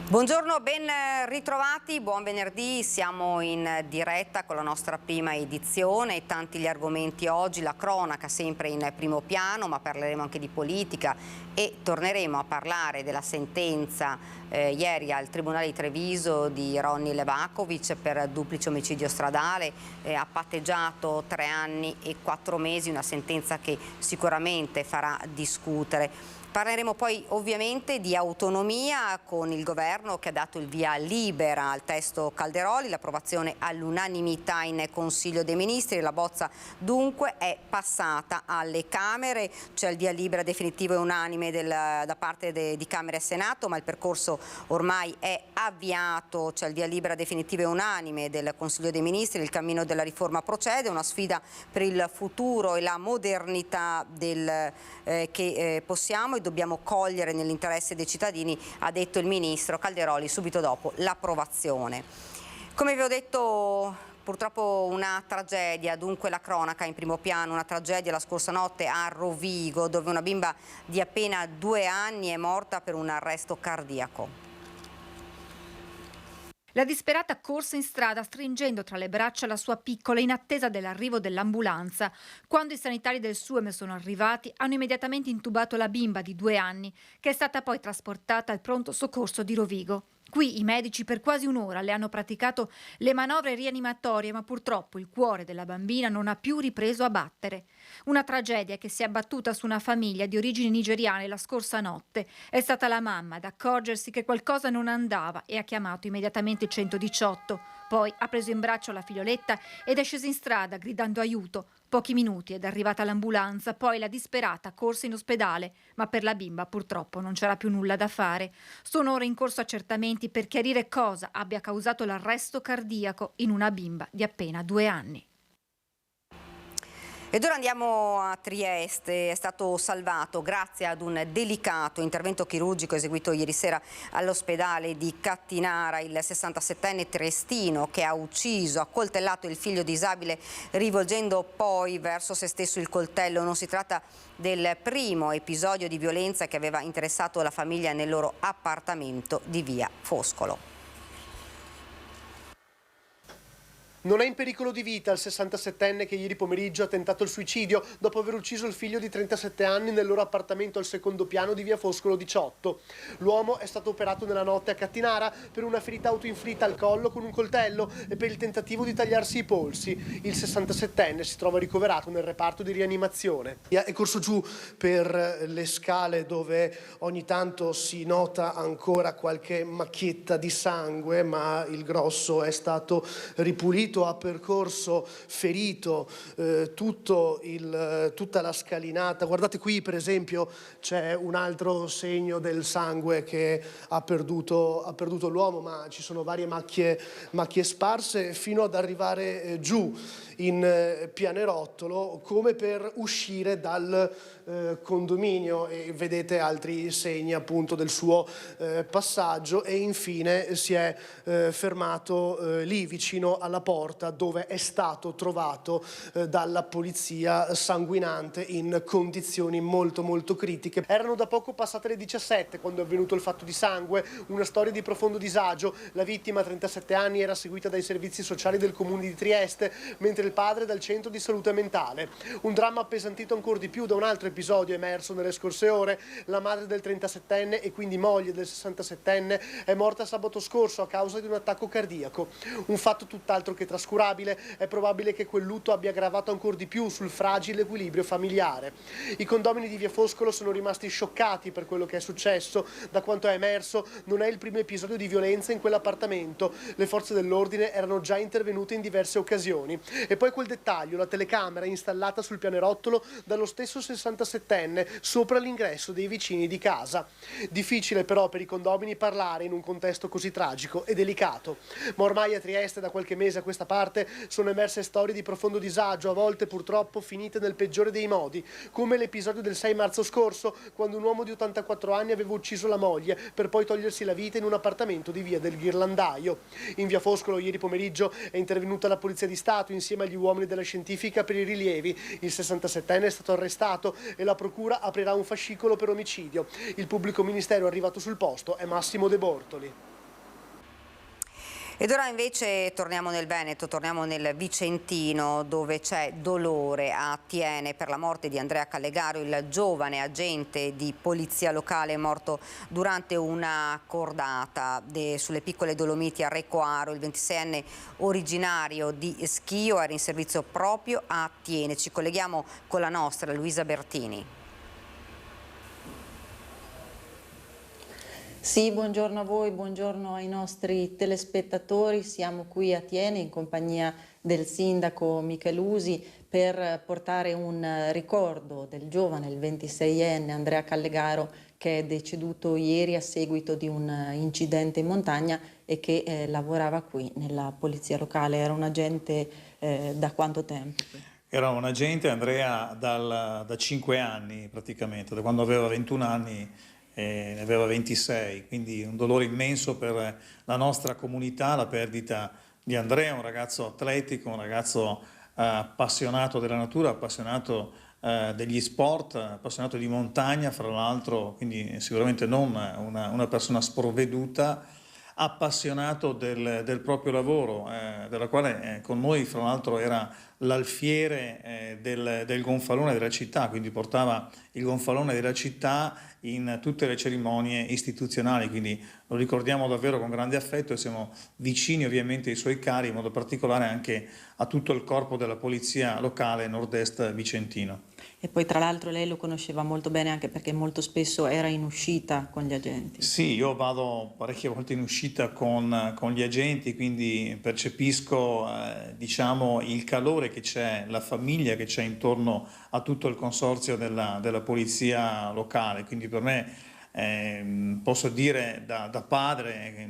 Buongiorno, ben ritrovati, buon venerdì, siamo in diretta con la nostra prima edizione, tanti gli argomenti oggi, la cronaca sempre in primo piano, ma parleremo anche di politica e torneremo a parlare della sentenza ieri al Tribunale di Treviso di Ronny Levakovic per duplice omicidio stradale, ha patteggiato 3 anni e 4 mesi, una sentenza che sicuramente farà discutere. Parleremo poi ovviamente di autonomia con il governo che ha dato il via libera al testo Calderoli, l'approvazione all'unanimità in Consiglio dei Ministri, la bozza dunque è passata alle Camere, c'è il via libera definitivo e unanime da parte di Camera e Senato, ma il percorso ormai è avviato, c'è il via libera definitivo e unanime del Consiglio dei Ministri, il cammino della riforma procede, una sfida per il futuro e la modernità che possiamo e dobbiamo cogliere nell'interesse dei cittadini, ha detto il ministro Calderoli subito dopo l'approvazione. Come vi ho detto, purtroppo una tragedia, dunque la cronaca in primo piano, una tragedia la scorsa notte a Rovigo, dove una bimba di appena 2 anni è morta per un arresto cardiaco. La disperata corse in strada stringendo tra le braccia la sua piccola in attesa dell'arrivo dell'ambulanza. Quando i sanitari del SUEM sono arrivati, hanno immediatamente intubato la bimba di 2 anni, che è stata poi trasportata al pronto soccorso di Rovigo. Qui i medici per quasi un'ora le hanno praticato le manovre rianimatorie, ma purtroppo il cuore della bambina non ha più ripreso a battere. Una tragedia che si è abbattuta su una famiglia di origini nigeriane la scorsa notte. È stata la mamma ad accorgersi che qualcosa non andava e ha chiamato immediatamente il 118. Poi ha preso in braccio la figlioletta ed è scesa in strada gridando aiuto. Pochi minuti ed è arrivata l'ambulanza, poi la disperata corse in ospedale, ma per la bimba purtroppo non c'era più nulla da fare. Sono ora in corso accertamenti per chiarire cosa abbia causato l'arresto cardiaco in una bimba di appena 2 anni. Ed ora andiamo a Trieste, è stato salvato grazie ad un delicato intervento chirurgico eseguito ieri sera all'ospedale di Cattinara il 67enne triestino che ha ucciso, ha coltellato il figlio disabile rivolgendo poi verso se stesso il coltello. Non si tratta del primo episodio di violenza che aveva interessato la famiglia nel loro appartamento di via Foscolo. Non è in pericolo di vita il 67enne che ieri pomeriggio ha tentato il suicidio dopo aver ucciso il figlio di 37 anni nel loro appartamento al secondo piano di via Foscolo 18. L'uomo è stato operato nella notte a Cattinara per una ferita autoinflitta al collo con un coltello e per il tentativo di tagliarsi i polsi. Il 67enne si trova ricoverato nel reparto di rianimazione. È corso giù per le scale dove ogni tanto si nota ancora qualche macchietta di sangue, ma il grosso è stato ripulito. Ha percorso ferito tutta la scalinata. Guardate qui per esempio c'è un altro segno del sangue che ha perduto l'uomo, ma ci sono varie macchie sparse fino ad arrivare giù in pianerottolo come per uscire dal condominio, e vedete altri segni appunto del suo passaggio, e infine si è fermato lì vicino alla porta dove è stato trovato dalla polizia sanguinante in condizioni molto critiche. Erano da poco passate le 17 quando è avvenuto il fatto di sangue, una storia di profondo disagio. La vittima, 37 anni, era seguita dai servizi sociali del comune di Trieste, mentre il padre dal centro di salute mentale. Un dramma appesantito ancora di più da un altro episodio emerso nelle scorse ore. La madre del 37enne e quindi moglie del 67enne è morta sabato scorso a causa di un attacco cardiaco. Un fatto tutt'altro che trascurabile. È probabile che quel lutto abbia aggravato ancora di più sul fragile equilibrio familiare. I condomini di via Foscolo sono rimasti scioccati per quello che è successo. Da quanto è emerso, non è il primo episodio di violenza in quell'appartamento. Le forze dell'ordine erano già intervenute in diverse occasioni. E poi quel dettaglio, la telecamera installata sul pianerottolo dallo stesso 67enne sopra l'ingresso dei vicini di casa. Difficile però per i condomini parlare in un contesto così tragico e delicato. Ma ormai a Trieste da qualche mese a questa parte sono emerse storie di profondo disagio, a volte purtroppo finite nel peggiore dei modi, come l'episodio del 6 marzo scorso, quando un uomo di 84 anni aveva ucciso la moglie per poi togliersi la vita in un appartamento di via del Ghirlandaio. In via Foscolo ieri pomeriggio è intervenuta la Polizia di Stato insieme agli uomini della scientifica per i rilievi. Il 67enne è stato arrestato e la procura aprirà un fascicolo per omicidio. Il pubblico ministero arrivato sul posto è Massimo De Bortoli. Ed ora invece torniamo nel Veneto, torniamo nel Vicentino, dove c'è dolore a Thiene per la morte di Andrea Callegaro, il giovane agente di polizia locale morto durante una cordata sulle piccole Dolomiti a Recoaro. Il 26enne originario di Schio era in servizio proprio a Thiene. Ci colleghiamo con la nostra Luisa Bertini. Sì, buongiorno a voi, buongiorno ai nostri telespettatori. Siamo qui a Thiene in compagnia del sindaco Michelusi per portare un ricordo del giovane, il 26enne Andrea Callegaro, che è deceduto ieri a seguito di un incidente in montagna e che lavorava qui nella polizia locale. Era un agente da quanto tempo? Era un agente, Andrea, da 5 anni praticamente, da quando aveva 21 anni. Ne aveva 26, quindi un dolore immenso per la nostra comunità, la perdita di Andrea, un ragazzo atletico, un ragazzo appassionato della natura, appassionato degli sport, appassionato di montagna, fra l'altro, quindi sicuramente non una persona sprovveduta, appassionato del proprio lavoro, della quale con noi fra l'altro era l'alfiere del gonfalone della città, quindi portava il gonfalone della città in tutte le cerimonie istituzionali, quindi lo ricordiamo davvero con grande affetto e siamo vicini ovviamente ai suoi cari, in modo particolare anche a tutto il corpo della polizia locale nord-est vicentino. E poi tra l'altro lei lo conosceva molto bene anche perché molto spesso era in uscita con gli agenti. Sì, io vado parecchie volte in uscita con gli agenti, quindi percepisco diciamo, il calore che c'è, la famiglia che c'è intorno a tutto il consorzio della polizia locale, quindi per me posso dire da padre,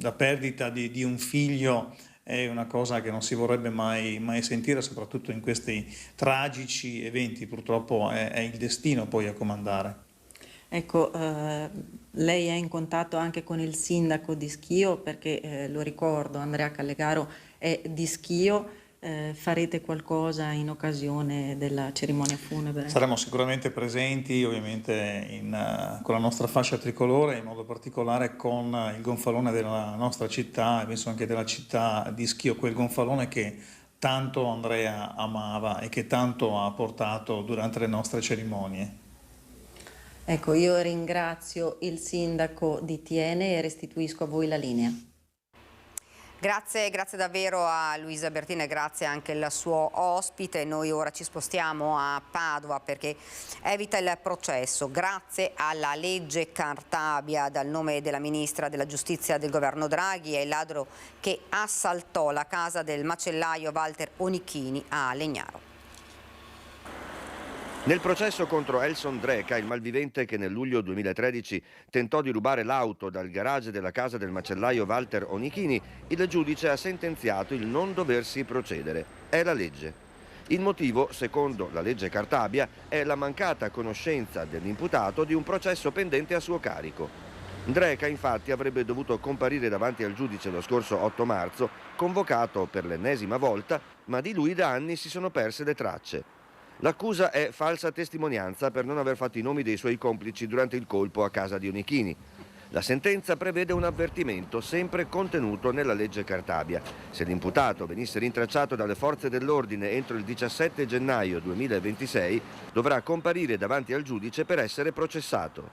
la perdita di un figlio è una cosa che non si vorrebbe mai sentire, soprattutto in questi tragici eventi. Purtroppo è il destino poi a comandare. Ecco, lei è in contatto anche con il sindaco di Schio perché, lo ricordo, Andrea Callegaro è di Schio. Farete qualcosa in occasione della cerimonia funebre? Saremo sicuramente presenti ovviamente con la nostra fascia tricolore, in modo particolare con il gonfalone della nostra città e penso anche della città di Schio, quel gonfalone che tanto Andrea amava e che tanto ha portato durante le nostre cerimonie. Ecco, io ringrazio il sindaco di Thiene e restituisco a voi la linea. Grazie davvero a Luisa Bertini e grazie anche al suo ospite. Noi ora ci spostiamo a Padova perché evita il processo grazie alla legge Cartabia, dal nome della ministra della giustizia del governo Draghi. È il ladro che assaltò la casa del macellaio Walter Onichini a Legnaro. Nel processo contro Elson Dreca, il malvivente che nel luglio 2013 tentò di rubare l'auto dal garage della casa del macellaio Walter Onichini, il giudice ha sentenziato il non doversi procedere. È la legge. Il motivo, secondo la legge Cartabia, è la mancata conoscenza dell'imputato di un processo pendente a suo carico. Dreca infatti avrebbe dovuto comparire davanti al giudice lo scorso 8 marzo, convocato per l'ennesima volta, ma di lui da anni si sono perse le tracce. L'accusa è falsa testimonianza per non aver fatto i nomi dei suoi complici durante il colpo a casa di Onichini. La sentenza prevede un avvertimento sempre contenuto nella legge Cartabia. Se l'imputato venisse rintracciato dalle forze dell'ordine entro il 17 gennaio 2026, dovrà comparire davanti al giudice per essere processato.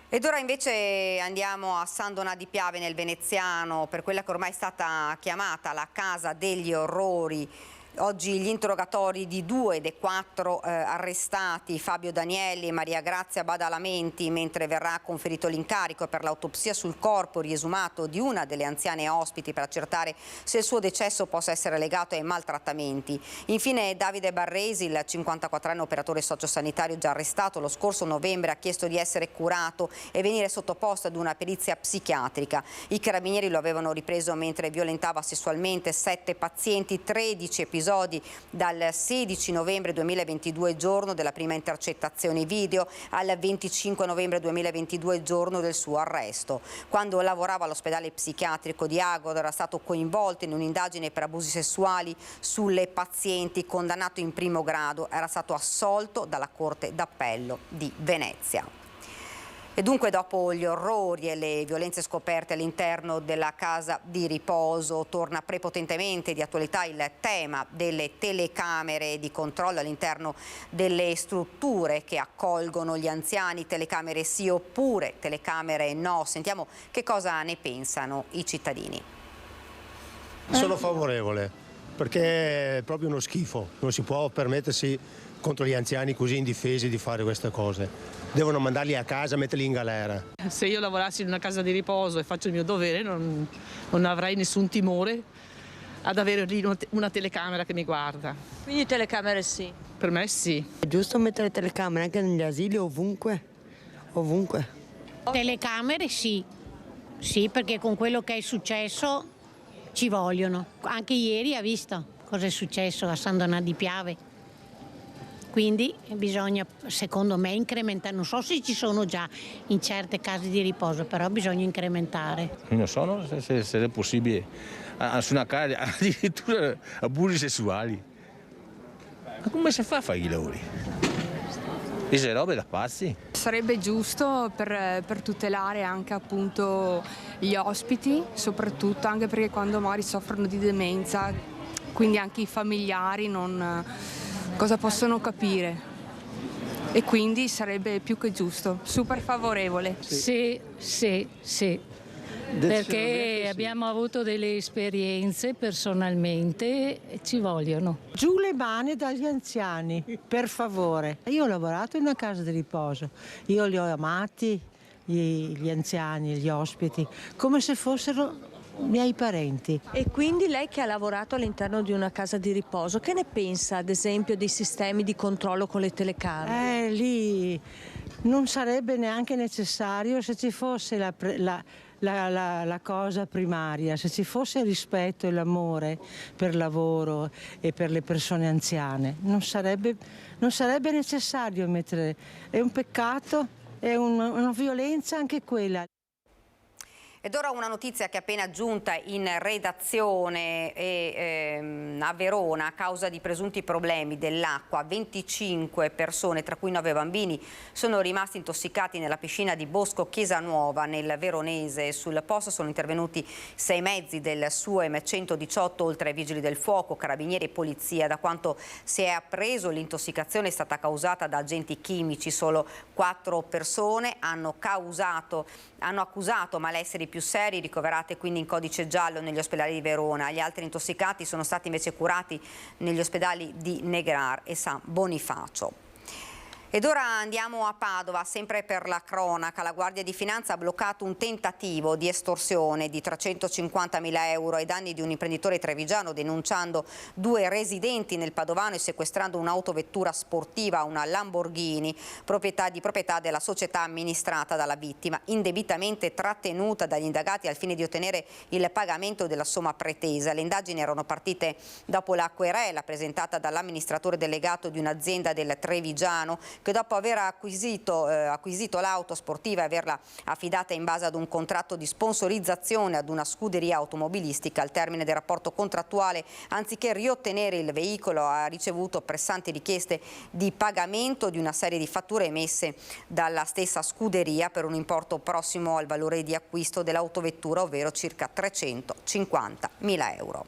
Ed ora invece andiamo a San Donà di Piave nel Veneziano per quella che ormai è stata chiamata la casa degli orrori. Oggi gli interrogatori di 2 dei 4 arrestati, Fabio Danielli e Maria Grazia Badalamenti, mentre verrà conferito l'incarico per l'autopsia sul corpo riesumato di una delle anziane ospiti per accertare se il suo decesso possa essere legato ai maltrattamenti. Infine Davide Barresi, il 54enne operatore sociosanitario già arrestato lo scorso novembre, ha chiesto di essere curato e venire sottoposto ad una perizia psichiatrica. I carabinieri lo avevano ripreso mentre violentava sessualmente 7 pazienti, 13 episodi dal 16 novembre 2022, giorno della prima intercettazione video, al 25 novembre 2022, giorno del suo arresto. Quando lavorava all'ospedale psichiatrico di Agoro era stato coinvolto in un'indagine per abusi sessuali sulle pazienti, condannato in primo grado, era stato assolto dalla Corte d'Appello di Venezia. E dunque dopo gli orrori e le violenze scoperte all'interno della casa di riposo torna prepotentemente di attualità il tema delle telecamere di controllo all'interno delle strutture che accolgono gli anziani. Telecamere sì oppure telecamere no? Sentiamo che cosa ne pensano i cittadini. Sono favorevole perché è proprio uno schifo, non si può permettersi contro gli anziani così indifesi di fare queste cose. Devono mandarli a casa, metterli in galera. Se io lavorassi in una casa di riposo e faccio il mio dovere non avrei nessun timore ad avere lì una telecamera che mi guarda. Quindi telecamere sì? Per me sì. È giusto mettere telecamere anche negli asili, ovunque, ovunque. Telecamere sì, sì, perché con quello che è successo ci vogliono. Anche ieri ha visto cosa è successo a San Donà di Piave. Quindi bisogna, secondo me, incrementare. Non so se ci sono già in certe case di riposo, però bisogna incrementare. Non so se è possibile. Su una casa addirittura abusi sessuali. Ma come si fa a fare i lavori? Queste robe da pazzi. Sarebbe giusto per tutelare anche appunto gli ospiti, soprattutto anche perché quando magari soffrono di demenza, quindi anche i familiari non cosa possono capire, e quindi sarebbe più che giusto, super favorevole. Sì, perché abbiamo avuto delle esperienze personalmente e ci vogliono. Giù le mani dagli anziani, per favore. Io ho lavorato in una casa di riposo, io li ho amati, gli anziani, gli ospiti, come se fossero miei parenti. E quindi lei che ha lavorato all'interno di una casa di riposo, che ne pensa ad esempio dei sistemi di controllo con le telecamere? Lì non sarebbe neanche necessario se ci fosse la cosa primaria, se ci fosse il rispetto e l'amore per il lavoro e per le persone anziane. Non sarebbe necessario mettere, è un peccato, è una violenza anche quella. Ed ora una notizia che è appena giunta in redazione a Verona a causa di presunti problemi dell'acqua. 25 persone, tra cui 9 bambini, sono rimasti intossicati nella piscina di Bosco Chiesanuova nel Veronese. Sul posto sono intervenuti 6 mezzi del SUEM 118, oltre ai vigili del fuoco, carabinieri e polizia. Da quanto si è appreso, l'intossicazione è stata causata da agenti chimici. Solo 4 persone hanno accusato malesseri più seri, ricoverate quindi in codice giallo negli ospedali di Verona. Gli altri intossicati sono stati invece curati negli ospedali di Negrar e San Bonifacio. Ed ora andiamo a Padova, sempre per la cronaca. La Guardia di Finanza ha bloccato un tentativo di estorsione di 350.000 euro ai danni di un imprenditore trevigiano, denunciando 2 residenti nel Padovano e sequestrando un'autovettura sportiva, una Lamborghini, proprietà della società amministrata dalla vittima, indebitamente trattenuta dagli indagati al fine di ottenere il pagamento della somma pretesa. Le indagini erano partite dopo la querela presentata dall'amministratore delegato di un'azienda del Trevigiano, che dopo aver acquisito l'auto sportiva e averla affidata in base ad un contratto di sponsorizzazione ad una scuderia automobilistica, al termine del rapporto contrattuale, anziché riottenere il veicolo, ha ricevuto pressanti richieste di pagamento di una serie di fatture emesse dalla stessa scuderia per un importo prossimo al valore di acquisto dell'autovettura, ovvero circa 350.000 euro.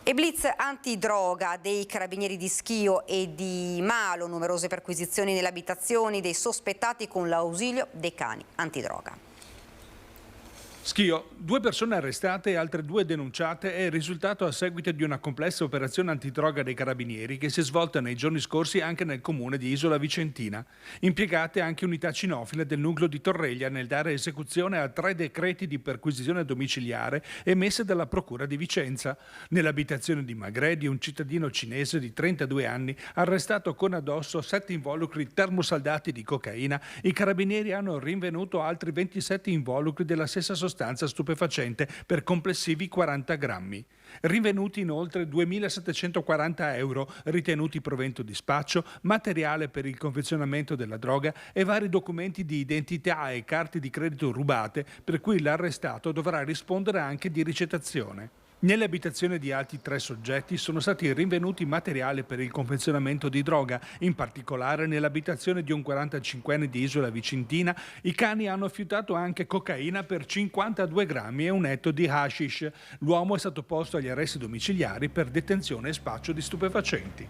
E blitz antidroga dei carabinieri di Schio e di Malo, numerose perquisizioni nelle abitazioni dei sospettati con l'ausilio dei cani antidroga. Schio, 2 persone arrestate e altre 2 denunciate è il risultato a seguito di una complessa operazione antidroga dei carabinieri che si è svolta nei giorni scorsi anche nel comune di Isola Vicentina. Impiegate anche unità cinofile del nucleo di Torreglia nel dare esecuzione a 3 decreti di perquisizione domiciliare emesse dalla Procura di Vicenza. Nell'abitazione di Magredi, un cittadino cinese di 32 anni arrestato con addosso 7 involucri termosaldati di cocaina, i carabinieri hanno rinvenuto altri 27 involucri della stessa sostanza stupefacente per complessivi 40 grammi. Rinvenuti inoltre 2.740 euro ritenuti provento di spaccio, materiale per il confezionamento della droga e vari documenti di identità e carte di credito rubate, per cui l'arrestato dovrà rispondere anche di ricettazione. Nelle abitazioni di altri 3 soggetti sono stati rinvenuti materiali per il confezionamento di droga. In particolare nell'abitazione di un 45enne di Isola Vicentina i cani hanno affiutato anche cocaina per 52 grammi e un etto di hashish. L'uomo è stato posto agli arresti domiciliari per detenzione e spaccio di stupefacenti.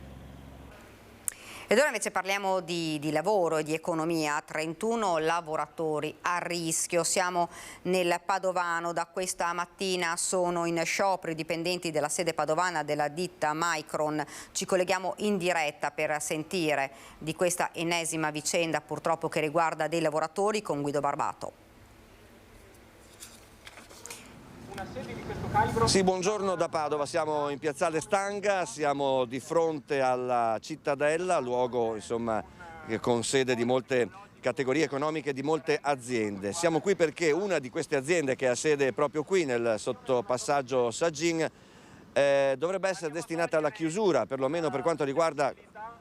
Ed ora invece parliamo di lavoro e di economia. 31 lavoratori a rischio. Siamo nel Padovano. Da questa mattina sono in sciopero i dipendenti della sede padovana della ditta Micron. Ci colleghiamo in diretta per sentire di questa ennesima vicenda purtroppo che riguarda dei lavoratori con Guido Barbato. Sì, buongiorno da Padova, siamo in piazzale Stanga, siamo di fronte alla Cittadella, luogo insomma con sede di molte categorie economiche, di molte aziende. Siamo qui perché una di queste aziende, che ha sede proprio qui nel sottopassaggio Saggin, dovrebbe essere destinata alla chiusura, perlomeno per quanto riguarda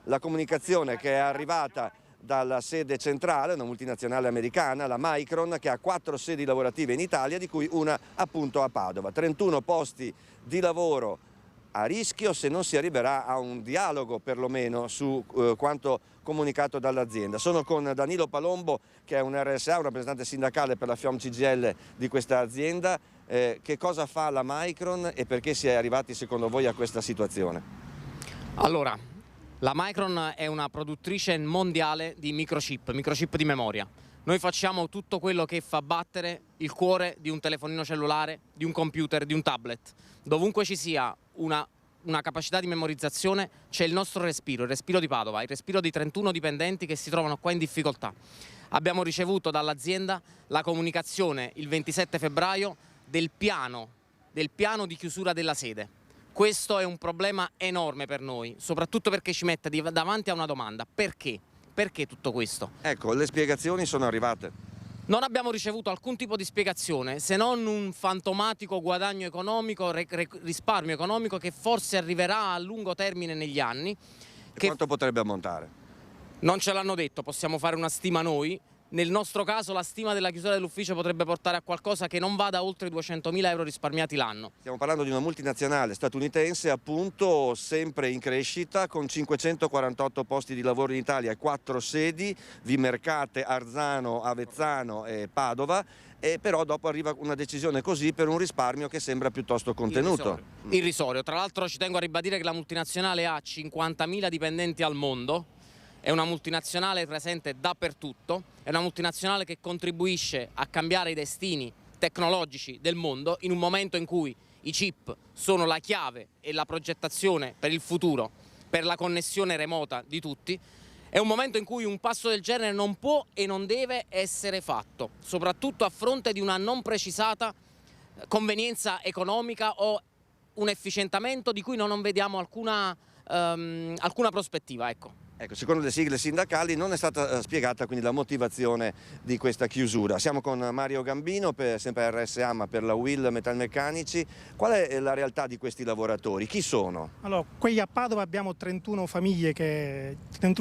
la comunicazione che è arrivata dalla sede centrale, una multinazionale americana, la Micron, che ha 4 sedi lavorative in Italia, di cui una appunto a Padova. 31 posti di lavoro a rischio se non si arriverà a un dialogo perlomeno su quanto comunicato dall'azienda. Sono con Danilo Palombo, che è un RSA, un rappresentante sindacale per la FIOM CGIL di questa azienda. Che cosa fa la Micron e perché si è arrivati secondo voi a questa situazione? Allora, la Micron è una produttrice mondiale di microchip di memoria. Noi facciamo tutto quello che fa battere il cuore di un telefonino cellulare, di un computer, di un tablet. Dovunque ci sia una capacità di memorizzazione c'è il nostro respiro, il respiro di Padova, il respiro di 31 dipendenti che si trovano qua in difficoltà. Abbiamo ricevuto dall'azienda la comunicazione il 27 febbraio del piano di chiusura della sede. Questo è un problema enorme per noi, soprattutto perché ci mette davanti a una domanda: perché? Perché tutto questo? Ecco, le spiegazioni sono arrivate. Non abbiamo ricevuto alcun tipo di spiegazione, se non un fantomatico guadagno economico, risparmio economico che forse arriverà a lungo termine negli anni. Quanto potrebbe ammontare? Non ce l'hanno detto, possiamo fare una stima noi. Nel nostro caso la stima della chiusura dell'ufficio potrebbe portare a qualcosa che non vada oltre i 200.000 euro risparmiati l'anno. Stiamo parlando di una multinazionale statunitense, appunto, sempre in crescita, con 548 posti di lavoro in Italia e 4 sedi, Vimercate, Arzano, Avezzano e Padova, e però dopo arriva una decisione così per un risparmio che sembra piuttosto contenuto. Irrisorio. Tra l'altro ci tengo a ribadire che la multinazionale ha 50.000 dipendenti al mondo. È una multinazionale presente dappertutto, è una multinazionale che contribuisce a cambiare i destini tecnologici del mondo in un momento in cui i chip sono la chiave e la progettazione per il futuro, per la connessione remota di tutti. È un momento in cui un passo del genere non può e non deve essere fatto, soprattutto a fronte di una non precisata convenienza economica o un efficientamento di cui non vediamo alcuna prospettiva. Ecco, secondo le sigle sindacali non è stata spiegata quindi la motivazione di questa chiusura. Siamo con Mario Gambino, sempre RSA ma per la UIL Metalmeccanici. Qual è la realtà di questi lavoratori? Chi sono? Allora, qui a Padova abbiamo 31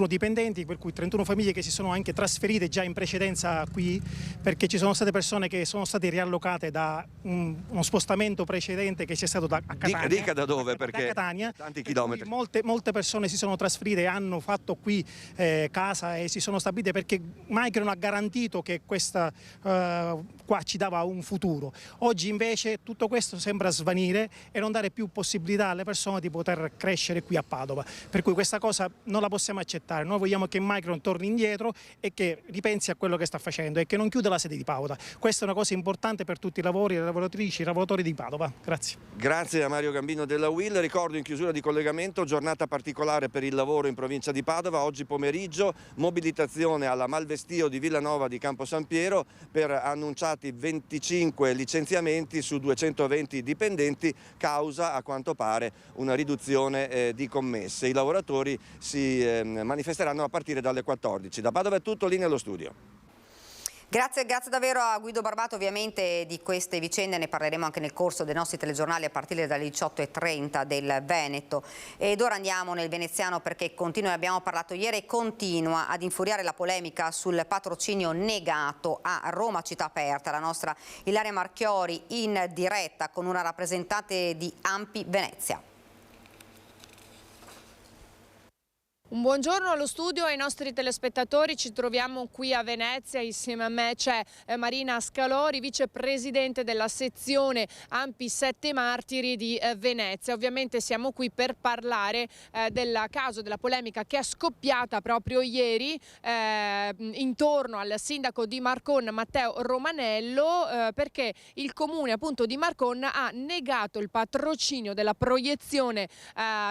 dipendenti, per cui 31 famiglie che si sono anche trasferite già in precedenza qui, perché ci sono state persone che sono state riallocate da uno spostamento precedente che c'è stato a Catania. Dica da dove, perché da Catania, tanti chilometri. Molte persone si sono trasferite e hanno fatto qui casa e si sono stabilite perché Micron ha garantito che questa qua ci dava un futuro. Oggi invece tutto questo sembra svanire e non dare più possibilità alle persone di poter crescere qui a Padova, per cui questa cosa non la possiamo accettare. Noi vogliamo che Micron torni indietro e che ripensi a quello che sta facendo e che non chiuda la sede di Padova. Questa è una cosa importante per tutti i lavori, le lavoratrici, i lavoratori di Padova. Grazie. Grazie a Mario Gambino della UIL. Ricordo in chiusura di collegamento giornata particolare per il lavoro in provincia di Padova. Oggi pomeriggio mobilitazione alla Malvestio di Villanova di Campo San Piero per annunciati 25 licenziamenti su 220 dipendenti, causa a quanto pare una riduzione di commesse. I lavoratori si manifesteranno a partire dalle 14. Da Padova è tutto, linea allo studio. Grazie davvero a Guido Barbato. Ovviamente di queste vicende ne parleremo anche nel corso dei nostri telegiornali a partire dalle 18:30 del Veneto. Ed ora andiamo nel veneziano perché continua, ne abbiamo parlato ieri, continua ad infuriare la polemica sul patrocinio negato a Roma Città Aperta. La nostra Ilaria Marchiori in diretta con una rappresentante di ANPI Venezia. Un buongiorno allo studio ai nostri telespettatori, ci troviamo qui a Venezia, insieme a me c'è Marina Scalori, vicepresidente della sezione ANPI 7 Martiri di Venezia. Ovviamente siamo qui per parlare del caso, della polemica che è scoppiata proprio ieri intorno al sindaco di Marcon, Matteo Romanello, perché il comune appunto di Marcon ha negato il patrocinio della proiezione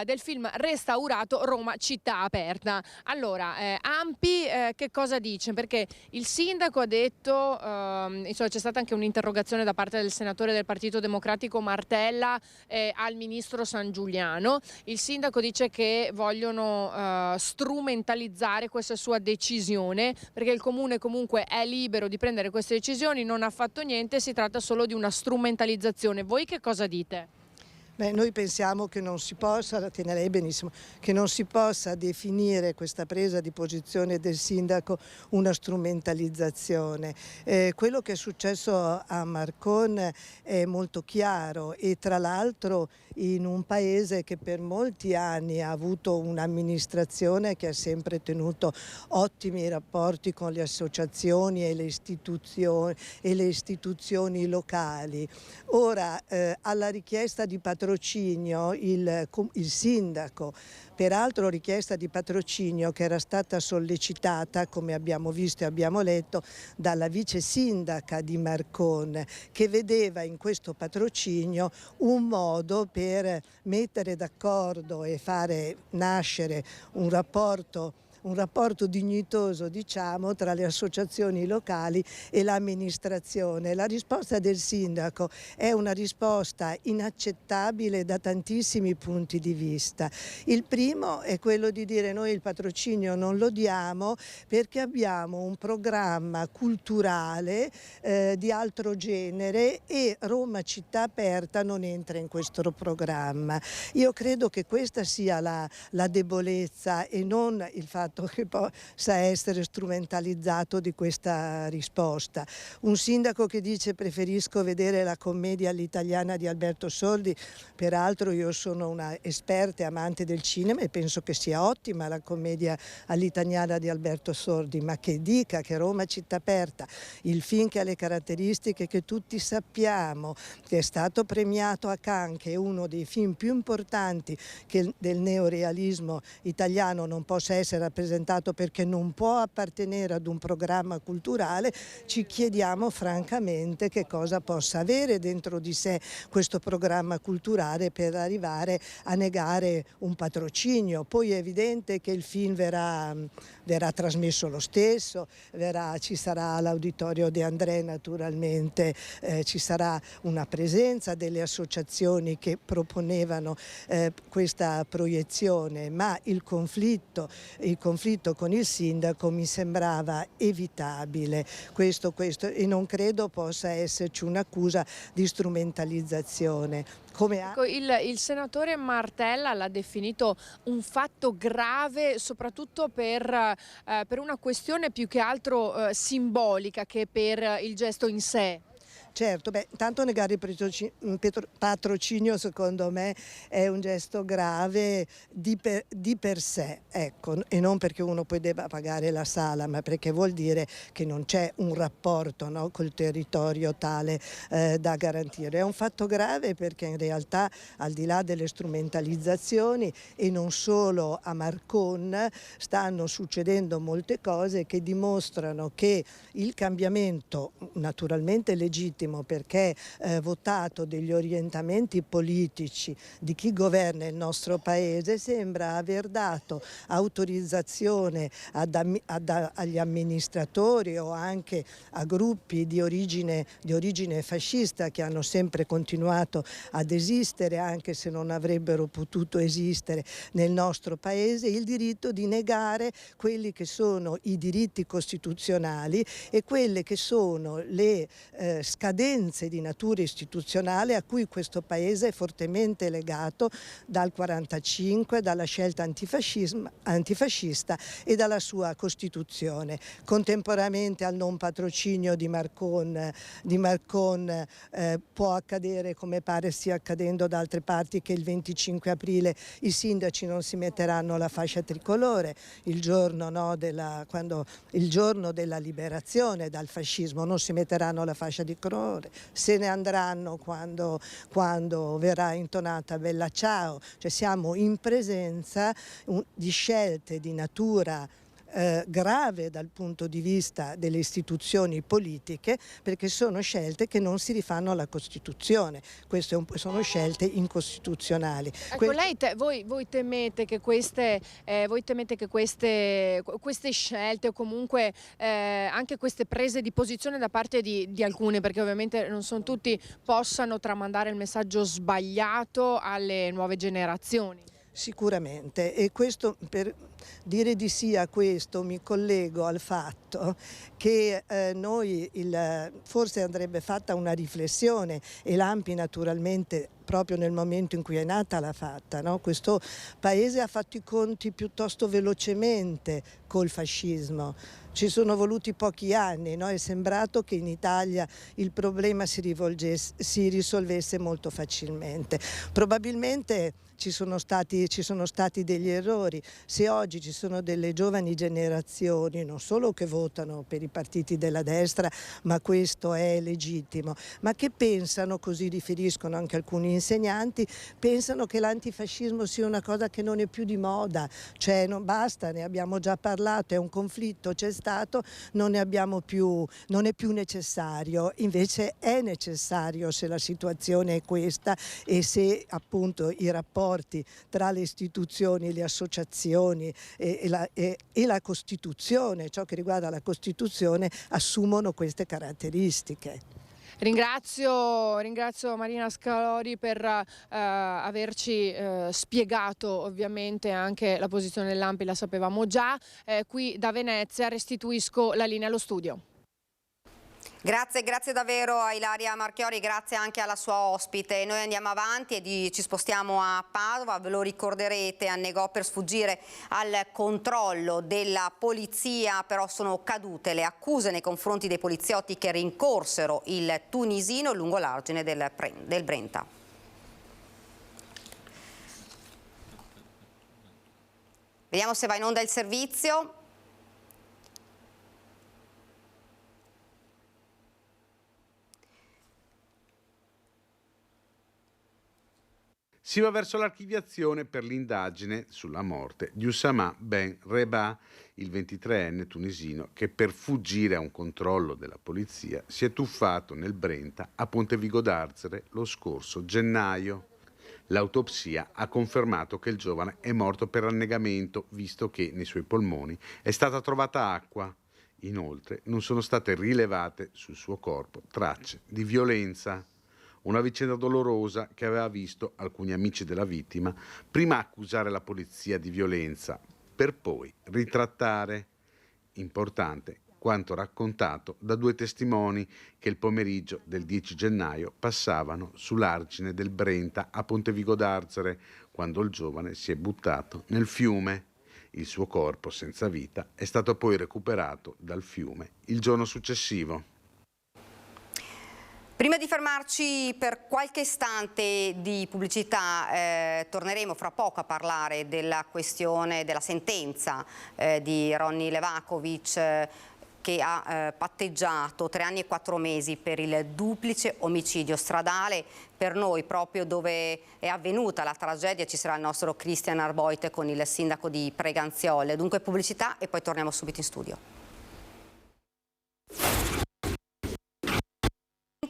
del film restaurato Roma Città Aperta. Allora, ANPI che cosa dice? Perché il sindaco ha detto, c'è stata anche un'interrogazione da parte del senatore del Partito Democratico Martella al ministro San Giuliano. Il sindaco dice che vogliono strumentalizzare questa sua decisione, perché il comune comunque è libero di prendere queste decisioni, non ha fatto niente, si tratta solo di una strumentalizzazione. Voi che cosa dite? Beh, noi pensiamo che non si possa, la tiene lei benissimo, che non si possa definire questa presa di posizione del sindaco una strumentalizzazione. Quello che è successo a Marcon è molto chiaro e tra l'altro in un paese che per molti anni ha avuto un'amministrazione che ha sempre tenuto ottimi rapporti con le associazioni e le istituzioni locali. Ora, alla richiesta di patrocinio il sindaco, peraltro richiesta di patrocinio che era stata sollecitata, come abbiamo visto e abbiamo letto, dalla vice sindaca di Marcon, che vedeva in questo patrocinio un modo per mettere d'accordo e fare nascere un rapporto dignitoso, diciamo, tra le associazioni locali e l'amministrazione. La risposta del sindaco è una risposta inaccettabile da tantissimi punti di vista. Il primo è quello di dire noi il patrocinio non lo diamo perché abbiamo un programma culturale di altro genere e Roma Città Aperta non entra in questo programma. Io credo che questa sia la debolezza e non il fatto che possa essere strumentalizzato di questa risposta. Un sindaco che dice preferisco vedere la commedia all'italiana di Alberto Sordi, peraltro io sono una esperta e amante del cinema e penso che sia ottima la commedia all'italiana di Alberto Sordi, ma che dica che Roma Città Aperta, il film che ha le caratteristiche che tutti sappiamo, che è stato premiato a Cannes, che è uno dei film più importanti del neorealismo italiano, non possa essere rappresentato perché non può appartenere ad un programma culturale, ci chiediamo francamente che cosa possa avere dentro di sé questo programma culturale per arrivare a negare un patrocinio. Poi è evidente che il film verrà trasmesso lo stesso, ci sarà all'Auditorio De André naturalmente, ci sarà una presenza delle associazioni che proponevano questa proiezione, ma il conflitto con il sindaco mi sembrava evitabile, questo e non credo possa esserci un'accusa di strumentalizzazione. Il senatore Martella l'ha definito un fatto grave soprattutto per una questione più che altro simbolica che per il gesto in sé. Certo, tanto negare il patrocinio secondo me è un gesto grave di per sé, ecco, e non perché uno poi debba pagare la sala, ma perché vuol dire che non c'è un rapporto, no, col territorio tale da garantire. È un fatto grave perché in realtà al di là delle strumentalizzazioni e non solo a Marcon stanno succedendo molte cose che dimostrano che il cambiamento naturalmente legittimo legittimo perché votato degli orientamenti politici di chi governa il nostro Paese, sembra aver dato autorizzazione agli amministratori o anche a gruppi di origine fascista che hanno sempre continuato ad esistere, anche se non avrebbero potuto esistere nel nostro Paese, il diritto di negare quelli che sono i diritti costituzionali e quelle che sono le scadenze di natura istituzionale a cui questo Paese è fortemente legato dal 1945, dalla scelta antifascista e dalla sua Costituzione. Contemporaneamente al non patrocinio di Marcon può accadere, come pare stia accadendo da altre parti, che il 25 aprile i sindaci non si metteranno la fascia tricolore, il giorno della liberazione dal fascismo, non si metteranno la fascia tricolore, se ne andranno quando verrà intonata Bella Ciao. Cioè siamo in presenza di scelte di natura grave dal punto di vista delle istituzioni politiche, perché sono scelte che non si rifanno alla Costituzione, queste sono scelte incostituzionali. Ecco, voi temete che queste scelte o comunque anche queste prese di posizione da parte di alcuni, perché ovviamente non sono tutti, possano tramandare il messaggio sbagliato alle nuove generazioni? Sicuramente, e questo, per dire di sì a questo mi collego al fatto che forse andrebbe fatta una riflessione, e l'ANPI naturalmente proprio nel momento in cui è nata l'ha fatta, no? Questo Paese ha fatto i conti piuttosto velocemente col fascismo. Ci sono voluti pochi anni, no? È sembrato che in Italia il problema si risolvesse molto facilmente. Probabilmente ci sono stati degli errori. Se oggi ci sono delle giovani generazioni, non solo che votano per i partiti della destra, ma questo è legittimo, ma che pensano, così riferiscono anche alcuni insegnanti, pensano che l'antifascismo sia una cosa che non è più di moda, cioè non basta, ne abbiamo già parlato, è un conflitto, c'è stato, non è più necessario. Invece è necessario, se la situazione è questa e se appunto i rapporti tra le istituzioni, le associazioni e la Costituzione, ciò che riguarda la Costituzione, assumono queste caratteristiche. Ringrazio Marina Scalori per averci spiegato ovviamente anche la posizione dell'ANPI, la sapevamo già. Qui da Venezia restituisco la linea allo studio. Grazie davvero a Ilaria Marchiori, grazie anche alla sua ospite. Noi andiamo avanti e ci spostiamo a Padova, ve lo ricorderete, annegò per sfuggire al controllo della polizia, però sono cadute le accuse nei confronti dei poliziotti che rincorsero il tunisino lungo l'argine del Brenta. Vediamo se va in onda il servizio. Si va verso l'archiviazione per l'indagine sulla morte di Oussama Ben Reba, il 23enne tunisino che per fuggire a un controllo della polizia si è tuffato nel Brenta a Pontevigo d'Arzere lo scorso gennaio. L'autopsia ha confermato che il giovane è morto per annegamento, visto che nei suoi polmoni è stata trovata acqua. Inoltre non sono state rilevate sul suo corpo tracce di violenza. Una vicenda dolorosa che aveva visto alcuni amici della vittima prima accusare la polizia di violenza, per poi ritrattare. Importante quanto raccontato da due testimoni che il pomeriggio del 10 gennaio passavano sull'argine del Brenta a Pontevigo d'Arzere quando il giovane si è buttato nel fiume. Il suo corpo senza vita è stato poi recuperato dal fiume il giorno successivo. Prima di fermarci per qualche istante di pubblicità, torneremo fra poco a parlare della questione della sentenza di Ronny Levakovic che ha patteggiato 3 anni e 4 mesi per il duplice omicidio stradale. Per noi, proprio dove è avvenuta la tragedia, ci sarà il nostro Christian Arboit con il sindaco di Preganziole. Dunque pubblicità e poi torniamo subito in studio.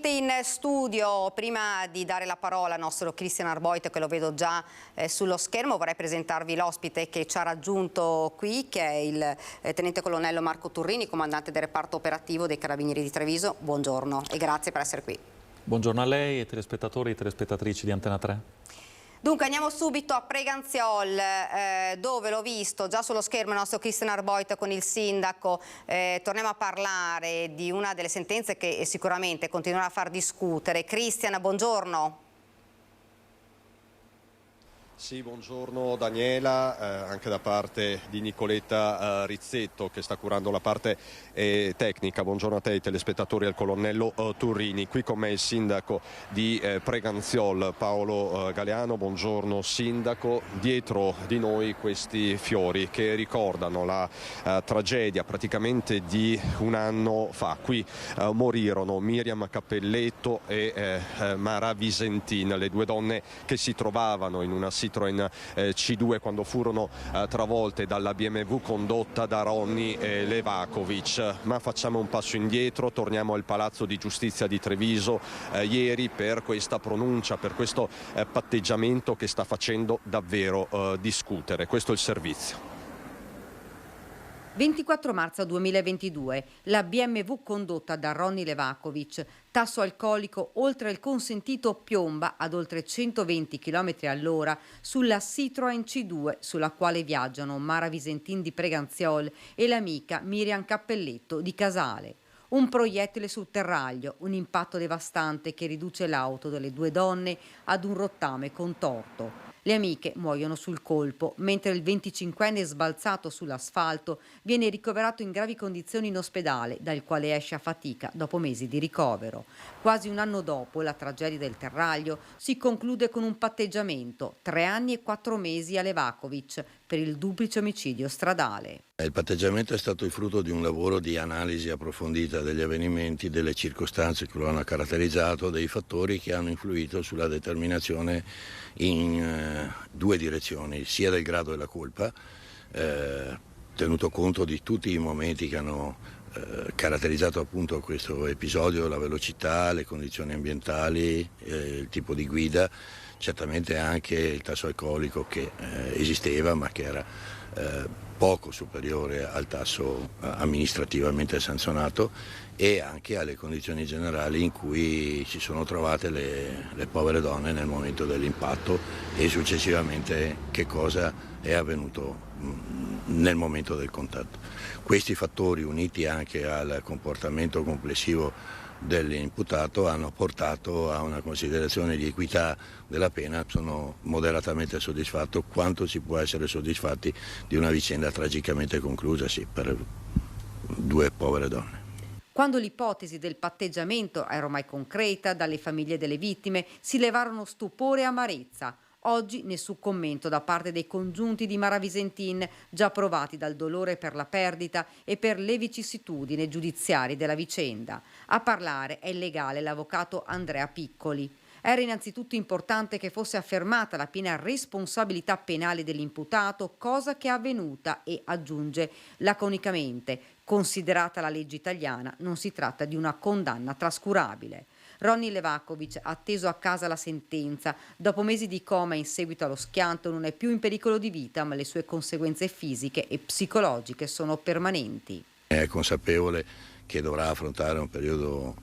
In studio, prima di dare la parola al nostro Christian Arboit, che lo vedo già sullo schermo, vorrei presentarvi l'ospite che ci ha raggiunto qui, che è il tenente colonnello Marco Turrini, comandante del reparto operativo dei Carabinieri di Treviso. Buongiorno e grazie per essere qui. Buongiorno a lei e telespettatori e telespettatrici di Antena 3. Dunque andiamo subito a Preganziol, dove l'ho visto già sullo schermo il nostro Christian Arboit con il sindaco. Torniamo a parlare di una delle sentenze che sicuramente continuerà a far discutere. Christian, buongiorno. Sì, buongiorno Daniela, anche da parte di Nicoletta Rizzetto che sta curando la parte tecnica. Buongiorno a te, i telespettatori, al colonnello Turrini. Qui con me il sindaco di Preganziol, Paolo Galeano. Buongiorno sindaco. Dietro di noi questi fiori che ricordano la tragedia praticamente di un anno fa. Qui morirono Miriam Cappelletto e Mara Visentin, le due donne che si trovavano in una Citroen C2 quando furono travolte dalla BMW condotta da Ronny Levakovic. Ma facciamo un passo indietro, torniamo al Palazzo di Giustizia di Treviso ieri per questa pronuncia, per questo patteggiamento che sta facendo davvero discutere. Questo è il servizio. 24 marzo 2022, la BMW condotta da Ronny Levakovic, tasso alcolico oltre il consentito, piomba ad oltre 120 km all'ora sulla Citroen C2 sulla quale viaggiano Mara Visentin di Preganziol e l'amica Miriam Cappelletto di Casale. Un proiettile sul terraglio, un impatto devastante che riduce l'auto delle due donne ad un rottame contorto. Le amiche muoiono sul colpo, mentre il 25enne sbalzato sull'asfalto viene ricoverato in gravi condizioni in ospedale, dal quale esce a fatica dopo mesi di ricovero. Quasi un anno dopo la tragedia del terraglio si conclude con un patteggiamento, 3 anni e 4 mesi a Levakovic per il duplice omicidio stradale. Il patteggiamento è stato il frutto di un lavoro di analisi approfondita degli avvenimenti, delle circostanze che lo hanno caratterizzato, dei fattori che hanno influito sulla determinazione in due direzioni, sia del grado della colpa, tenuto conto di tutti i momenti che hanno caratterizzato appunto questo episodio, la velocità, le condizioni ambientali, il tipo di guida, certamente anche il tasso alcolico che esisteva ma che era poco superiore al tasso amministrativamente sanzionato, e anche alle condizioni generali in cui si sono trovate le povere donne nel momento dell'impatto e successivamente che cosa è avvenuto nel momento del contatto. Questi fattori, uniti anche al comportamento complessivo dell'imputato, hanno portato a una considerazione di equità della pena. Sono moderatamente soddisfatto, quanto si può essere soddisfatti di una vicenda tragicamente conclusasi per due povere donne. Quando l'ipotesi del patteggiamento era ormai concreta, dalle famiglie delle vittime si levarono stupore e amarezza. Oggi nessun commento da parte dei congiunti di Mara Visentin, già provati dal dolore per la perdita e per le vicissitudini giudiziarie della vicenda. A parlare è il legale, l'avvocato Andrea Piccoli. Era innanzitutto importante che fosse affermata la piena responsabilità penale dell'imputato, cosa che è avvenuta, e aggiunge laconicamente: considerata la legge italiana, non si tratta di una condanna trascurabile. Ronny Levakovic ha atteso a casa la sentenza. Dopo mesi di coma in seguito allo schianto non è più in pericolo di vita, ma le sue conseguenze fisiche e psicologiche sono permanenti. È consapevole che dovrà affrontare un periodo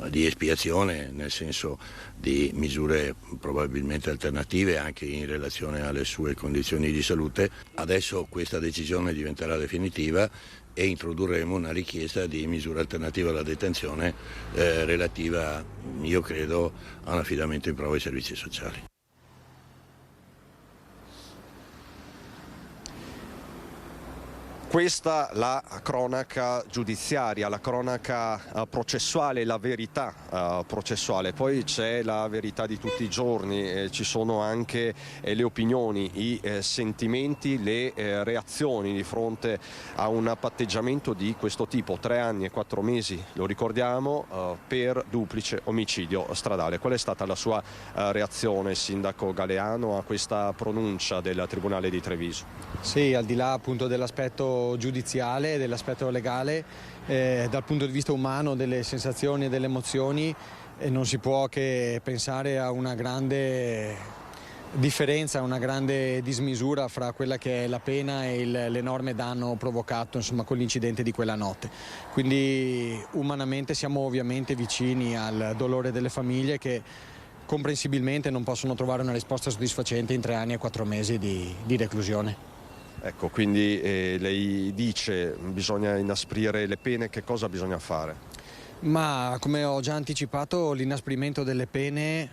di espiazione, nel senso di misure probabilmente alternative anche in relazione alle sue condizioni di salute. Adesso questa decisione diventerà definitiva e introdurremo una richiesta di misura alternativa alla detenzione relativa, io credo, a un affidamento in prova ai servizi sociali. Questa la cronaca giudiziaria, la cronaca processuale, la verità processuale. Poi c'è la verità di tutti i giorni, ci sono anche le opinioni, i sentimenti, le reazioni di fronte a un patteggiamento di questo tipo. 3 anni e 4 mesi, lo ricordiamo, per duplice omicidio stradale. Qual è stata la sua reazione, sindaco Galeano, a questa pronuncia del Tribunale di Treviso? Sì, al di là appunto dell'aspetto dell'aspetto giudiziale, dell'aspetto legale, dal punto di vista umano, delle sensazioni e delle emozioni, non si può che pensare a una grande differenza, una grande dismisura fra quella che è la pena e l'enorme danno provocato, insomma, con l'incidente di quella notte. Quindi umanamente siamo ovviamente vicini al dolore delle famiglie che comprensibilmente non possono trovare una risposta soddisfacente in 3 anni e 4 mesi di reclusione. Ecco, quindi lei dice bisogna inasprire le pene, che cosa bisogna fare? Ma come ho già anticipato, l'inasprimento delle pene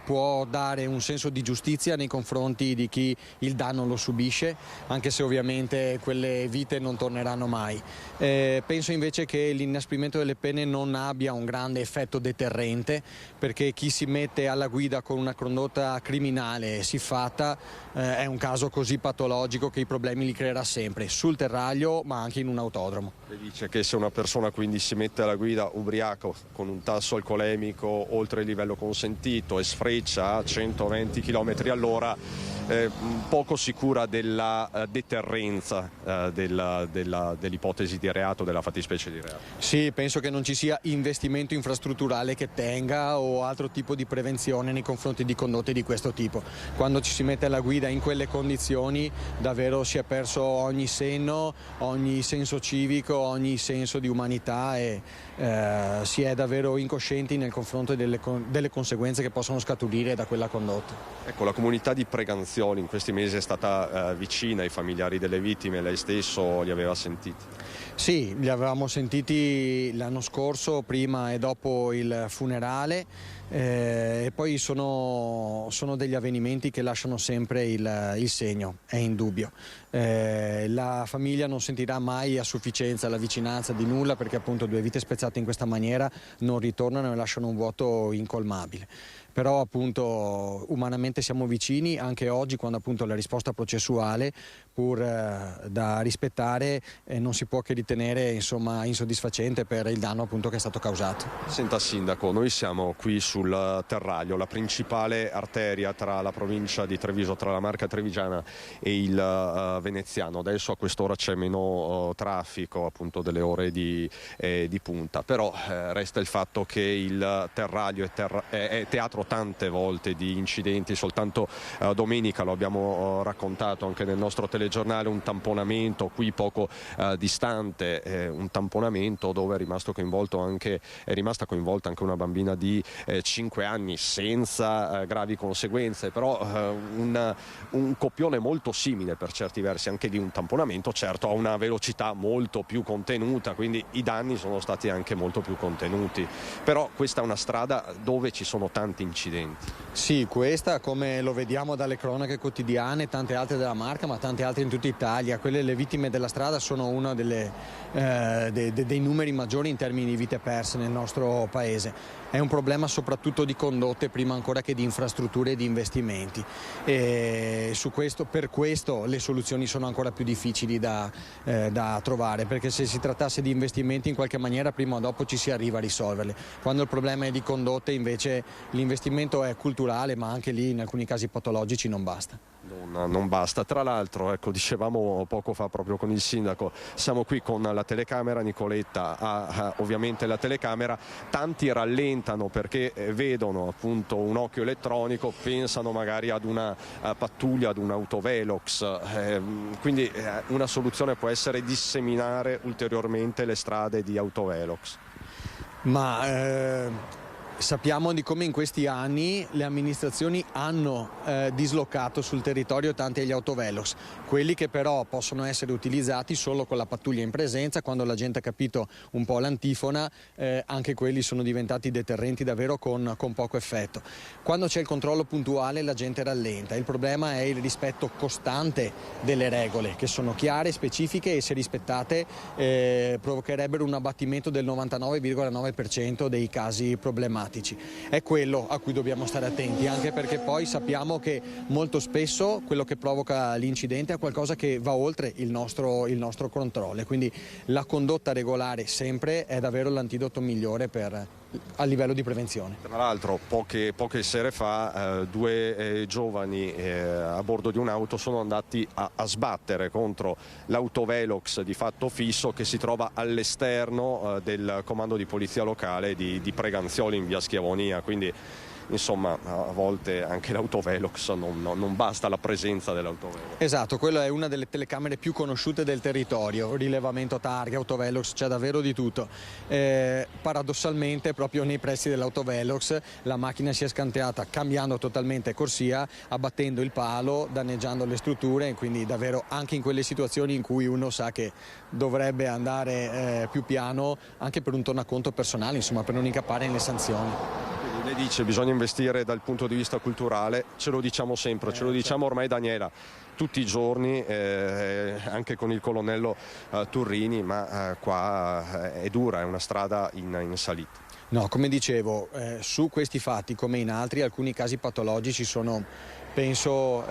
può dare un senso di giustizia nei confronti di chi il danno lo subisce, anche se ovviamente quelle vite non torneranno mai. Penso invece che l'inasprimento delle pene non abbia un grande effetto deterrente, perché chi si mette alla guida con una condotta criminale siffatta è un caso così patologico che i problemi li creerà sempre, sul terraglio ma anche in un autodromo. Lei dice che se una persona quindi si mette alla guida ubriaco con un tasso alcolemico oltre il livello consentito e sfreccia a 120 km all'ora, poco sicura della deterrenza dell'ipotesi di reato, della fattispecie di reato. Sì, penso che non ci sia investimento infrastrutturale che tenga o altro tipo di prevenzione nei confronti di condotte di questo tipo. Quando ci si mette alla guida in quelle condizioni davvero si è perso ogni senno, ogni senso civico, ogni senso di umanità e si è davvero incoscienti nel confronto delle conseguenze che possono scaturire da quella condotta. Ecco, la comunità di Preganzioli in questi mesi è stata vicina ai familiari delle vittime, lei stesso li aveva sentiti? Sì, li avevamo sentiti l'anno scorso, prima e dopo il funerale, e poi sono degli avvenimenti che lasciano sempre il segno, è indubbio. La famiglia non sentirà mai a sufficienza la vicinanza di nulla, perché appunto 2 vite spezzate in questa maniera non ritornano e lasciano un vuoto incolmabile. Però appunto umanamente siamo vicini anche oggi, quando appunto la risposta processuale, pur da rispettare, non si può che ritenere insomma insoddisfacente per il danno appunto che è stato causato. Senta Sindaco, noi siamo qui sul Terraglio, la principale arteria tra la provincia di Treviso, tra la Marca Trevigiana e il Veneziano. Adesso a quest'ora c'è meno traffico, appunto delle ore di punta, però resta il fatto che il Terraglio è teatro tante volte di incidenti. Soltanto domenica, lo abbiamo raccontato anche nel nostro telegiornale, un tamponamento qui poco distante, un tamponamento dove è rimasta coinvolta anche una bambina di 5 anni senza gravi conseguenze, però un copione molto simile per certi versi anche di un tamponamento, certo a una velocità molto più contenuta, quindi i danni sono stati anche molto più contenuti, però questa è una strada dove ci sono tanti incidenti. Sì, questa, come lo vediamo dalle cronache quotidiane, tante altre della Marca ma tante altre in tutta Italia, le vittime della strada sono uno dei numeri maggiori in termini di vite perse nel nostro paese. È un problema soprattutto di condotte prima ancora che di infrastrutture e di investimenti, e per questo le soluzioni sono ancora più difficili da trovare, perché se si trattasse di investimenti in qualche maniera prima o dopo ci si arriva a risolverle. Quando il problema è di condotte invece l'investimento è culturale, ma anche lì in alcuni casi patologici non basta. Non basta. Tra l'altro, ecco, dicevamo poco fa proprio con il sindaco, siamo qui con la telecamera, Nicoletta ha ovviamente la telecamera, tanti rallentano perché vedono appunto un occhio elettronico, pensano magari ad una pattuglia, ad un autovelox, quindi una soluzione può essere disseminare ulteriormente le strade di autovelox. Sappiamo di come in questi anni le amministrazioni hanno dislocato sul territorio tanti degli autovelox, quelli che però possono essere utilizzati solo con la pattuglia in presenza. Quando la gente ha capito un po' l'antifona, anche quelli sono diventati deterrenti davvero con poco effetto. Quando c'è il controllo puntuale la gente rallenta, il problema è il rispetto costante delle regole, che sono chiare, specifiche e se rispettate provocherebbero un abbattimento del 99,9% dei casi problematici. È quello a cui dobbiamo stare attenti, anche perché poi sappiamo che molto spesso quello che provoca l'incidente è qualcosa che va oltre il nostro controllo, quindi la condotta regolare sempre è davvero l'antidoto migliore per a livello di prevenzione. Tra l'altro poche sere fa due giovani a bordo di un'auto sono andati a sbattere contro l'autovelox di fatto fisso che si trova all'esterno del comando di polizia locale di Preganzioli in via Schiavonia, quindi insomma a volte anche l'autovelox non basta la presenza dell'autovelox. Esatto, quella è una delle telecamere più conosciute del territorio, rilevamento targhe, autovelox, c'è davvero di tutto. Paradossalmente proprio nei pressi dell'autovelox la macchina si è scanteata cambiando totalmente corsia, abbattendo il palo, danneggiando le strutture, quindi davvero anche in quelle situazioni in cui uno sa che dovrebbe andare più piano anche per un tornaconto personale, insomma, per non incappare nelle sanzioni. Lei dice bisogna investire dal punto di vista culturale, ce lo diciamo sempre, ce lo diciamo ormai Daniela tutti i giorni, anche con il colonnello Turrini, ma qua è dura, è una strada in salita. No, come dicevo, su questi fatti come in altri alcuni casi patologici sono, penso,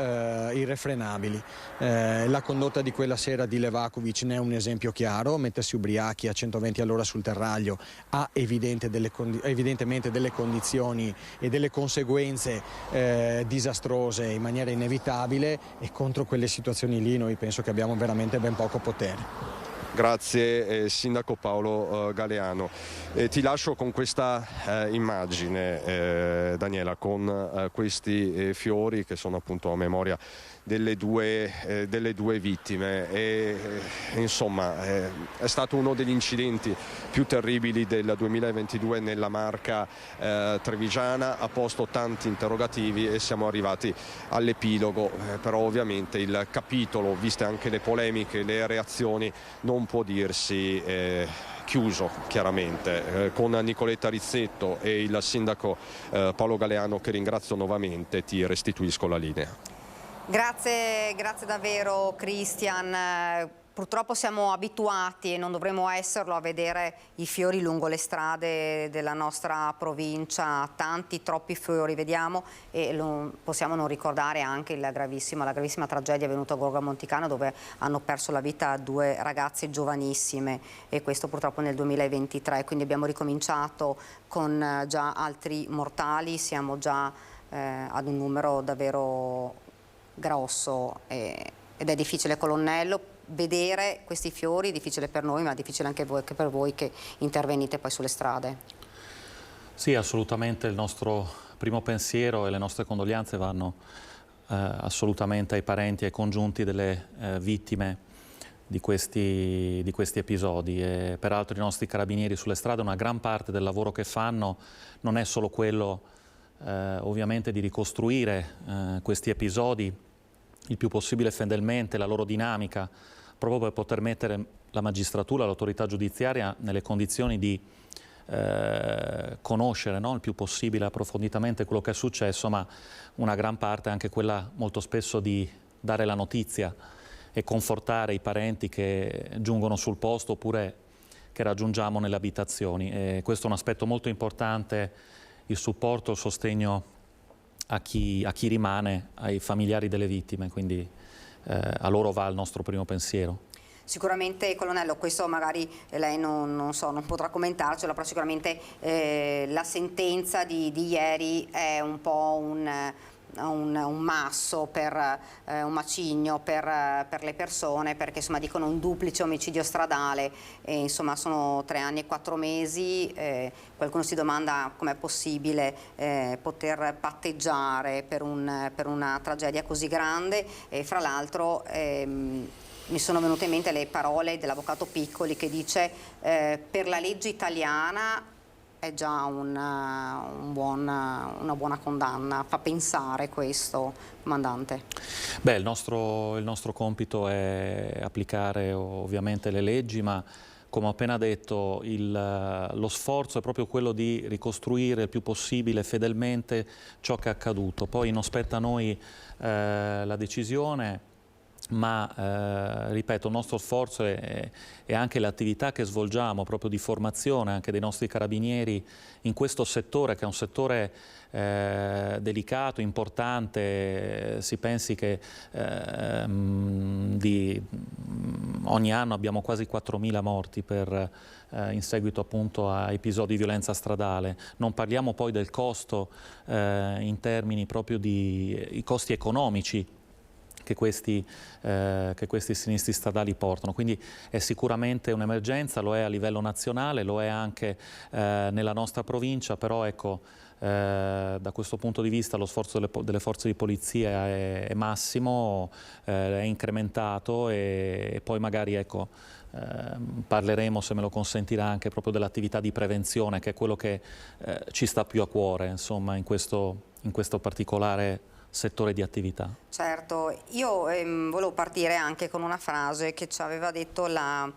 irrefrenabili. La condotta di quella sera di Levakovic ne è un esempio chiaro. Mettersi ubriachi a 120 all'ora sul terraglio ha evidentemente delle condizioni e delle conseguenze disastrose in maniera inevitabile, e contro quelle situazioni lì noi penso che abbiamo veramente ben poco potere. Grazie Sindaco Paolo Galeano. Ti lascio con questa immagine, Daniela, con questi fiori che sono appunto a memoria delle due vittime. Insomma, è stato uno degli incidenti più terribili del 2022 nella Marca trevigiana, ha posto tanti interrogativi e siamo arrivati all'epilogo, però ovviamente il capitolo, viste anche le polemiche, le reazioni, non può dirsi chiuso chiaramente. Con Nicoletta Rizzetto e il sindaco Paolo Galeano, che ringrazio nuovamente, ti restituisco la linea. Grazie davvero Christian. Purtroppo siamo abituati, e non dovremmo esserlo, a vedere i fiori lungo le strade della nostra provincia, tanti, troppi fiori vediamo, e possiamo non ricordare anche la gravissima tragedia avvenuta a Gorgo Monticano, dove hanno perso la vita due ragazze giovanissime, e questo purtroppo nel 2023, quindi abbiamo ricominciato con già altri mortali, siamo già ad un numero davvero grosso, ed è difficile, colonnello, vedere questi fiori, difficile per noi ma difficile anche per voi che intervenite poi sulle strade. Sì, assolutamente, il nostro primo pensiero e le nostre condoglianze vanno assolutamente ai parenti e ai congiunti delle vittime di questi episodi. E peraltro i nostri carabinieri sulle strade, una gran parte del lavoro che fanno non è solo quello ovviamente di ricostruire questi episodi il più possibile fedelmente, la loro dinamica, proprio per poter mettere la magistratura, l'autorità giudiziaria nelle condizioni di conoscere, no, il più possibile approfonditamente quello che è successo, ma una gran parte è anche quella molto spesso di dare la notizia e confortare i parenti che giungono sul posto oppure che raggiungiamo nelle abitazioni. E questo è un aspetto molto importante, il supporto, il sostegno a chi rimane, ai familiari delle vittime, quindi a loro va il nostro primo pensiero. Sicuramente, colonnello, questo magari lei non potrà commentarcelo, però sicuramente la sentenza di ieri è un po' un masso, un macigno per le persone, perché insomma dicono un duplice omicidio stradale, e insomma sono 3 anni e 4 mesi, qualcuno si domanda com'è possibile poter patteggiare per una tragedia così grande, e fra l'altro mi sono venute in mente le parole dell'avvocato Piccoli che dice per la legge italiana è già una buona condanna. Fa pensare questo, comandante? Beh, il nostro compito è applicare ovviamente le leggi, ma come ho appena detto lo sforzo è proprio quello di ricostruire il più possibile fedelmente ciò che è accaduto. Poi non spetta a noi la decisione ma ripeto, il nostro sforzo è anche l'attività che svolgiamo proprio di formazione anche dei nostri carabinieri in questo settore, che è un settore delicato, importante. Si pensi che ogni anno abbiamo quasi 4.000 morti in seguito appunto a episodi di violenza stradale. Non parliamo poi del costo in termini proprio di costi economici che questi sinistri stradali portano. Quindi è sicuramente un'emergenza, lo è a livello nazionale, lo è anche nella nostra provincia, però ecco, da questo punto di vista lo sforzo delle forze di polizia è massimo, è incrementato e poi magari ecco, parleremo, se me lo consentirà, anche proprio dell'attività di prevenzione, che è quello che ci sta più a cuore, insomma, in questo particolare settore di attività. Certo, io volevo partire anche con una frase che ci aveva detto la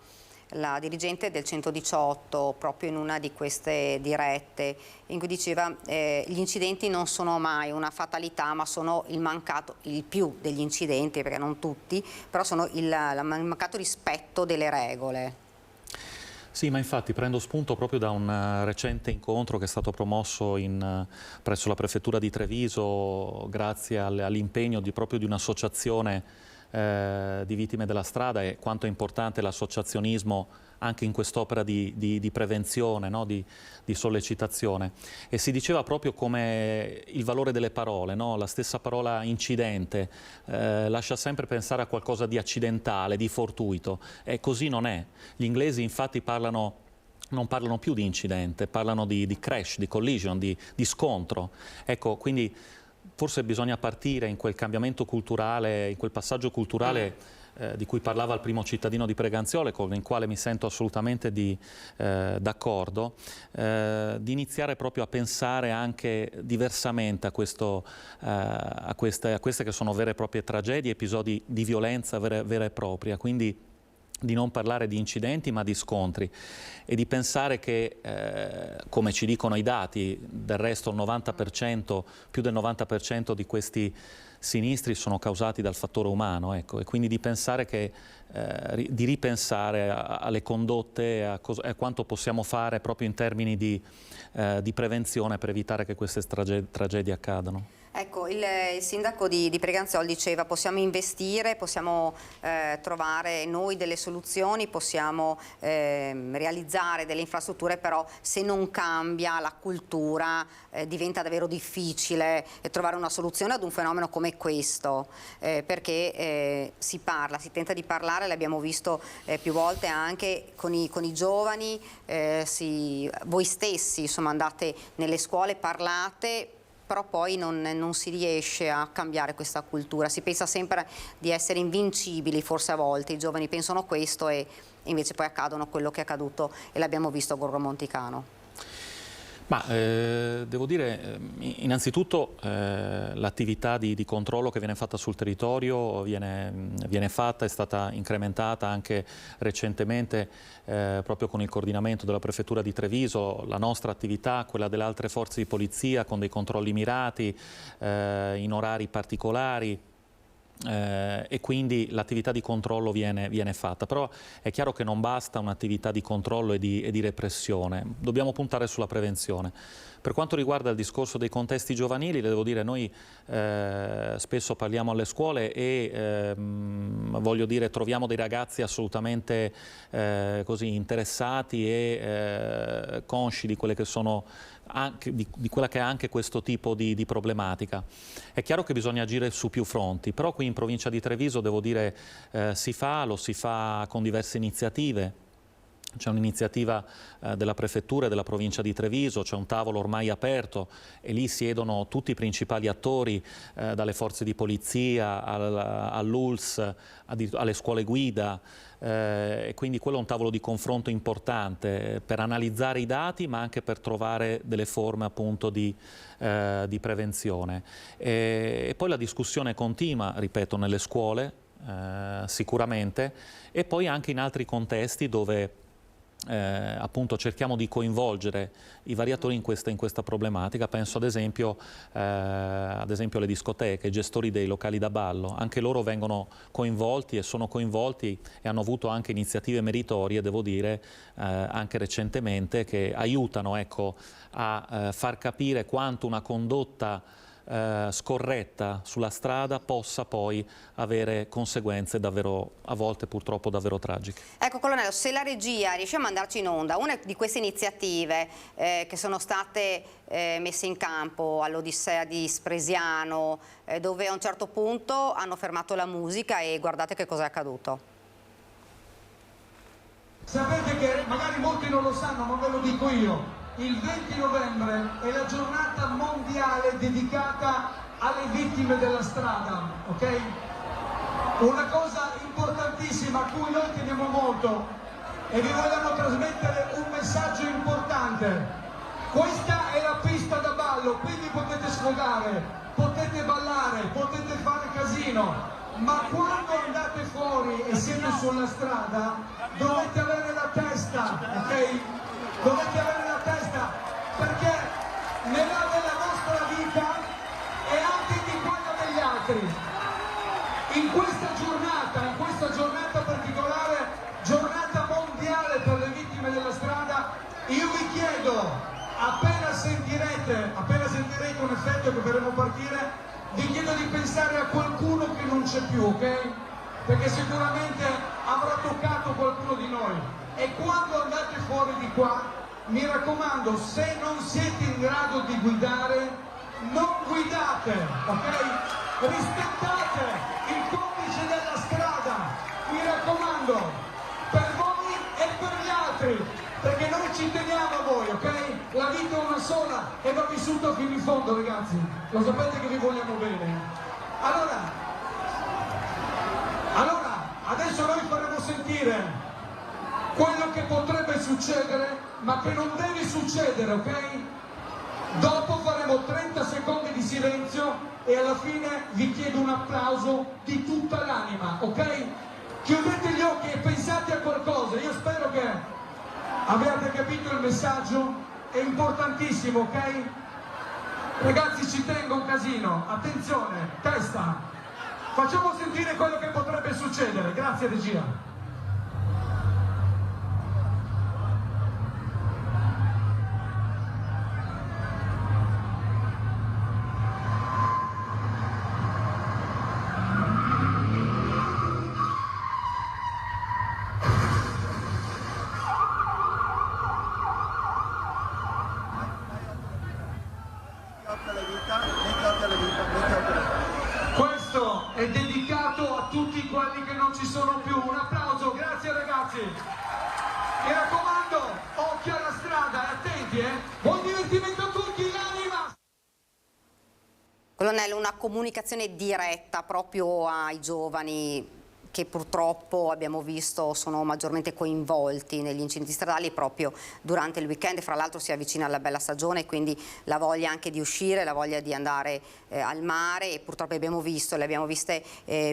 dirigente del 118 proprio in una di queste dirette, in cui diceva gli incidenti non sono mai una fatalità, ma sono il più degli incidenti, perché non tutti, però sono il mancato rispetto delle regole. Sì, ma infatti prendo spunto proprio da un recente incontro che è stato promosso presso la Prefettura di Treviso grazie all'impegno proprio di un'associazione di vittime della strada, e quanto è importante l'associazionismo anche in quest'opera di prevenzione, no? di sollecitazione. E si diceva proprio come il valore delle parole, no? La stessa parola incidente lascia sempre pensare a qualcosa di accidentale, di fortuito, e così non è. Gli inglesi infatti non parlano più di incidente, parlano di crash, di collision, di scontro. Ecco, quindi forse bisogna partire in quel cambiamento culturale, in quel passaggio culturale di cui parlava il primo cittadino di Preganziole, con il quale mi sento assolutamente d'accordo, di iniziare proprio a pensare anche diversamente a queste che sono vere e proprie tragedie, episodi di violenza vera e propria, quindi di non parlare di incidenti ma di scontri, e di pensare che, come ci dicono i dati, del resto più del 90% di questi sinistri sono causati dal fattore umano, ecco, e quindi di pensare di ripensare alle condotte, a quanto possiamo fare proprio in termini di prevenzione per evitare che queste tragedie accadano. Ecco, il sindaco di Preganziol diceva: possiamo investire, possiamo trovare noi delle soluzioni, possiamo realizzare delle infrastrutture, però se non cambia la cultura diventa davvero difficile trovare una soluzione ad un fenomeno come questo, perché si tenta di parlare, l'abbiamo visto più volte anche con i giovani, voi stessi insomma andate nelle scuole, parlate, però poi non si riesce a cambiare questa cultura. Si pensa sempre di essere invincibili, forse a volte i giovani pensano questo e invece poi accadono quello che è accaduto e l'abbiamo visto a Gorgo Monticano. Ma devo dire, innanzitutto l'attività di controllo che viene fatta sul territorio viene fatta, è stata incrementata anche recentemente proprio con il coordinamento della Prefettura di Treviso, la nostra attività, quella delle altre forze di polizia, con dei controlli mirati, in orari particolari. E quindi l'attività di controllo viene fatta, però è chiaro che non basta un'attività di controllo e di repressione, dobbiamo puntare sulla prevenzione. Per quanto riguarda il discorso dei contesti giovanili, le devo dire, noi spesso parliamo alle scuole e voglio dire, troviamo dei ragazzi assolutamente così interessati e consci di quelle che sono di quella che è anche questo tipo di problematica. È chiaro che bisogna agire su più fronti, però qui in provincia di Treviso, devo dire, lo si fa con diverse iniziative. C'è un'iniziativa della Prefettura e della provincia di Treviso, c'è un tavolo ormai aperto e lì siedono tutti i principali attori, dalle forze di polizia all'ULS, alle scuole guida, e quindi quello è un tavolo di confronto importante per analizzare i dati ma anche per trovare delle forme appunto di prevenzione. E poi la discussione continua, ripeto, nelle scuole sicuramente, e poi anche in altri contesti dove appunto cerchiamo di coinvolgere i vari attori in questa problematica. Penso ad esempio alle discoteche, ai gestori dei locali da ballo, anche loro vengono coinvolti e sono coinvolti e hanno avuto anche iniziative meritorie, devo dire, anche recentemente, che aiutano, ecco, a far capire quanto una condotta scorretta sulla strada possa poi avere conseguenze davvero, a volte purtroppo davvero tragiche. Ecco colonnello, se la regia riesce a mandarci in onda una di queste iniziative che sono state messe in campo all'Odissea di Spresiano, dove a un certo punto hanno fermato la musica e guardate che cosa è accaduto. Sapete che magari molti non lo sanno, ma ve lo dico io. Il 20 novembre è la giornata mondiale dedicata alle vittime della strada, ok? Una cosa importantissima a cui noi teniamo molto e vi vogliamo trasmettere un messaggio importante. Questa è la pista da ballo, quindi potete sfogare, potete ballare, potete fare casino, ma quando andate fuori e siete sulla strada dovete avere la testa, ok? Dovete avere la testa, perché nella vostra vita e anche di quella degli altri. In questa giornata particolare, giornata mondiale per le vittime della strada, io vi chiedo, appena sentirete un effetto che faremo partire, vi chiedo di pensare a qualcuno che non c'è più, ok? Perché sicuramente avrà toccato qualcuno di noi. E quando andate fuori di qua, mi raccomando, se non siete in grado di guidare, non guidate, ok? Rispettate il codice della strada, mi raccomando, per voi e per gli altri, perché noi ci teniamo a voi, ok? La vita è una sola e va vissuta fino in fondo, ragazzi, lo sapete che vi vogliamo bene. Allora, adesso noi faremo sentire quello che potrebbe succedere, ma che non deve succedere, ok? Dopo faremo 30 secondi di silenzio e alla fine vi chiedo un applauso di tutta l'anima, ok? Chiudete gli occhi e pensate a qualcosa. Io spero che abbiate capito il messaggio, è importantissimo, ok? Ragazzi, ci tengo un casino, attenzione, testa. Facciamo sentire quello che potrebbe succedere. Grazie regia. Questo è dedicato a tutti quelli che non ci sono più. Un applauso, grazie ragazzi. Mi raccomando, occhio alla strada e attenti, buon divertimento a tutti, l'anima! Colonnello, una comunicazione diretta proprio ai giovani che purtroppo abbiamo visto sono maggiormente coinvolti negli incidenti stradali proprio durante il weekend. Fra l'altro si avvicina la bella stagione, quindi la voglia anche di uscire, la voglia di andare al mare, e purtroppo abbiamo visto, le abbiamo viste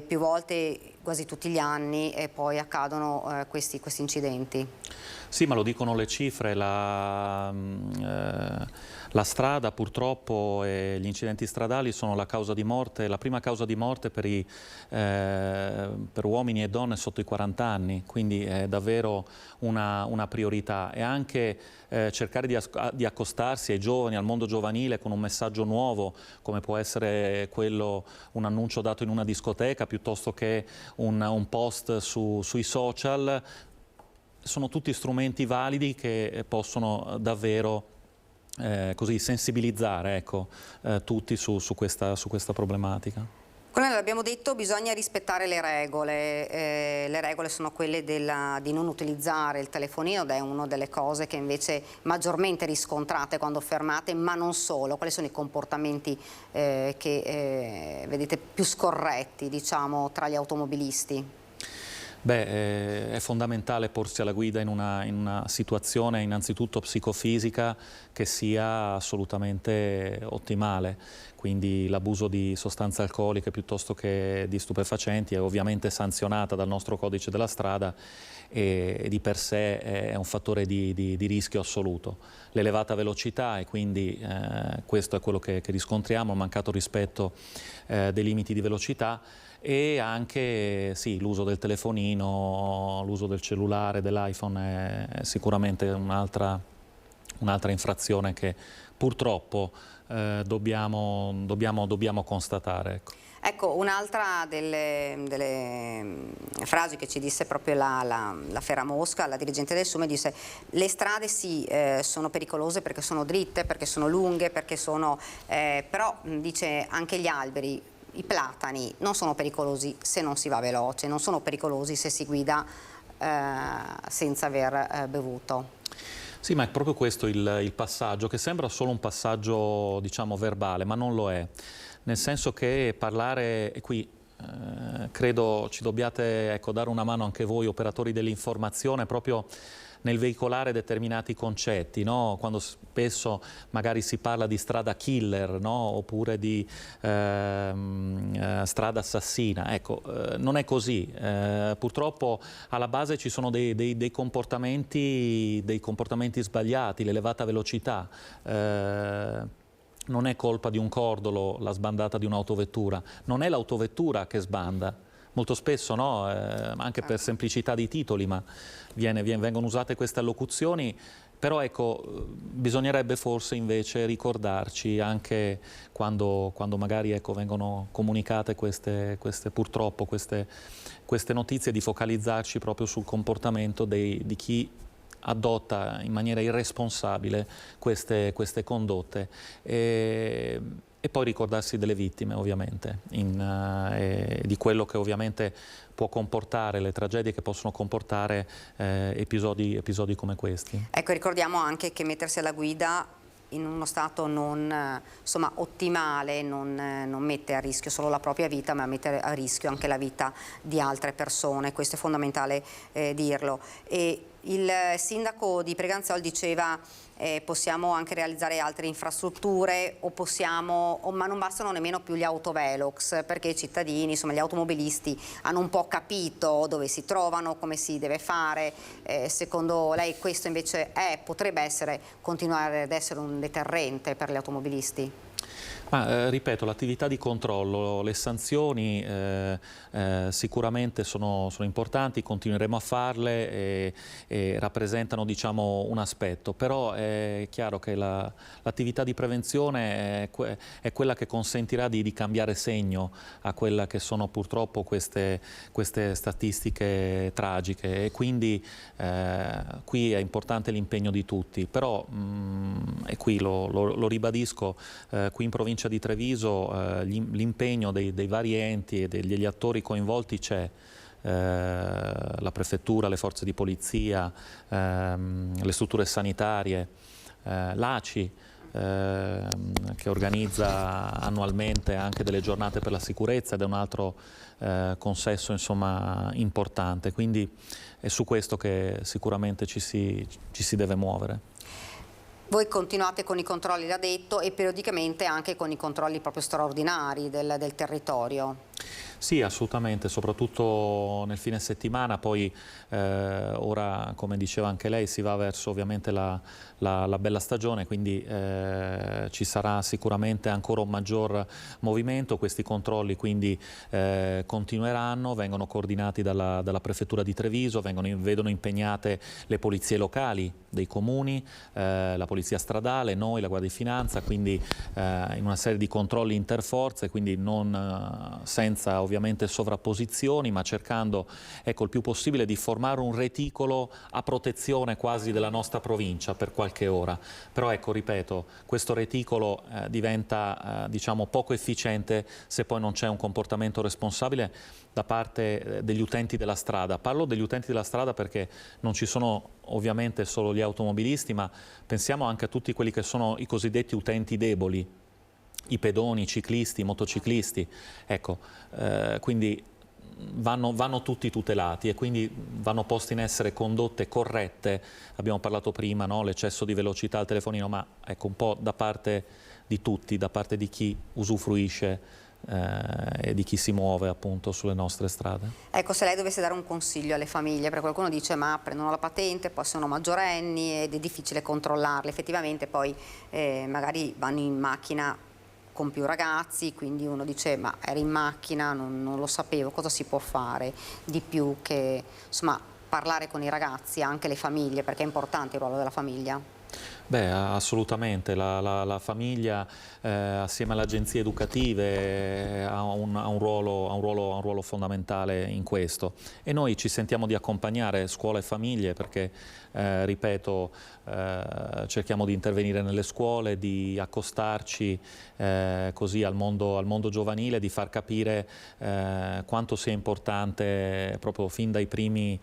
più volte, quasi tutti gli anni, e poi accadono questi incidenti. Sì, ma lo dicono le cifre, la strada purtroppo e gli incidenti stradali sono la causa di morte, la prima causa di morte per uomini e donne sotto i 40 anni, quindi è davvero una priorità. E anche cercare di accostarsi ai giovani, al mondo giovanile, con un messaggio nuovo, come può essere un annuncio dato in una discoteca, piuttosto che un post sui social. Sono tutti strumenti validi che possono davvero così sensibilizzare, ecco, tutti su questa problematica. Colonnello, abbiamo detto bisogna rispettare le regole. Le regole sono quelle di non utilizzare il telefonino, ed è una delle cose che invece maggiormente riscontrate quando fermate, ma non solo. Quali sono i comportamenti che vedete più scorretti, diciamo, tra gli automobilisti? È fondamentale porsi alla guida in una situazione innanzitutto psicofisica che sia assolutamente ottimale, quindi l'abuso di sostanze alcoliche piuttosto che di stupefacenti è ovviamente sanzionata dal nostro codice della strada e di per sé è un fattore di rischio assoluto. L'elevata velocità, e quindi questo è quello che riscontriamo, il mancato rispetto dei limiti di velocità, e anche sì, l'uso del telefonino, l'uso del cellulare, dell'iPhone è sicuramente un'altra infrazione che purtroppo dobbiamo constatare. Ecco. Ecco, un'altra delle frasi che ci disse proprio la Ferramosca, la dirigente del SUME, disse: le strade sì, sono pericolose perché sono dritte, perché sono lunghe, perché sono... però dice anche gli alberi, i platani non sono pericolosi se non si va veloce, non sono pericolosi se si guida senza aver bevuto. Sì, ma è proprio questo il passaggio, che sembra solo un passaggio, diciamo, verbale, ma non lo è. Nel senso che parlare, e qui credo ci dobbiate dare una mano anche voi, operatori dell'informazione, proprio nel veicolare determinati concetti, no? Quando spesso magari si parla di strada killer, no? Oppure di strada assassina. Ecco, non è così. Purtroppo alla base ci sono dei comportamenti sbagliati, l'elevata velocità. Non è colpa di un cordolo la sbandata di un'autovettura, non è l'autovettura che sbanda. Molto spesso, no? Anche per semplicità di titoli, ma vengono usate queste allocuzioni, però ecco, bisognerebbe forse invece ricordarci anche quando magari vengono comunicate purtroppo queste notizie, di focalizzarci proprio sul comportamento di chi adotta in maniera irresponsabile queste condotte. E poi ricordarsi delle vittime, ovviamente, di quello che ovviamente può comportare, le tragedie che possono comportare episodi come questi. Ecco, ricordiamo anche che mettersi alla guida in uno stato non ottimale non mette a rischio solo la propria vita, ma mette a rischio anche la vita di altre persone. Questo è fondamentale dirlo. E il sindaco di Preganzol diceva possiamo anche realizzare altre infrastrutture ma non bastano nemmeno più gli autovelox, perché i cittadini, insomma gli automobilisti hanno un po' capito dove si trovano, come si deve fare. Secondo lei questo invece potrebbe continuare ad essere un deterrente per gli automobilisti? Ma, ripeto, l'attività di controllo, le sanzioni sicuramente sono importanti, continueremo a farle e rappresentano, diciamo, un aspetto, però è chiaro che l'attività di prevenzione è quella che consentirà di cambiare segno a quella che sono purtroppo queste statistiche tragiche, e quindi qui è importante l'impegno di tutti, però e qui lo ribadisco, qui in provincia di Treviso l'impegno dei vari enti e degli attori coinvolti c'è. La prefettura, le forze di polizia, le strutture sanitarie, l'ACI che organizza annualmente anche delle giornate per la sicurezza ed è un altro consesso, insomma, importante, quindi è su questo che sicuramente ci si deve muovere. Voi continuate con i controlli, l'ha detto, e periodicamente anche con i controlli proprio straordinari del territorio. Sì, assolutamente, soprattutto nel fine settimana, poi ora, come diceva anche lei, si va verso ovviamente la bella stagione, quindi ci sarà sicuramente ancora un maggior movimento. Questi controlli quindi continueranno, vengono coordinati dalla Prefettura di Treviso, vedono impegnate le polizie locali dei comuni, la polizia stradale, noi, la Guardia di Finanza, quindi in una serie di controlli interforze, quindi non senza ovviamente sovrapposizioni, ma cercando, ecco, il più possibile di formare un reticolo a protezione quasi della nostra provincia per qualche ora. Però ecco, ripeto, questo reticolo diventa diciamo poco efficiente se poi non c'è un comportamento responsabile da parte degli utenti della strada. Parlo degli utenti della strada perché non ci sono ovviamente solo gli automobilisti, ma pensiamo anche a tutti quelli che sono i cosiddetti utenti deboli, i pedoni, i ciclisti, i motociclisti. Ecco, quindi vanno tutti tutelati e quindi vanno poste in essere condotte corrette. Abbiamo parlato prima, no? L'eccesso di velocità al telefonino, ma ecco, un po' da parte di tutti, da parte di chi usufruisce e di chi si muove appunto sulle nostre strade. Ecco, se lei dovesse dare un consiglio alle famiglie, perché qualcuno dice ma prendono la patente, poi sono maggiorenni ed è difficile controllarli, effettivamente poi magari vanno in macchina con più ragazzi, quindi uno dice ma eri in macchina, non lo sapevo, cosa si può fare di più che insomma parlare con i ragazzi, anche le famiglie, perché è importante il ruolo della famiglia? Beh, assolutamente, la famiglia assieme alle agenzie educative ha un ruolo fondamentale in questo e noi ci sentiamo di accompagnare scuola e famiglie perché, ripeto, cerchiamo di intervenire nelle scuole, di accostarci così al mondo giovanile, di far capire quanto sia importante proprio fin dai primi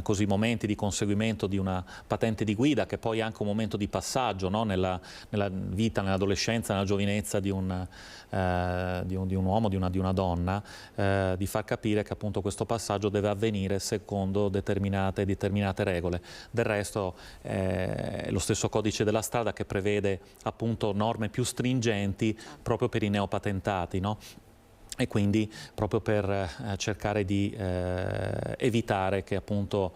così momenti di conseguimento di una patente di guida, che poi è anche un momento di passaggio, no? nella vita, nell'adolescenza, nella giovinezza di un uomo, di una donna, di far capire che appunto questo passaggio deve avvenire secondo determinate regole. Del resto è lo stesso codice della strada che prevede appunto norme più stringenti proprio per i neopatentati, no? E quindi proprio per cercare di evitare che appunto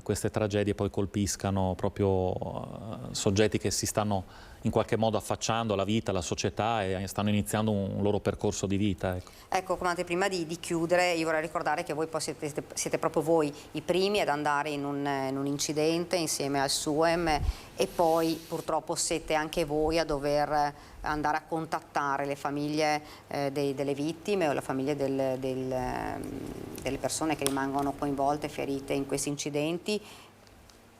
queste tragedie poi colpiscano proprio soggetti che si stanno in qualche modo affacciando alla vita, alla società e stanno iniziando un loro percorso di vita. Ecco, Comandante, prima di chiudere io vorrei ricordare che voi poi siete proprio voi i primi ad andare in un incidente insieme al SUEM e poi purtroppo siete anche voi a dover andare a contattare le famiglie delle vittime o le famiglie delle persone che rimangono coinvolte, ferite in questi incidenti,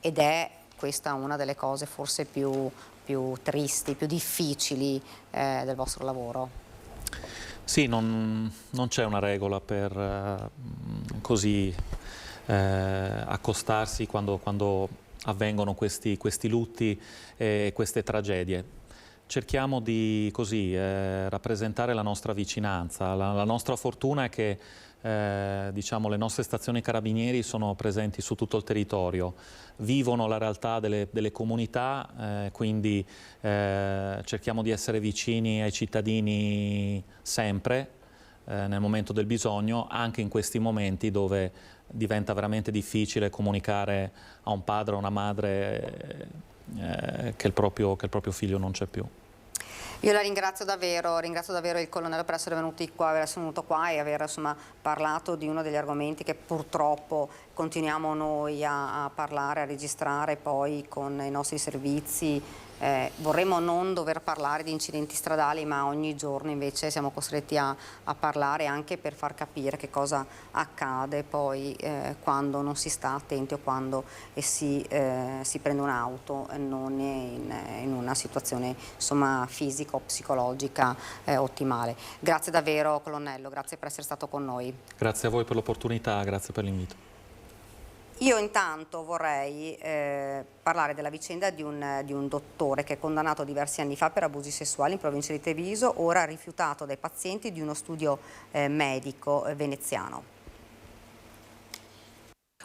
ed è questa una delle cose forse più tristi, più difficili del vostro lavoro. Sì, non c'è una regola per così accostarsi quando avvengono questi lutti e queste tragedie. Cerchiamo di così rappresentare la nostra vicinanza. La nostra fortuna è che diciamo, le nostre stazioni carabinieri sono presenti su tutto il territorio, vivono la realtà delle comunità, quindi cerchiamo di essere vicini ai cittadini sempre nel momento del bisogno, anche in questi momenti dove diventa veramente difficile comunicare a un padre o a una madre che il proprio figlio non c'è più. Io la ringrazio davvero il colonnello per essere venuto qua e aver insomma parlato di uno degli argomenti che purtroppo continuiamo noi a parlare, a registrare poi con i nostri servizi. Vorremmo non dover parlare di incidenti stradali, ma ogni giorno invece siamo costretti a parlare, anche per far capire che cosa accade poi quando non si sta attenti o quando si prende un'auto non in una situazione insomma fisica o psicologica ottimale. Grazie davvero colonnello, grazie per essere stato con noi. Grazie a voi per l'opportunità, grazie per l'invito. Io intanto vorrei parlare della vicenda di un dottore che è condannato diversi anni fa per abusi sessuali in provincia di Treviso, ora rifiutato dai pazienti di uno studio medico veneziano.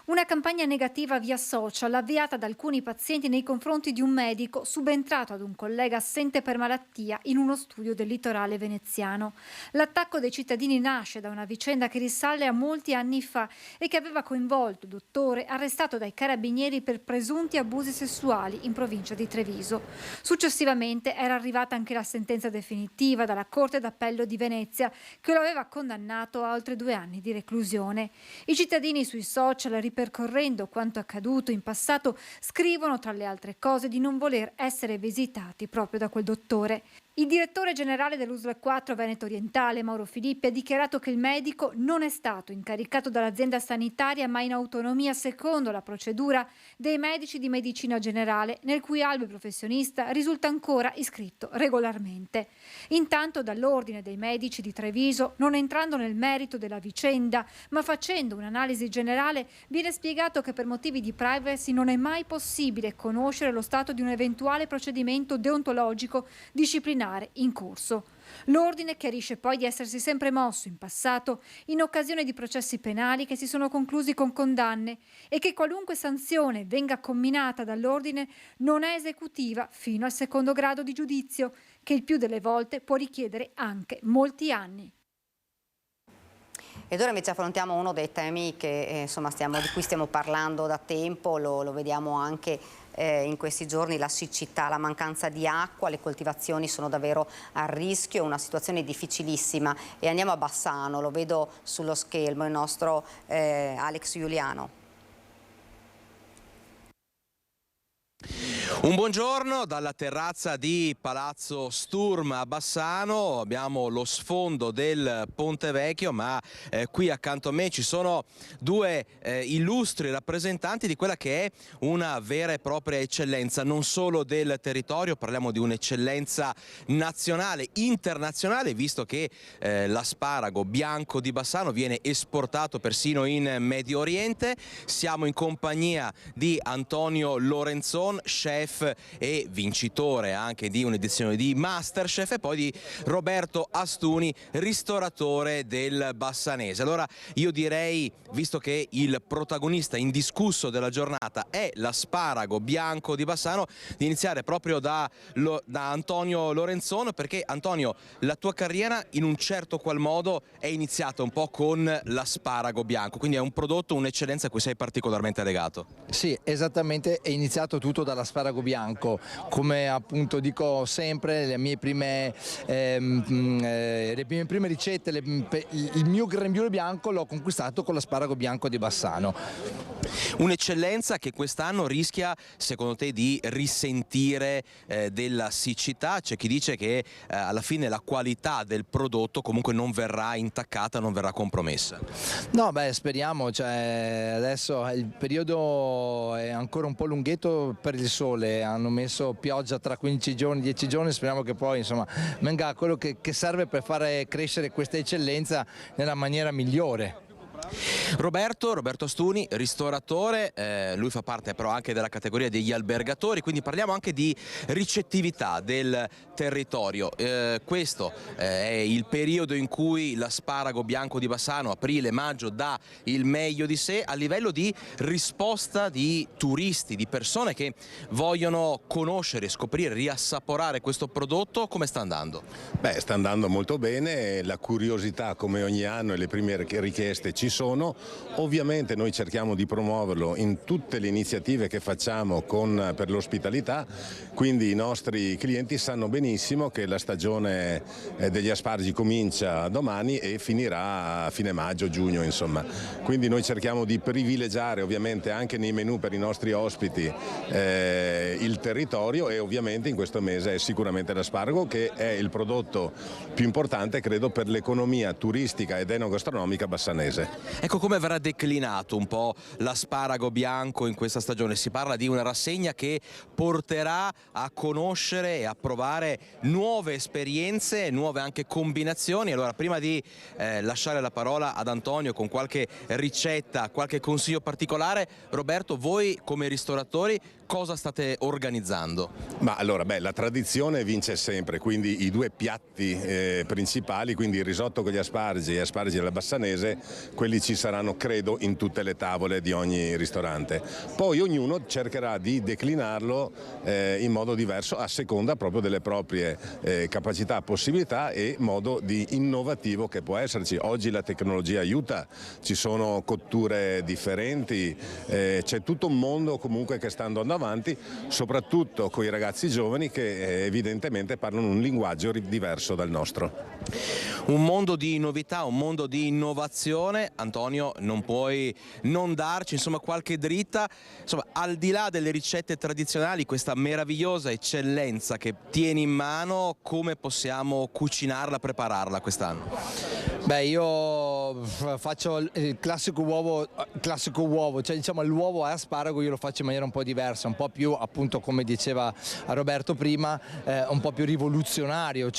Una campagna negativa via social avviata da alcuni pazienti nei confronti di un medico subentrato ad un collega assente per malattia in uno studio del litorale veneziano. L'attacco dei cittadini nasce da una vicenda che risale a molti anni fa e che aveva coinvolto il dottore arrestato dai carabinieri per presunti abusi sessuali in provincia di Treviso. Successivamente era arrivata anche la sentenza definitiva dalla Corte d'Appello di Venezia che lo aveva condannato a oltre 2 anni di reclusione. I cittadini sui social, ripercorrendo quanto accaduto in passato, scrivono tra le altre cose di non voler essere visitati proprio da quel dottore. Il direttore generale dell'USL 4 Veneto Orientale, Mauro Filippi, ha dichiarato che il medico non è stato incaricato dall'azienda sanitaria ma in autonomia secondo la procedura dei medici di medicina generale, nel cui albo professionista risulta ancora iscritto regolarmente. Intanto dall'Ordine dei Medici di Treviso, non entrando nel merito della vicenda ma facendo un'analisi generale, viene Viene spiegato che per motivi di privacy non è mai possibile conoscere lo stato di un eventuale procedimento deontologico disciplinare in corso. L'ordine chiarisce poi di essersi sempre mosso in passato in occasione di processi penali che si sono conclusi con condanne e che qualunque sanzione venga comminata dall'ordine non è esecutiva fino al secondo grado di giudizio, che il più delle volte può richiedere anche molti anni. Ed ora invece affrontiamo uno dei temi che, di cui stiamo parlando da tempo, lo vediamo anche in questi giorni, la siccità, la mancanza di acqua, le coltivazioni sono davvero a rischio, una situazione difficilissima. E andiamo a Bassano, lo vedo sullo schermo, il nostro Alex Giuliano. Un buongiorno dalla terrazza di Palazzo Sturm a Bassano. Abbiamo lo sfondo del Ponte Vecchio, ma qui accanto a me ci sono due illustri rappresentanti di quella che è una vera e propria eccellenza, non solo del territorio, parliamo di un'eccellenza nazionale, internazionale, visto che l'asparago bianco di Bassano viene esportato persino in Medio Oriente. Siamo in compagnia di Antonio Lorenzon, chef e vincitore anche di un'edizione di Masterchef, e poi di Roberto Astuni, ristoratore del Bassanese. Allora io direi, visto che il protagonista indiscusso della giornata è l'asparago bianco di Bassano, di iniziare proprio da Antonio Lorenzon, perché Antonio, la tua carriera in un certo qual modo è iniziata un po' con l'asparago bianco, quindi è un prodotto, un'eccellenza a cui sei particolarmente legato. Sì, esattamente, è iniziato tutto dall'asparago bianco. Come appunto dico sempre, le mie prime ricette, il mio grembiule bianco l'ho conquistato con l'asparago bianco di Bassano. Un'eccellenza che quest'anno rischia, secondo te, di risentire della siccità? C'è chi dice che alla fine la qualità del prodotto comunque non verrà intaccata, non verrà compromessa. No, speriamo, adesso il periodo è ancora un po' lunghetto per il sole, hanno messo pioggia tra 15 giorni, 10 giorni, speriamo che poi venga quello che serve per fare crescere questa eccellenza nella maniera migliore. Roberto Astuni, ristoratore, lui fa parte però anche della categoria degli albergatori, quindi parliamo anche di ricettività del territorio. Questo è il periodo in cui l'asparago bianco di Bassano, aprile-maggio, dà il meglio di sé a livello di risposta di turisti, di persone che vogliono conoscere, scoprire, riassaporare questo prodotto. Come sta andando? Sta andando molto bene, la curiosità come ogni anno e le prime richieste ci sono. Ovviamente noi cerchiamo di promuoverlo in tutte le iniziative che facciamo per l'ospitalità, quindi i nostri clienti sanno benissimo che la stagione degli asparagi comincia domani e finirà a fine maggio, giugno, insomma. Quindi noi cerchiamo di privilegiare ovviamente anche nei menù per i nostri ospiti il territorio, e ovviamente in questo mese è sicuramente l'asparago, che è il prodotto più importante, credo, per l'economia turistica ed enogastronomica bassanese. Ecco, come verrà declinato un po' l'asparago bianco in questa stagione? Si parla di una rassegna che porterà a conoscere e a provare nuove esperienze, nuove anche combinazioni. Allora, prima di lasciare la parola ad Antonio con qualche ricetta, qualche consiglio particolare, Roberto, voi come ristoratori cosa state organizzando? La tradizione vince sempre, quindi i due piatti principali, quindi il risotto con gli asparagi e asparagi alla bassanese, quelli ci saranno, credo, in tutte le tavole di ogni ristorante. Poi ognuno cercherà di declinarlo in modo diverso a seconda proprio delle proprie capacità, possibilità e modo di innovativo che può esserci. Oggi la tecnologia aiuta, ci sono cotture differenti, c'è tutto un mondo comunque che sta andando avanti, soprattutto con i ragazzi giovani che evidentemente parlano un linguaggio diverso dal nostro. Un mondo di novità, un mondo di innovazione. Antonio, non puoi non darci qualche dritta, al di là delle ricette tradizionali, questa meravigliosa eccellenza che tieni in mano, come possiamo cucinarla, prepararla quest'anno? Io faccio il classico uovo, l'uovo a asparago io lo faccio in maniera un po' diversa, un po' più, appunto, come diceva Roberto prima, un po' più rivoluzionario,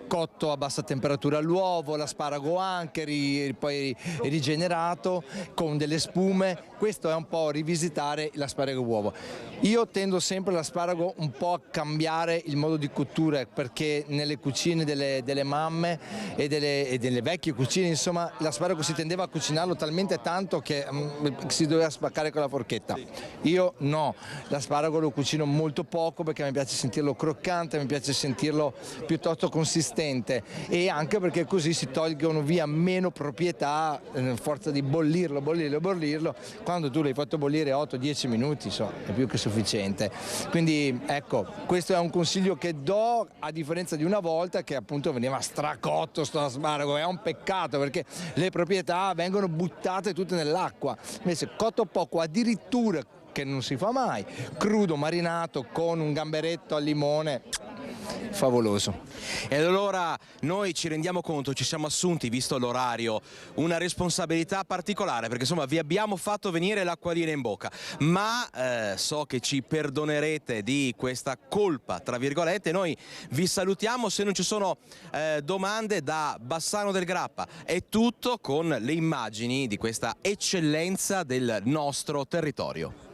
cotto a bassa temperatura l'uovo, l'asparago anche, poi rigenerato con delle spume. Questo è un po' rivisitare l'asparago uovo. Io tendo sempre l'asparago un po' a cambiare il modo di cottura, perché nelle cucine delle mamme e delle vecchie cucine, insomma, l'asparago si tendeva a cucinarlo talmente tanto che si doveva spaccare con la forchetta. Io no, l'asparago lo cucino molto poco perché mi piace sentirlo croccante, mi piace sentirlo piuttosto consistente, e anche perché così si tolgono via meno proprietà a forza di bollirlo. Quando tu l'hai fatto bollire 8-10 minuti, insomma, è più che sufficiente. Quindi ecco, questo è un consiglio che do, a differenza di una volta che appunto veniva stracotto sto asparago. È un peccato perché le proprietà vengono buttate tutte nell'acqua. Invece cotto poco, addirittura, che non si fa mai, crudo, marinato con un gamberetto al limone, favoloso. E allora noi ci rendiamo conto, ci siamo assunti, visto l'orario, una responsabilità particolare, perché insomma vi abbiamo fatto venire l'acquolina in bocca, ma so che ci perdonerete di questa colpa, tra virgolette. Noi vi salutiamo, se non ci sono domande da Bassano del Grappa. È tutto con le immagini di questa eccellenza del nostro territorio.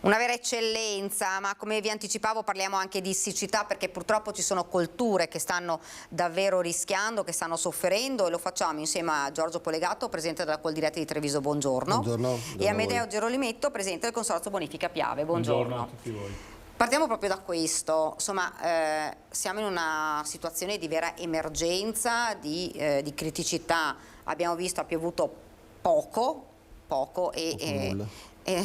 Una vera eccellenza, ma come vi anticipavo parliamo anche di siccità, perché purtroppo ci sono colture che stanno davvero rischiando, che stanno sofferendo, e lo facciamo insieme a Giorgio Polegato, presidente della Coldiretti di Treviso, buongiorno. Buongiorno. E a Amedeo Gerolimetto, presidente del Consorzio Bonifica Piave, buongiorno. Buongiorno a tutti voi. Partiamo proprio da questo, insomma siamo in una situazione di vera emergenza, di criticità. Abbiamo visto ha piovuto poco e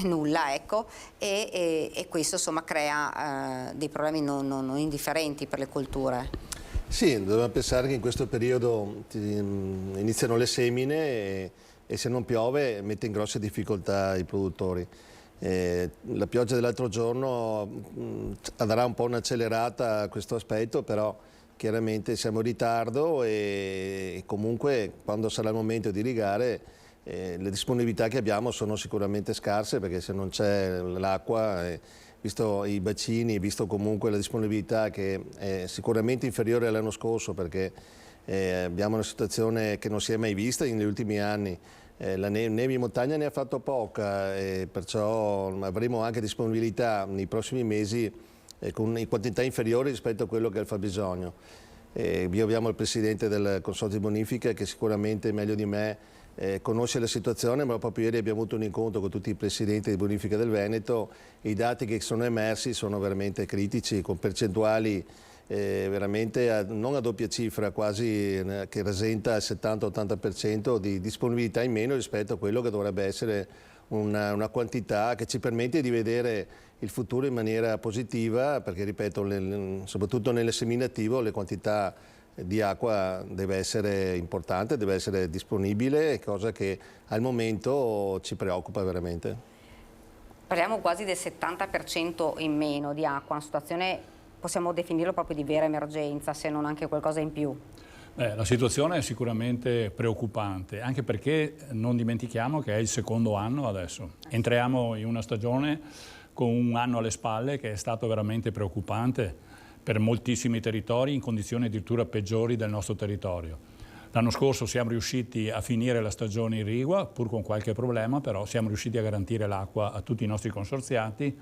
nulla, ecco, e questo insomma crea dei problemi non indifferenti per le colture. Sì, dobbiamo pensare che in questo periodo iniziano le semine e se non piove mette in grosse difficoltà i produttori. La pioggia dell'altro giorno darà un po' un'accelerata a questo aspetto, però chiaramente siamo in ritardo e comunque quando sarà il momento di irrigare le disponibilità che abbiamo sono sicuramente scarse, perché se non c'è l'acqua, visto i bacini, visto comunque la disponibilità che è sicuramente inferiore all'anno scorso, perché abbiamo una situazione che non si è mai vista negli ultimi anni. La neve in montagna ne ha fatto poca, e perciò avremo anche disponibilità nei prossimi mesi con quantità inferiori rispetto a quello che è il fabbisogno. Abbiamo il presidente del Consorzio di Bonifica che sicuramente meglio di me conosce la situazione, ma proprio ieri abbiamo avuto un incontro con tutti i presidenti di bonifica del Veneto e i dati che sono emersi sono veramente critici, con percentuali veramente non a doppia cifra, quasi che rasenta il 70-80% di disponibilità in meno rispetto a quello che dovrebbe essere una quantità che ci permette di vedere il futuro in maniera positiva, perché ripeto, soprattutto nel seminativo le quantità di acqua deve essere importante, deve essere disponibile, cosa che al momento ci preoccupa veramente. Parliamo quasi del 70% in meno di acqua, una situazione possiamo definirlo proprio di vera emergenza, se non anche qualcosa in più. La situazione è sicuramente preoccupante, anche perché non dimentichiamo che è il secondo anno adesso. Entriamo in una stagione con un anno alle spalle che è stato veramente preoccupante per moltissimi territori, in condizioni addirittura peggiori del nostro territorio. L'anno scorso siamo riusciti a finire la stagione irrigua, pur con qualche problema, però siamo riusciti a garantire l'acqua a tutti i nostri consorziati.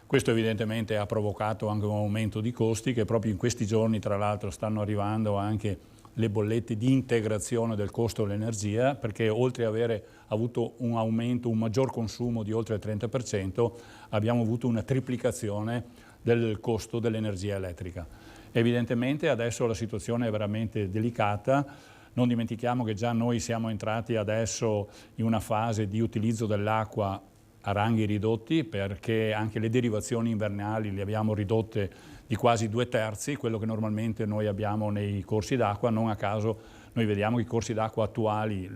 Questo evidentemente ha provocato anche un aumento di costi, che proprio in questi giorni tra l'altro stanno arrivando anche le bollette di integrazione del costo dell'energia, perché oltre ad avere avuto un aumento, un maggior consumo di oltre il 30%, abbiamo avuto una triplicazione del costo dell'energia elettrica. Evidentemente adesso la situazione è veramente delicata. Non dimentichiamo che già noi siamo entrati adesso in una fase di utilizzo dell'acqua a ranghi ridotti, perché anche le derivazioni invernali le abbiamo ridotte di quasi 2/3, quello che normalmente noi abbiamo nei corsi d'acqua. Non a caso noi vediamo che i corsi d'acqua attuali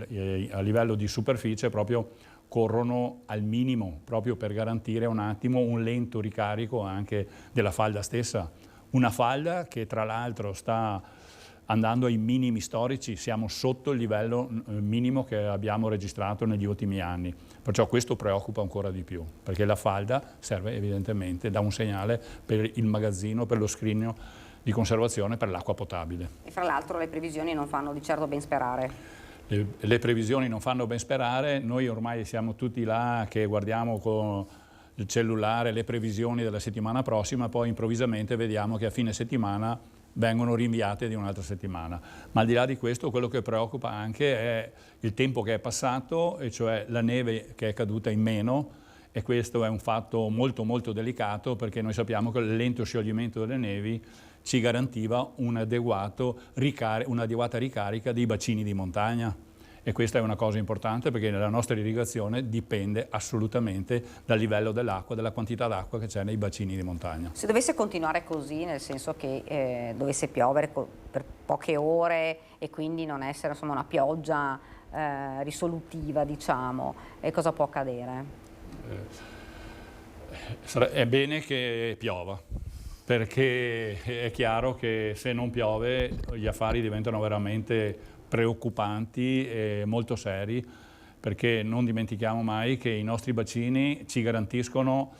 a livello di superficie proprio corrono al minimo, proprio per garantire un attimo un lento ricarico anche della falda stessa. Una falda che tra l'altro sta andando ai minimi storici, siamo sotto il livello minimo che abbiamo registrato negli ultimi anni. Perciò questo preoccupa ancora di più, perché la falda serve evidentemente da un segnale per il magazzino, per lo scrigno di conservazione, per l'acqua potabile. E fra l'altro le previsioni non fanno di certo ben sperare. Le previsioni non fanno ben sperare, noi ormai siamo tutti là che guardiamo con il cellulare le previsioni della settimana prossima, poi improvvisamente vediamo che a fine settimana vengono rinviate di un'altra settimana. Ma al di là di questo, quello che preoccupa anche è il tempo che è passato, e cioè la neve che è caduta in meno, e questo è un fatto molto molto delicato, perché noi sappiamo che il lento scioglimento delle nevi ci garantiva un'adeguata ricarica dei bacini di montagna. E questa è una cosa importante, perché la nostra irrigazione dipende assolutamente dal livello dell'acqua, della quantità d'acqua che c'è nei bacini di montagna. Se dovesse continuare così, nel senso che dovesse piovere per poche ore e quindi non essere insomma una pioggia risolutiva, diciamo, cosa può accadere? È bene che piova, perché è chiaro che se non piove gli affari diventano veramente preoccupanti e molto seri, perché non dimentichiamo mai che i nostri bacini ci garantiscono,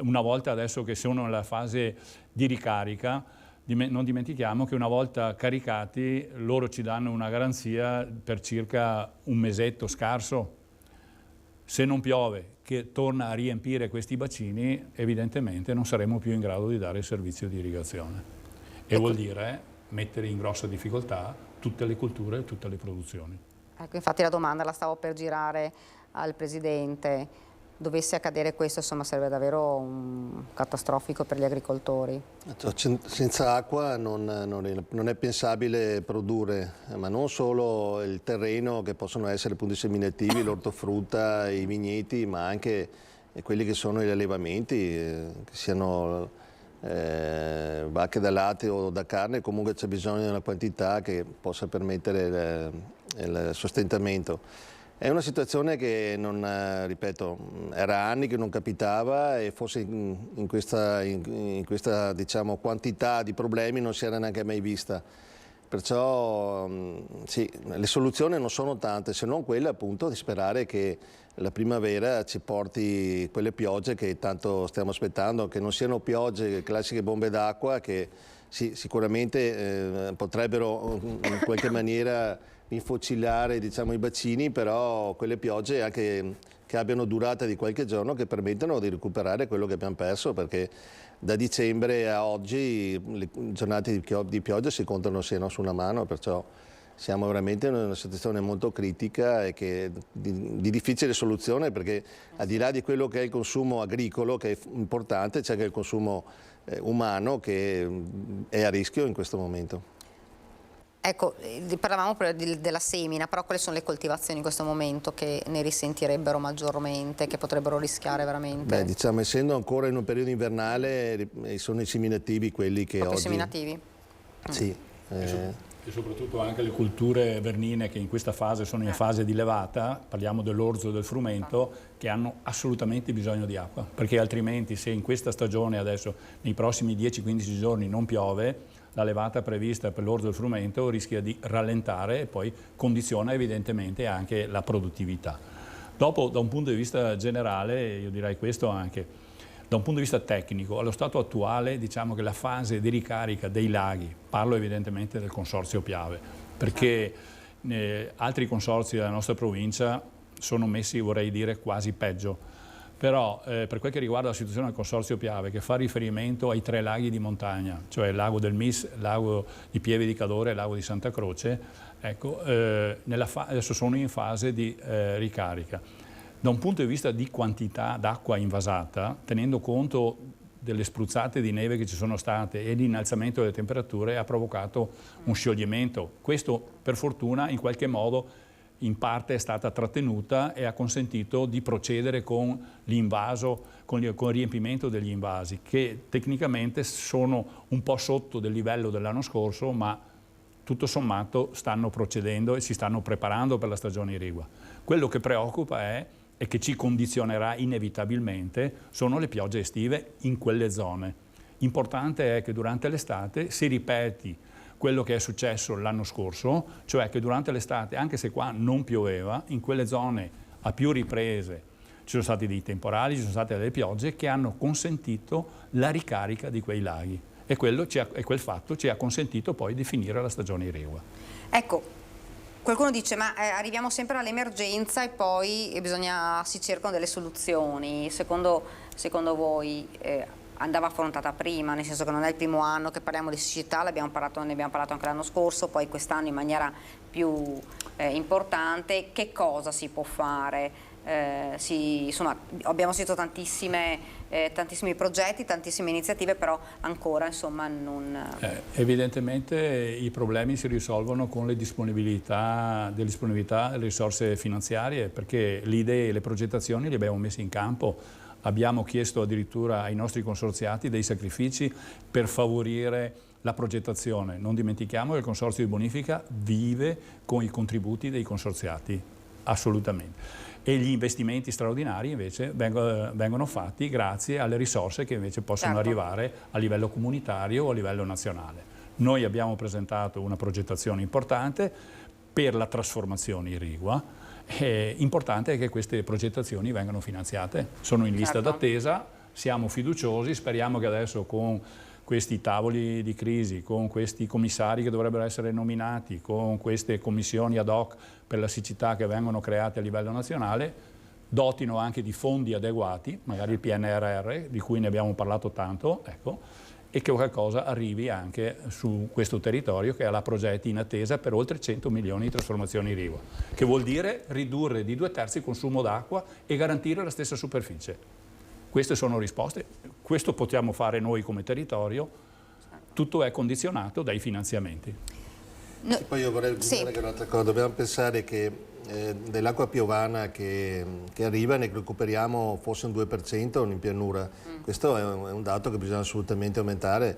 una volta adesso che sono nella fase di ricarica, non dimentichiamo che una volta caricati loro ci danno una garanzia per circa un mesetto scarso. Se non piove, che torna a riempire questi bacini, evidentemente non saremo più in grado di dare il servizio di irrigazione. E vuol dire mettere in grossa difficoltà tutte le culture e tutte le produzioni. Ecco, infatti la domanda la stavo per girare al Presidente. Dovesse accadere questo, insomma, sarebbe davvero catastrofico per gli agricoltori. Senza acqua non è pensabile produrre, ma non solo il terreno, che possono essere punti seminativi, l'ortofrutta, i vigneti, ma anche quelli che sono gli allevamenti, che siano vacche da latte o da carne. Comunque c'è bisogno di una quantità che possa permettere il sostentamento. È una situazione che, ripeto, era anni che non capitava, e forse in questa diciamo, quantità di problemi non si era neanche mai vista. Perciò sì, le soluzioni non sono tante, se non quella appunto di sperare che la primavera ci porti quelle piogge che tanto stiamo aspettando, che non siano piogge, classiche bombe d'acqua, che sì, sicuramente potrebbero in qualche maniera infocillare, diciamo, i bacini, però quelle piogge anche che abbiano durata di qualche giorno, che permettano di recuperare quello che abbiamo perso, perché da dicembre a oggi le giornate di pioggia si contano siano su una mano, perciò siamo veramente in una situazione molto critica e di difficile soluzione, perché al di là di quello che è il consumo agricolo, che è importante, c'è anche il consumo umano che è a rischio in questo momento. Ecco, parlavamo della semina, però quali sono le coltivazioni in questo momento che ne risentirebbero maggiormente, che potrebbero rischiare veramente? Beh, diciamo, essendo ancora in un periodo invernale, sono i seminativi quelli che proprio oggi... seminativi? Sì. E soprattutto anche le culture vernine che in questa fase sono in fase di levata, parliamo dell'orzo e del frumento, che hanno assolutamente bisogno di acqua, perché altrimenti se in questa stagione adesso, nei prossimi 10-15 giorni non piove, la levata prevista per l'orzo e il frumento rischia di rallentare e poi condiziona evidentemente anche la produttività. Dopo, da un punto di vista generale, io direi questo anche, da un punto di vista tecnico, allo stato attuale diciamo che la fase di ricarica dei laghi, parlo evidentemente del Consorzio Piave, perché altri consorzi della nostra provincia sono messi, vorrei dire, quasi peggio. Però per quel che riguarda la situazione del Consorzio Piave, che fa riferimento ai 3 laghi di montagna, cioè il lago del Mis, il lago di Pieve di Cadore e il lago di Santa Croce, ecco, adesso sono in fase di ricarica. Da un punto di vista di quantità d'acqua invasata, tenendo conto delle spruzzate di neve che ci sono state e l'innalzamento delle temperature, ha provocato un scioglimento. Questo, per fortuna, in qualche modo in parte è stata trattenuta e ha consentito di procedere con l'invaso, con il riempimento degli invasi, che tecnicamente sono un po' sotto del livello dell'anno scorso, ma tutto sommato stanno procedendo e si stanno preparando per la stagione irrigua. Quello che preoccupa e che ci condizionerà inevitabilmente sono le piogge estive in quelle zone. Importante è che durante l'estate si ripeti quello che è successo l'anno scorso, cioè che durante l'estate, anche se qua non pioveva, in quelle zone a più riprese ci sono stati dei temporali, ci sono state delle piogge che hanno consentito la ricarica di quei laghi e quel fatto ci ha consentito poi di finire la stagione irrigua. Ecco, qualcuno dice ma arriviamo sempre all'emergenza e poi si cercano delle soluzioni. Secondo voi andava affrontata prima, nel senso che non è il primo anno che parliamo di siccità, ne abbiamo parlato anche l'anno scorso, poi quest'anno in maniera più importante. Che cosa si può fare? Insomma, abbiamo sentito tantissimi progetti, tantissime iniziative, però ancora insomma non... Evidentemente i problemi si risolvono con le disponibilità delle risorse finanziarie, perché le idee e le progettazioni le abbiamo messe in campo. Abbiamo chiesto addirittura ai nostri consorziati dei sacrifici per favorire la progettazione. Non dimentichiamo che il consorzio di bonifica vive con i contributi dei consorziati, assolutamente. E gli investimenti straordinari invece vengono fatti grazie alle risorse che invece possono arrivare a livello comunitario o a livello nazionale. Noi abbiamo presentato una progettazione importante per la trasformazione irrigua. Importante è che queste progettazioni vengano finanziate, sono in lista d'attesa, siamo fiduciosi, speriamo che adesso con questi tavoli di crisi, con questi commissari che dovrebbero essere nominati, con queste commissioni ad hoc per la siccità che vengono create a livello nazionale, dotino anche di fondi adeguati, magari il PNRR, di cui ne abbiamo parlato tanto, ecco, e che qualcosa arrivi anche su questo territorio che ha progetti in attesa per oltre 100 milioni di trasformazione irrigua, che vuol dire ridurre di 2/3 il consumo d'acqua e garantire la stessa superficie. Queste sono risposte, questo possiamo fare noi come territorio, tutto è condizionato dai finanziamenti. Sì, poi io vorrei aggiungere che un'altra cosa, dobbiamo pensare che dell'acqua piovana che arriva ne recuperiamo forse un 2% in pianura. Questo è un dato che bisogna assolutamente aumentare,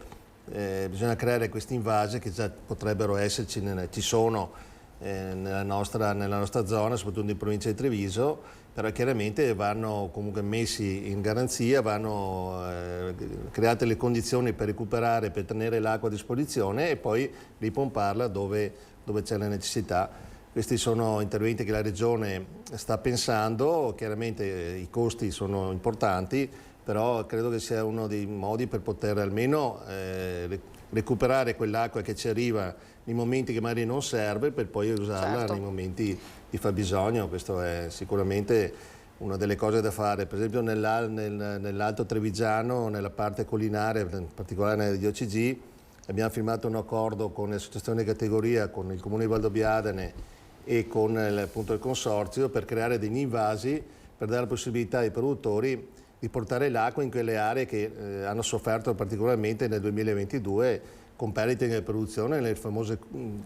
bisogna creare questi invasi che già potrebbero esserci, ci sono nella nostra zona, soprattutto in provincia di Treviso, però chiaramente vanno comunque messi in garanzia, vanno create le condizioni per recuperare, per tenere l'acqua a disposizione e poi ripomparla dove c'è la necessità. Questi sono interventi che la Regione sta pensando, chiaramente i costi sono importanti, però credo che sia uno dei modi per poter almeno recuperare quell'acqua che ci arriva nei momenti che magari non serve per poi usarla nei momenti di fabbisogno. Questo è sicuramente una delle cose da fare. Per esempio nell'Alto Trevigiano, nella parte collinare, in particolare negli OCG, abbiamo firmato un accordo con l'associazione di categoria, con il Comune di Valdobbiadene e con appunto il consorzio per creare degli invasi per dare la possibilità ai produttori di portare l'acqua in quelle aree che hanno sofferto particolarmente nel 2022 con perdite di produzione nelle famose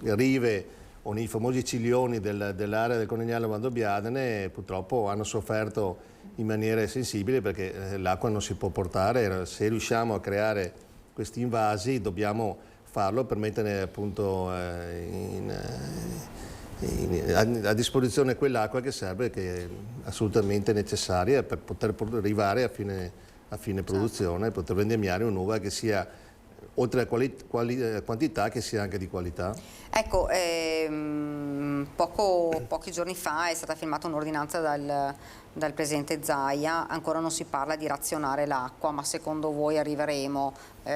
rive o nei famosi ciglioni dell'area del Conegliano Valdobbiadene. Purtroppo hanno sofferto in maniera sensibile perché l'acqua non si può portare. Se riusciamo a creare questi invasi dobbiamo farlo per mettere appunto a disposizione quell'acqua che serve, che è assolutamente necessaria per poter arrivare a fine produzione e poter vendemmiare un'uva che sia, oltre a quantità, che sia anche di qualità. Ecco, pochi giorni fa è stata firmata un'ordinanza dal Presidente Zaia, ancora non si parla di razionare l'acqua, ma secondo voi arriveremo,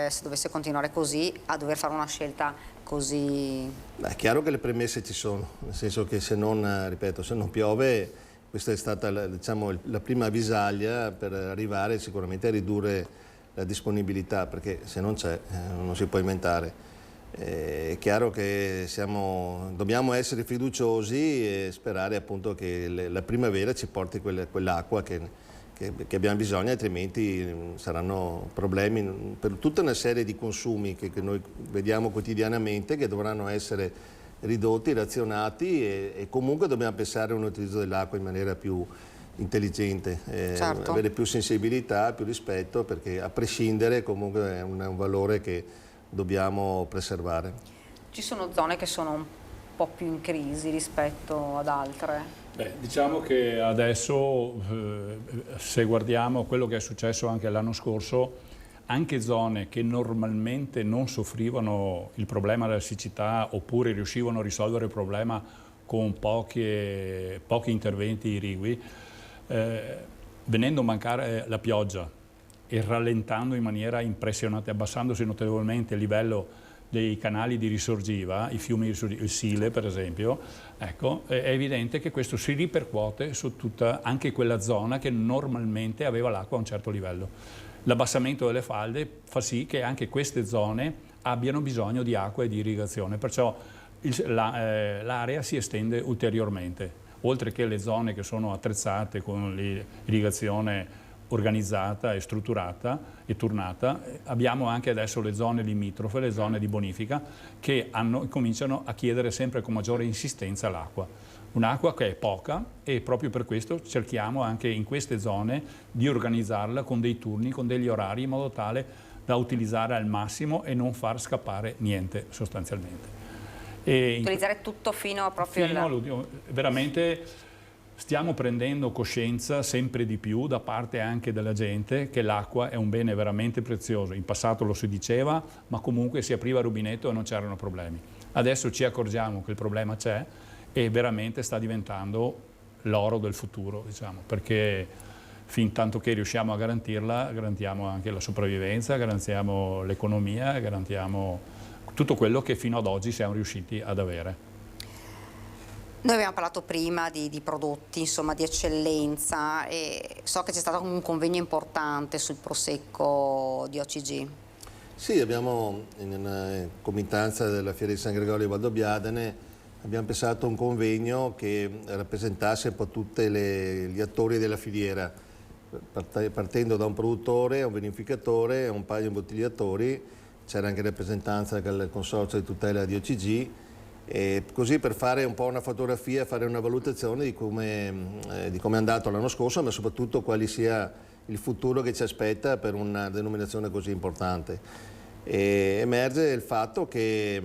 se dovesse continuare così, a dover fare una scelta così? Beh, è chiaro che le premesse ci sono, nel senso che se non piove, questa è stata la prima avvisaglia per arrivare sicuramente a ridurre la disponibilità, perché se non c'è non si può inventare. È chiaro che dobbiamo essere fiduciosi e sperare appunto che la primavera ci porti quell'acqua che abbiamo bisogno, altrimenti saranno problemi per tutta una serie di consumi che noi vediamo quotidianamente, che dovranno essere ridotti, razionati e comunque dobbiamo pensare a un utilizzo dell'acqua in maniera più intelligente, avere più sensibilità, più rispetto, perché a prescindere comunque è un valore che dobbiamo preservare. Ci sono zone che sono un po' più in crisi rispetto ad altre? Beh, diciamo che adesso, se guardiamo quello che è successo anche l'anno scorso, anche zone che normalmente non soffrivano il problema della siccità oppure riuscivano a risolvere il problema con pochi interventi irrigui, venendo a mancare la pioggia e rallentando in maniera impressionante, abbassandosi notevolmente il livello dei canali di risorgiva, i fiumi il Sile per esempio, ecco, è evidente che questo si ripercuote su tutta anche quella zona che normalmente aveva l'acqua a un certo livello. L'abbassamento delle falde fa sì che anche queste zone abbiano bisogno di acqua e di irrigazione, perciò l'area si estende ulteriormente, oltre che le zone che sono attrezzate con l'irrigazione organizzata e strutturata e turnata, abbiamo anche adesso le zone limitrofe, le zone di bonifica, che cominciano a chiedere sempre con maggiore insistenza l'acqua. Un'acqua che è poca e proprio per questo cerchiamo anche in queste zone di organizzarla con dei turni, con degli orari, in modo tale da utilizzare al massimo e non far scappare niente sostanzialmente. Utilizzare tutto fino a proprio all'ultimo. Veramente stiamo prendendo coscienza sempre di più da parte anche della gente che l'acqua è un bene veramente prezioso. In passato lo si diceva, ma comunque si apriva il rubinetto e non c'erano problemi. Adesso ci accorgiamo che il problema c'è e veramente sta diventando l'oro del futuro, diciamo, perché fin tanto che riusciamo a garantirla, garantiamo anche la sopravvivenza, garantiamo l'economia, garantiamo tutto quello che fino ad oggi siamo riusciti ad avere. Noi abbiamo parlato prima di prodotti, insomma, di eccellenza, e so che c'è stato un convegno importante sul prosecco di OCG. Sì, abbiamo in comitanza della Fiera di San Gregorio di Valdobbiadene abbiamo pensato a un convegno che rappresentasse un po' tutti gli attori della filiera, partendo da un produttore, un vinificatore, un paio di imbottigliatori, c'era anche rappresentanza del consorzio di tutela di OCG, e così per fare un po' una fotografia, fare una valutazione di come è andato l'anno scorso, ma soprattutto quale sia il futuro che ci aspetta per una denominazione così importante. E emerge il fatto che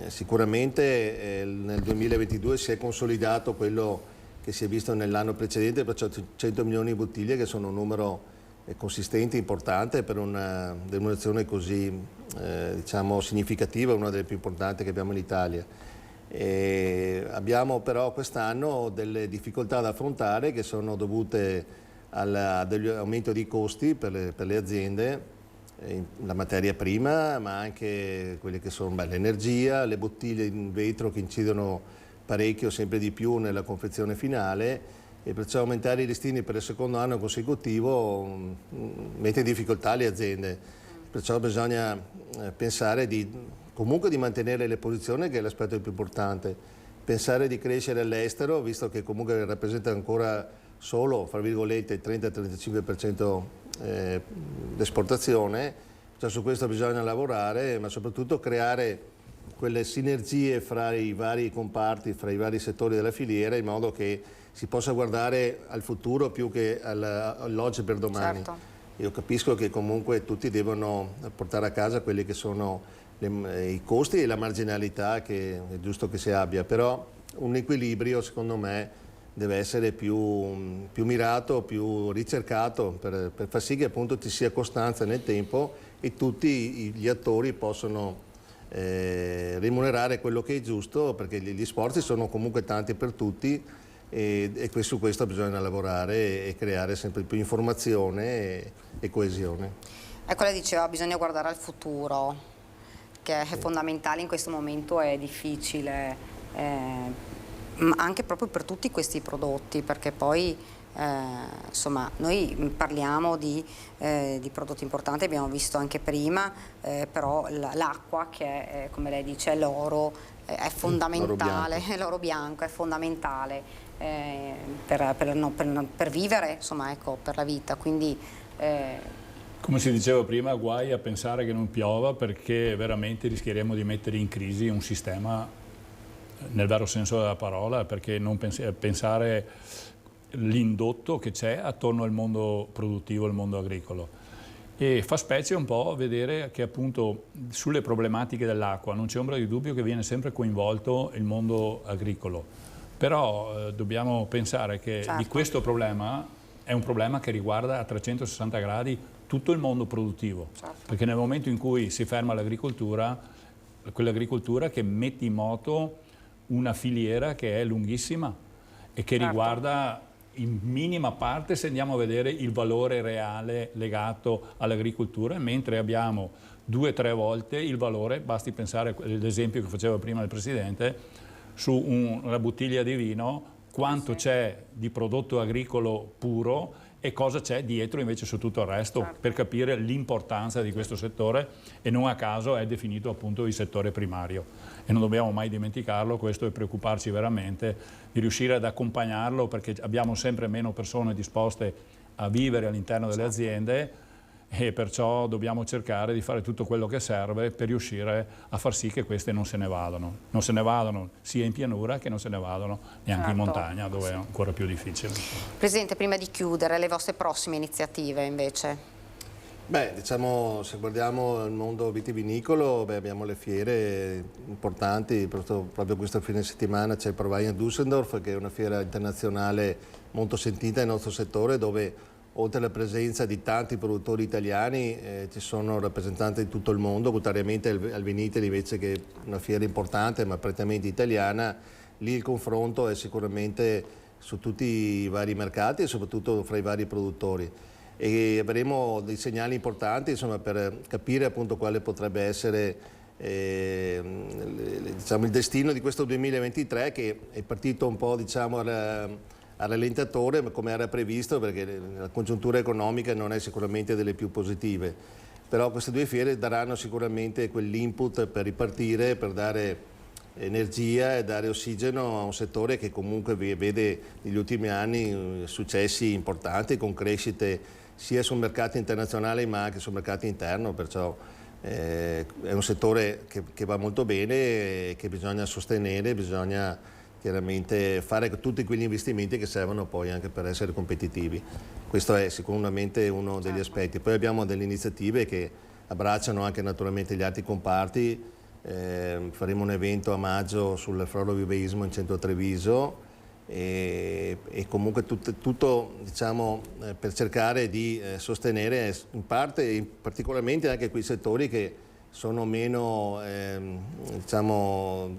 sicuramente nel 2022 si è consolidato quello che si è visto nell'anno precedente, perciò 100 milioni di bottiglie, che sono un numero consistente, importante per una denominazione così diciamo significativa, una delle più importanti che abbiamo in Italia. Abbiamo però quest'anno delle difficoltà da affrontare che sono dovute all'aumento dei costi per le aziende, la materia prima, ma anche quelle che sono l'energia, le bottiglie in vetro che incidono parecchio, sempre di più nella confezione finale, e perciò aumentare i listini per il secondo anno consecutivo mette in difficoltà le aziende. Perciò bisogna pensare comunque di mantenere le posizioni, che è l'aspetto più importante, pensare di crescere all'estero, visto che comunque rappresenta ancora solo, fra virgolette, il 30-35% d'esportazione, cioè su questo bisogna lavorare, ma soprattutto creare quelle sinergie fra i vari comparti, fra i vari settori della filiera, in modo che si possa guardare al futuro più che all'oggi per domani. Certo. Io capisco che comunque tutti devono portare a casa quelli che sono i costi e la marginalità che è giusto che si abbia, però un equilibrio secondo me deve essere più mirato, più ricercato per far sì che appunto ci sia costanza nel tempo e tutti gli attori possono remunerare quello che è giusto, perché gli sforzi sono comunque tanti per tutti e su questo bisogna lavorare e creare sempre più informazione e coesione. Ecco, lei diceva bisogna guardare al futuro, che è fondamentale in questo momento, è difficile, anche proprio per tutti questi prodotti, perché poi insomma noi parliamo di prodotti importanti, abbiamo visto anche prima, però l'acqua, che è, come lei dice, l'oro, è fondamentale, l'oro bianco è fondamentale per vivere, insomma, ecco, per la vita, quindi come si diceva prima, guai a pensare che non piova, perché veramente rischieremo di mettere in crisi un sistema nel vero senso della parola, perché non pensare l'indotto che c'è attorno al mondo produttivo, al mondo agricolo. E fa specie un po' vedere che appunto sulle problematiche dell'acqua non c'è ombra di dubbio che viene sempre coinvolto il mondo agricolo, però dobbiamo pensare che di questo problema è un problema che riguarda a 360 gradi tutto il mondo produttivo, perché nel momento in cui si ferma l'agricoltura, quell'agricoltura che mette in moto una filiera che è lunghissima e che riguarda in minima parte, se andiamo a vedere, il valore reale legato all'agricoltura, mentre abbiamo 2 o 3 volte il valore, basti pensare all'esempio che faceva prima il Presidente, su una bottiglia di vino, quanto c'è di prodotto agricolo puro e cosa c'è dietro invece su tutto il resto, per capire l'importanza di questo settore, e non a caso è definito appunto il settore primario. E non dobbiamo mai dimenticarlo questo, e preoccuparci veramente di riuscire ad accompagnarlo, perché abbiamo sempre meno persone disposte a vivere all'interno delle aziende, e perciò dobbiamo cercare di fare tutto quello che serve per riuscire a far sì che queste non se ne vadano. Non se ne vadano sia in pianura che non se ne vadano neanche in montagna, dove è ancora più difficile. Presidente, prima di chiudere, le vostre prossime iniziative invece? Beh, diciamo, se guardiamo il mondo vitivinicolo, abbiamo le fiere importanti, proprio questo fine settimana c'è il Prowein a Düsseldorf, che è una fiera internazionale molto sentita nel nostro settore, dove oltre alla presenza di tanti produttori italiani ci sono rappresentanti di tutto il mondo, contrariamente al Vinitaly invece, che è una fiera importante ma prettamente italiana. Lì il confronto è sicuramente su tutti i vari mercati e soprattutto fra i vari produttori. E avremo dei segnali importanti, insomma, per capire appunto quale potrebbe essere diciamo, il destino di questo 2023, che è partito un po', diciamo, al rallentatore come era previsto, perché la congiuntura economica non è sicuramente delle più positive, però queste 2 fiere daranno sicuramente quell'input per ripartire, per dare energia e dare ossigeno a un settore che comunque vede negli ultimi anni successi importanti con crescite sia sul mercato internazionale ma anche sul mercato interno, perciò è un settore che va molto bene e che bisogna sostenere, bisogna chiaramente fare tutti quegli investimenti che servono poi anche per essere competitivi. Questo è sicuramente uno degli aspetti. Poi abbiamo delle iniziative che abbracciano anche naturalmente gli altri comparti. Faremo un evento a maggio sul florovivaismo in centro a Treviso e comunque tutto diciamo, per cercare di sostenere in parte, particolarmente anche quei settori che sono meno, diciamo,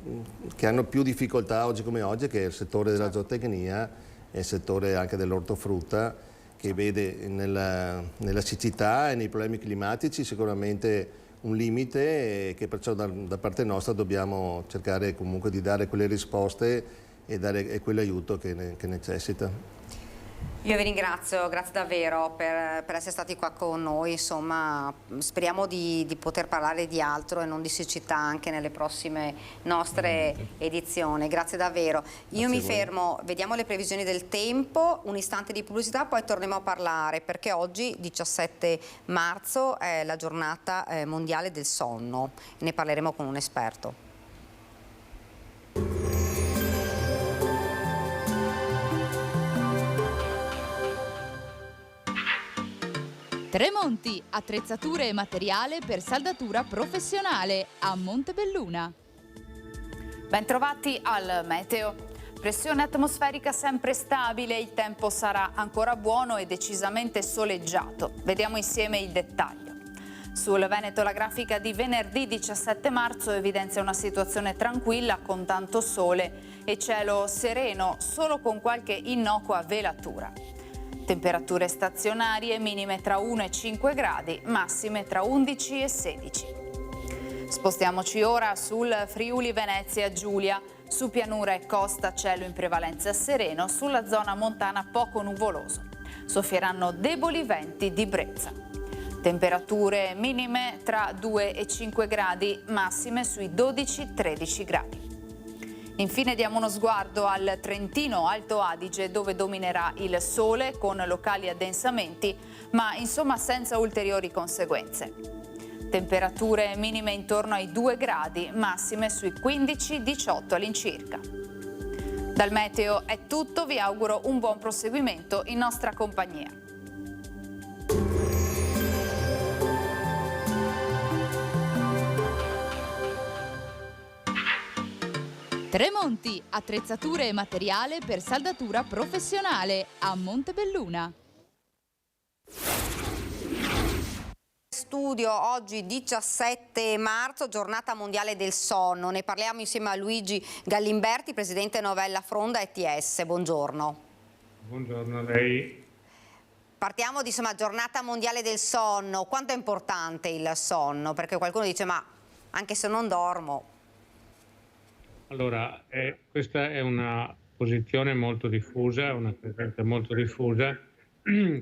che hanno più difficoltà oggi come oggi, che è il settore della zootecnia e il settore anche dell'ortofrutta, che vede nella siccità e nei problemi climatici sicuramente un limite, e che perciò da parte nostra dobbiamo cercare comunque di dare quelle risposte e dare quell'aiuto che necessita. Io vi ringrazio, grazie davvero per essere stati qua con noi, insomma speriamo di poter parlare di altro e non di siccità anche nelle prossime nostre edizioni, grazie davvero. Io mi fermo, vediamo le previsioni del tempo, un istante di pubblicità, poi torniamo a parlare, perché oggi 17 marzo è la giornata mondiale del sonno, ne parleremo con un esperto. Tremonti, attrezzature e materiale per saldatura professionale a Montebelluna. Bentrovati al meteo. Pressione atmosferica sempre stabile, il tempo sarà ancora buono e decisamente soleggiato. Vediamo insieme il dettaglio. Sul Veneto la grafica di venerdì 17 marzo evidenzia una situazione tranquilla con tanto sole e cielo sereno, solo con qualche innocua velatura. Temperature stazionarie minime tra 1 e 5 gradi, massime tra 11 e 16. Spostiamoci ora sul Friuli Venezia Giulia. Su pianura e costa cielo in prevalenza sereno, sulla zona montana poco nuvoloso. Soffieranno deboli venti di brezza. Temperature minime tra 2 e 5 gradi, massime sui 12-13 gradi. Infine diamo uno sguardo al Trentino Alto Adige, dove dominerà il sole con locali addensamenti, ma insomma senza ulteriori conseguenze. Temperature minime intorno ai 2 gradi, massime sui 15-18 all'incirca. Dal meteo è tutto, vi auguro un buon proseguimento in nostra compagnia. Tremonti, attrezzature e materiale per saldatura professionale a Montebelluna. studio oggi 17 marzo, giornata mondiale del sonno. Ne parliamo insieme a Luigi Gallimberti, presidente Novella Fronda ETS. Buongiorno. Buongiorno a lei. Partiamo di giornata mondiale del sonno. Quanto è importante il sonno? Perché qualcuno dice ma anche se non dormo. Allora, questa è una posizione molto diffusa, una credenza molto diffusa,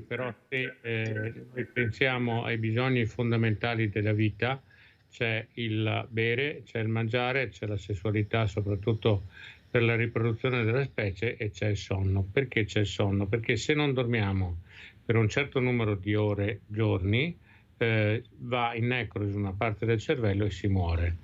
però se noi pensiamo ai bisogni fondamentali della vita, c'è il bere, c'è il mangiare, c'è la sessualità soprattutto per la riproduzione della specie e c'è il sonno. Perché c'è il sonno? Perché se non dormiamo per un certo numero di ore, giorni, va in necrosi una parte del cervello e si muore.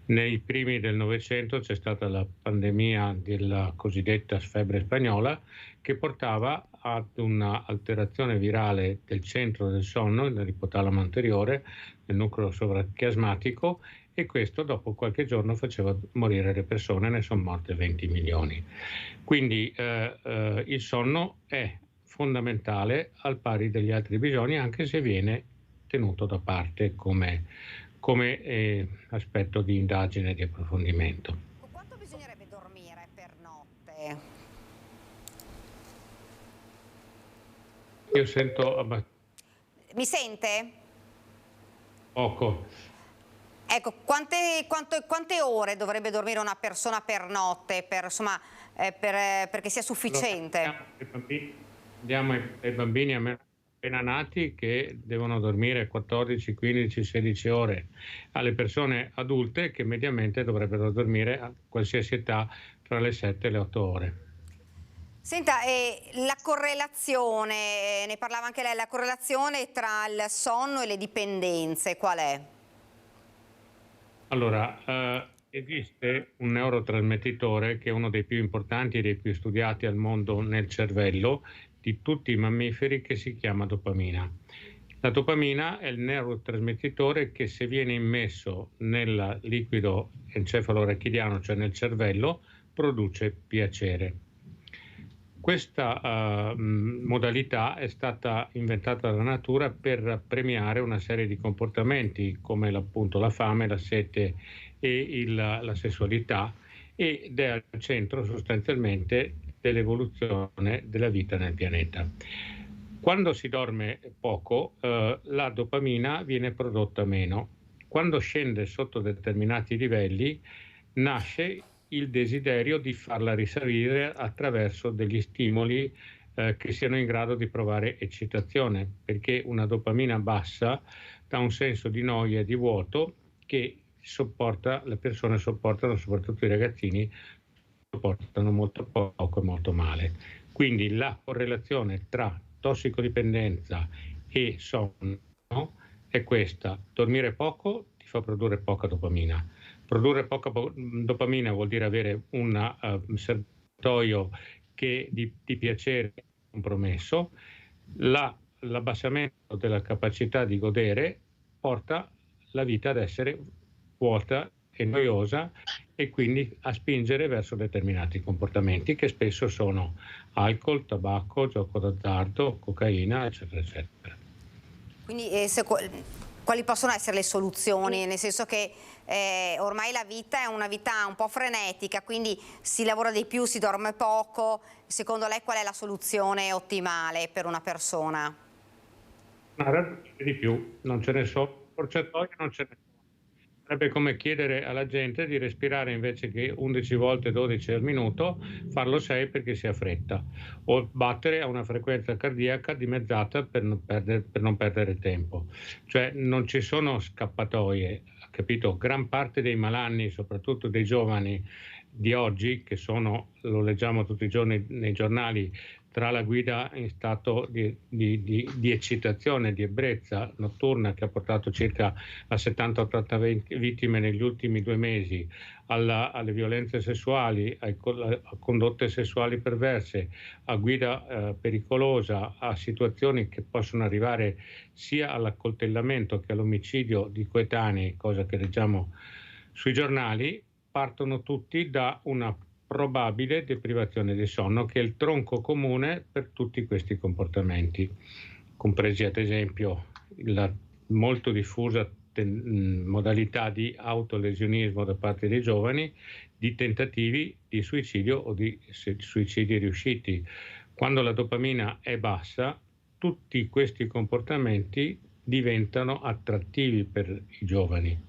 Nei primi del Novecento c'è stata la pandemia della cosiddetta febbre spagnola che portava ad un'alterazione virale del centro del sonno, nell'ipotalamo anteriore, nel nucleo sovrachiasmatico, e questo dopo qualche giorno faceva morire le persone, ne sono morte 20 milioni. Quindi il sonno è fondamentale al pari degli altri bisogni, anche se viene tenuto da parte come aspetto di indagine e di approfondimento. Quanto bisognerebbe dormire per notte? Io sento Mi sente? poco. Ecco, quante ore dovrebbe dormire una persona per notte perché sia sufficiente? Diamo ai bambini appena nati che devono dormire 14, 15, 16 ore, alle persone adulte che mediamente dovrebbero dormire a qualsiasi età tra le 7 e le 8 ore. Senta, la correlazione, ne parlava anche lei, la correlazione tra il sonno e le dipendenze, qual è? Allora, esiste un neurotrasmettitore che è uno dei più importanti e dei più studiati al mondo nel cervello di tutti i mammiferi, che si chiama dopamina. La dopamina è il neurotrasmettitore che, se viene immesso nel liquido encefalorachidiano, cioè nel cervello, produce piacere. Questa modalità è stata inventata dalla natura per premiare una serie di comportamenti come appunto la fame, la sete e la sessualità, ed è al centro sostanzialmente dell'evoluzione della vita nel pianeta. Quando si dorme poco, la dopamina viene prodotta meno. Quando scende sotto determinati livelli, nasce il desiderio di farla risalire attraverso degli stimoli che siano in grado di provare eccitazione, perché una dopamina bassa dà un senso di noia e di vuoto che le persone sopportano, soprattutto i ragazzini, sopportano molto poco e molto male. Quindi la correlazione tra tossicodipendenza e sonno è questa: dormire poco ti fa produrre poca dopamina. Produrre poca dopamina vuol dire avere un serbatoio di piacere compromesso. L'abbassamento della capacità di godere porta la vita ad essere vuota e noiosa, e quindi a spingere verso determinati comportamenti che spesso sono alcol, tabacco, gioco d'azzardo, cocaina, eccetera, eccetera. Quindi quali possono essere le soluzioni? Nel senso che ormai la vita è una vita un po' frenetica, quindi si lavora di più, si dorme poco. Secondo lei qual è la soluzione ottimale per una persona? Di più, non ce ne so, scorciatoie non ce ne so. Sarebbe come chiedere alla gente di respirare, invece che 11 volte 12 al minuto, farlo 6 perché si ha fretta, o battere a una frequenza cardiaca dimezzata per non perdere tempo. Cioè non ci sono scappatoie, capito? Gran parte dei malanni, soprattutto dei giovani di oggi, che sono, lo leggiamo tutti i giorni nei giornali, tra la guida in stato di eccitazione, di ebbrezza notturna, che ha portato circa a 70-80 vittime negli ultimi 2 mesi, alle violenze sessuali, a condotte sessuali perverse, a guida pericolosa, a situazioni che possono arrivare sia all'accoltellamento che all'omicidio di coetanei, cosa che leggiamo sui giornali, partono tutti da una probabile deprivazione del sonno, che è il tronco comune per tutti questi comportamenti, compresi ad esempio molto diffusa modalità di autolesionismo da parte dei giovani, di tentativi di suicidio o di suicidi riusciti. Quando la dopamina è bassa, tutti questi comportamenti diventano attrattivi per i giovani.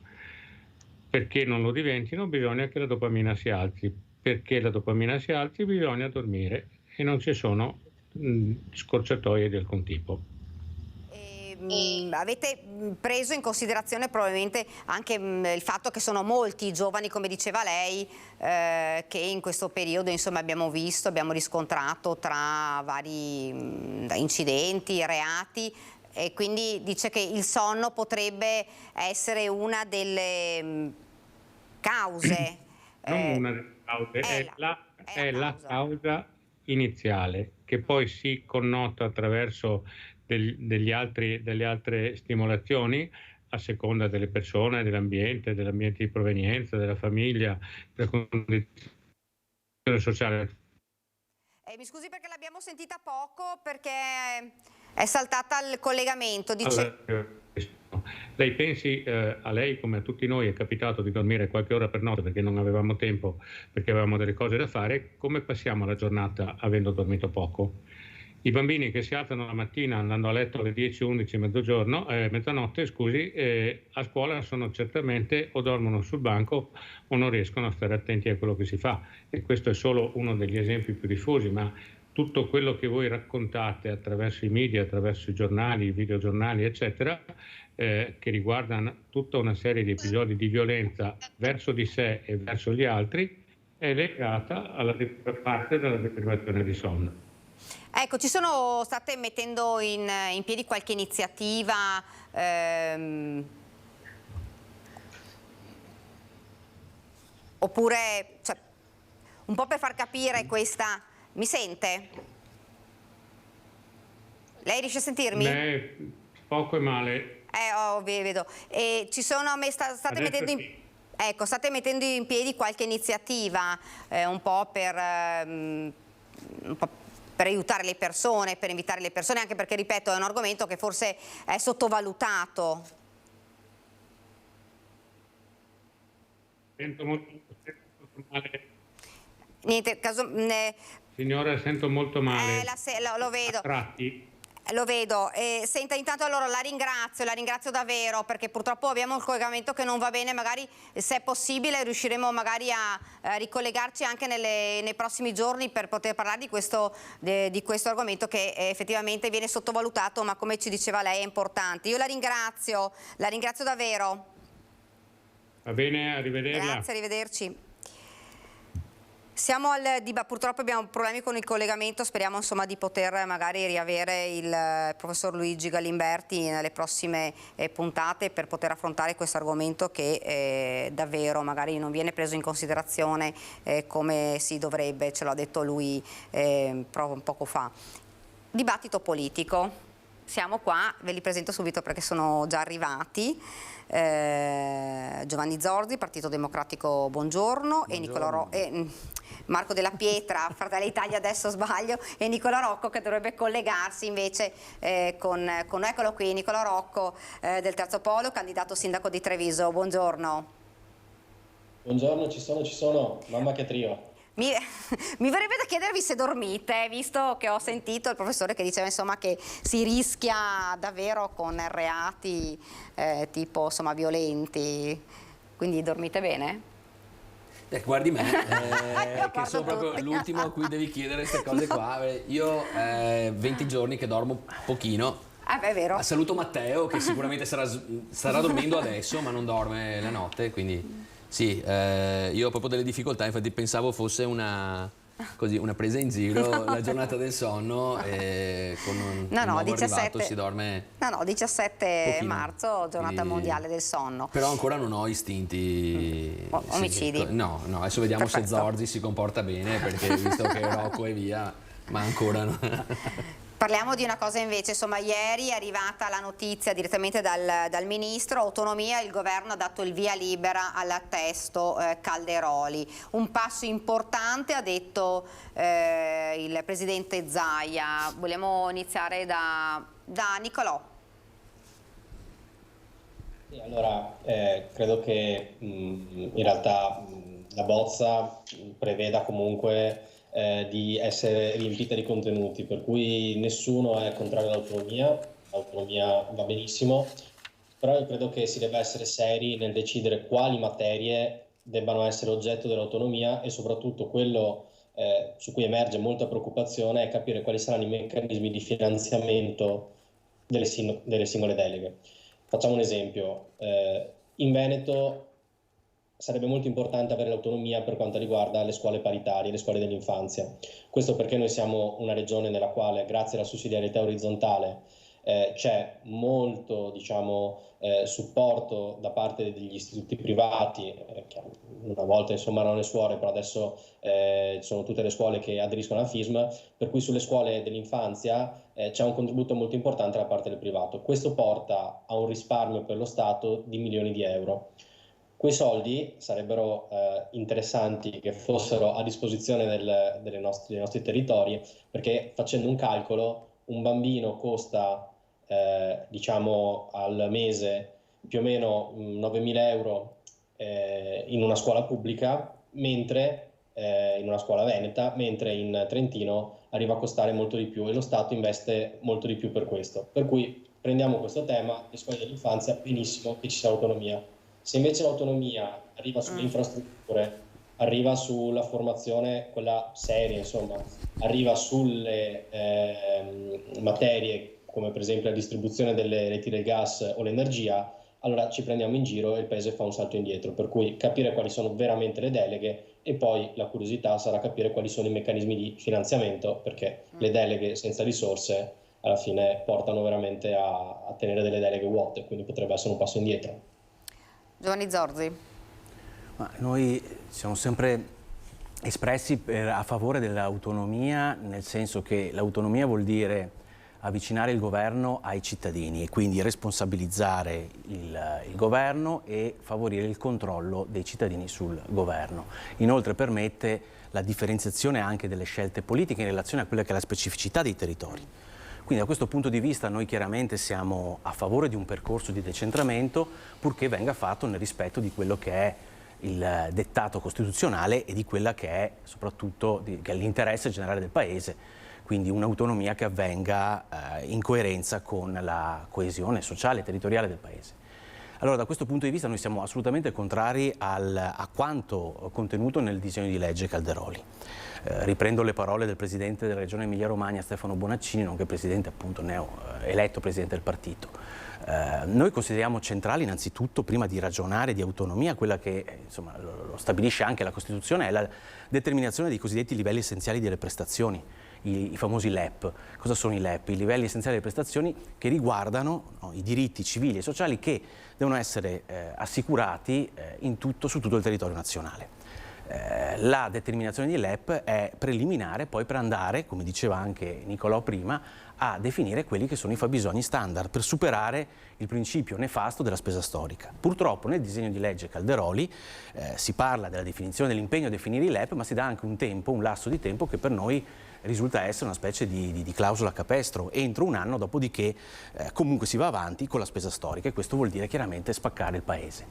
Perché non lo diventino bisogna che la dopamina si alzi. Perché la dopamina si alzi bisogna dormire e non ci sono scorciatoie di alcun tipo. Avete preso in considerazione probabilmente anche il fatto che sono molti i giovani, come diceva lei, che in questo periodo insomma abbiamo riscontrato tra vari incidenti, reati, e quindi dice che il sonno potrebbe essere una delle cause. Non una delle cause, è la causa iniziale, che poi si connota attraverso delle altre stimolazioni a seconda delle persone, dell'ambiente di provenienza, della famiglia, della condizione sociale. Mi scusi perché l'abbiamo sentita poco, perché è saltata il collegamento. Lei pensi, a lei come a tutti noi è capitato di dormire qualche ora per notte perché non avevamo tempo, perché avevamo delle cose da fare, come passiamo la giornata avendo dormito poco? I bambini che si alzano la mattina andando a letto alle 10, 11, mezzanotte, a scuola sono certamente o dormono sul banco o non riescono a stare attenti a quello che si fa. E questo è solo uno degli esempi più diffusi, ma tutto quello che voi raccontate attraverso i media, attraverso i giornali, i videogiornali, eccetera, che riguardano tutta una serie di episodi di violenza verso di sé e verso gli altri, è legata alla parte della deprivazione di sonno. Ecco, state mettendo in piedi qualche iniziativa oppure un po' per far capire questa... Mi sente? Lei riesce a sentirmi? Poco e male. Vedo. State mettendo in piedi qualche iniziativa un po' per aiutare le persone, per invitare le persone, anche perché, ripeto, è un argomento che forse è sottovalutato. Sento molto male. Niente, Signora, sento molto male. Lo vedo. Lo vedo. Senta, intanto allora la ringrazio davvero, perché purtroppo abbiamo il collegamento che non va bene. Magari, se è possibile, riusciremo magari a ricollegarci anche nei prossimi giorni per poter parlare di questo argomento che effettivamente viene sottovalutato, ma come ci diceva lei è importante. Io la ringrazio davvero. Va bene, arrivederla. Grazie, arrivederci. Siamo purtroppo abbiamo problemi con il collegamento, speriamo insomma di poter magari riavere il professor Luigi Galimberti nelle prossime puntate per poter affrontare questo argomento che davvero magari non viene preso in considerazione come si dovrebbe, ce l'ha detto lui poco fa. Dibattito politico, siamo qua, ve li presento subito perché sono già arrivati. Giovanni Zorzi, Partito Democratico, buongiorno. E Marco Della Pietra, Fratelli Italia, adesso sbaglio, e Nicola Rocco che dovrebbe collegarsi invece con eccolo qui, Nicola Rocco del Terzo Polo, candidato sindaco di Treviso. Buongiorno. Buongiorno, ci sono, mamma che trio. Mi verrebbe da chiedervi se dormite, visto che ho sentito il professore che diceva insomma che si rischia davvero con reati tipo insomma violenti, quindi dormite bene? Guardi me, che sono proprio l'ultimo a cui devi chiedere queste cose qua. Io 20 giorni che dormo pochino. È vero. Saluto Matteo che sicuramente starà dormendo adesso ma non dorme la notte, quindi sì, io ho proprio delle difficoltà, infatti pensavo fosse una presa in giro la giornata del sonno e con un nuovo 17, arrivato si dorme 17 pochino. Marzo, giornata mondiale del sonno. Però ancora non ho istinti omicidi. No, adesso vediamo se Zorzi si comporta bene, perché visto che Rocco è via, ma ancora no. Parliamo di una cosa invece, insomma, ieri è arrivata la notizia direttamente dal Ministro, autonomia, il governo ha dato il via libera al testo Calderoli. Un passo importante, ha detto il Presidente Zaia. Vogliamo iniziare da Nicolò. E allora, credo che in realtà la bozza preveda comunque di essere riempita di contenuti, per cui nessuno è contrario all'autonomia, l'autonomia va benissimo, però io credo che si debba essere seri nel decidere quali materie debbano essere oggetto dell'autonomia e soprattutto quello su cui emerge molta preoccupazione è capire quali saranno i meccanismi di finanziamento delle singole deleghe. Facciamo un esempio, in Veneto sarebbe molto importante avere l'autonomia per quanto riguarda le scuole paritarie, le scuole dell'infanzia. Questo perché noi siamo una regione nella quale, grazie alla sussidiarietà orizzontale, c'è molto, supporto da parte degli istituti privati, che una volta insomma erano le scuole, però adesso sono tutte le scuole che aderiscono al FISM, per cui sulle scuole dell'infanzia c'è un contributo molto importante da parte del privato. Questo porta a un risparmio per lo Stato di milioni di euro. Quei soldi sarebbero interessanti che fossero a disposizione dei nostri territori, perché facendo un calcolo, un bambino costa al mese più o meno 9.000 euro in una scuola pubblica, mentre in una scuola veneta, mentre in Trentino arriva a costare molto di più e lo Stato investe molto di più per questo. Per cui prendiamo questo tema, le scuole dell'infanzia, benissimo che ci sia autonomia. Se invece l'autonomia arriva sulle infrastrutture, arriva sulla formazione, quella seria, insomma, arriva sulle materie come per esempio la distribuzione delle reti del gas o l'energia, allora ci prendiamo in giro e il paese fa un salto indietro. Per cui capire quali sono veramente le deleghe e poi la curiosità sarà capire quali sono i meccanismi di finanziamento, perché le deleghe senza risorse alla fine portano veramente a tenere delle deleghe vuote, quindi potrebbe essere un passo indietro. Giovanni Zorzi. Ma noi siamo sempre espressi a favore dell'autonomia, nel senso che l'autonomia vuol dire avvicinare il governo ai cittadini e quindi responsabilizzare il governo e favorire il controllo dei cittadini sul governo. Inoltre permette la differenziazione anche delle scelte politiche in relazione a quella che è la specificità dei territori. Quindi da questo punto di vista noi chiaramente siamo a favore di un percorso di decentramento, purché venga fatto nel rispetto di quello che è il dettato costituzionale e di quella che è soprattutto l'interesse generale del Paese. Quindi un'autonomia che avvenga in coerenza con la coesione sociale e territoriale del Paese. Allora da questo punto di vista noi siamo assolutamente contrari a quanto contenuto nel disegno di legge Calderoli. Riprendo le parole del Presidente della Regione Emilia-Romagna, Stefano Bonaccini, nonché Presidente appunto eletto Presidente del Partito. Noi consideriamo centrale innanzitutto, prima di ragionare di autonomia, quella che insomma, lo stabilisce anche la Costituzione, è la determinazione dei cosiddetti livelli essenziali delle prestazioni. I famosi LEP. Cosa sono i LEP? I livelli essenziali delle prestazioni che riguardano i diritti civili e sociali che devono essere assicurati su tutto il territorio nazionale. La determinazione di LEP è preliminare poi per andare, come diceva anche Nicolò prima, a definire quelli che sono i fabbisogni standard per superare il principio nefasto della spesa storica. Purtroppo nel disegno di legge Calderoli si parla della definizione dell'impegno a definire i LEP, ma si dà anche un lasso di tempo che per noi risulta essere una specie di clausola capestro, entro un anno, dopodiché comunque si va avanti con la spesa storica e questo vuol dire chiaramente spaccare il Paese.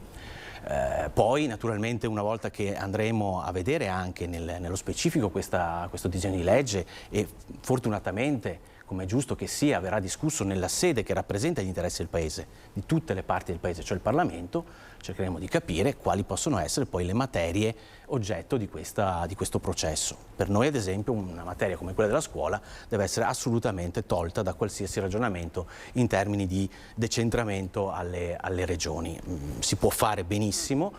Poi naturalmente una volta che andremo a vedere anche nello specifico questo disegno di legge e fortunatamente, come è giusto che sia, verrà discusso nella sede che rappresenta gli interessi del Paese, di tutte le parti del Paese, cioè il Parlamento, cercheremo di capire quali possono essere poi le materie oggetto di questo processo. Per noi ad esempio una materia come quella della scuola deve essere assolutamente tolta da qualsiasi ragionamento in termini di decentramento alle regioni. Si può fare benissimo,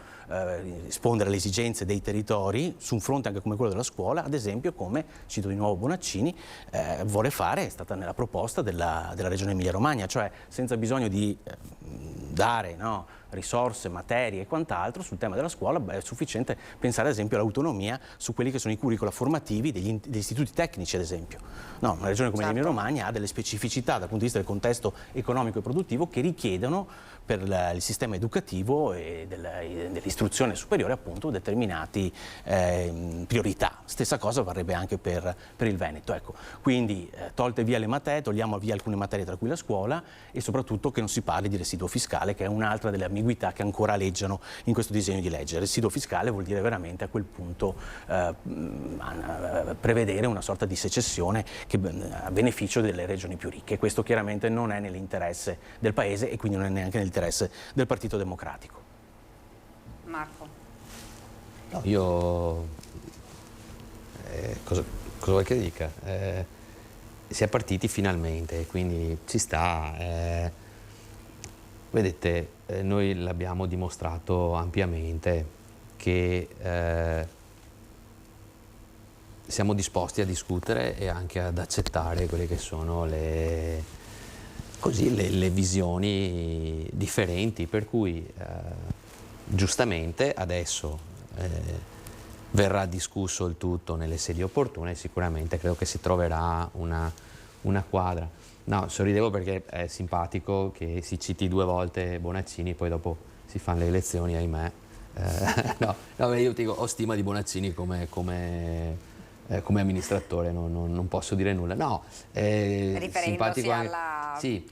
rispondere alle esigenze dei territori su un fronte anche come quello della scuola, ad esempio come, cito di nuovo Bonaccini, vuole fare, è stata nella proposta della Regione Emilia-Romagna, cioè senza bisogno di dare risorse, materie e quant'altro, sul tema della scuola è sufficiente pensare ad esempio all'autonomia su quelli che sono i curricula formativi degli istituti tecnici, ad esempio. No, una regione come l'Emilia Romagna ha delle specificità dal punto di vista del contesto economico e produttivo che richiedono per il sistema educativo e dell'istruzione superiore appunto determinati priorità. Stessa cosa varrebbe anche per il Veneto. Ecco. Quindi tolte via le materie, togliamo via alcune materie tra cui la scuola e soprattutto che non si parli di residuo fiscale, che è un'altra delle ambiguità che ancora aleggiano in questo disegno di legge. Residuo fiscale vuol dire veramente a quel punto prevedere una sorta di secessione a beneficio delle regioni più ricche. Questo chiaramente non è nell'interesse del Paese e quindi non è neanche nell'interesse del Partito Democratico. Marco. No, io cosa vuoi che dica? Si è partiti finalmente, quindi ci sta. Vedete, noi l'abbiamo dimostrato ampiamente che siamo disposti a discutere e anche ad accettare quelle che sono le visioni differenti, per cui giustamente adesso verrà discusso il tutto nelle sedi opportune e sicuramente credo che si troverà una quadra. No, sorridevo perché è simpatico che si citi 2 volte Bonaccini e poi dopo si fanno le elezioni, ahimè. No, io ti dico, ho stima di Bonaccini come amministratore, non posso dire nulla. No, simpatico anche,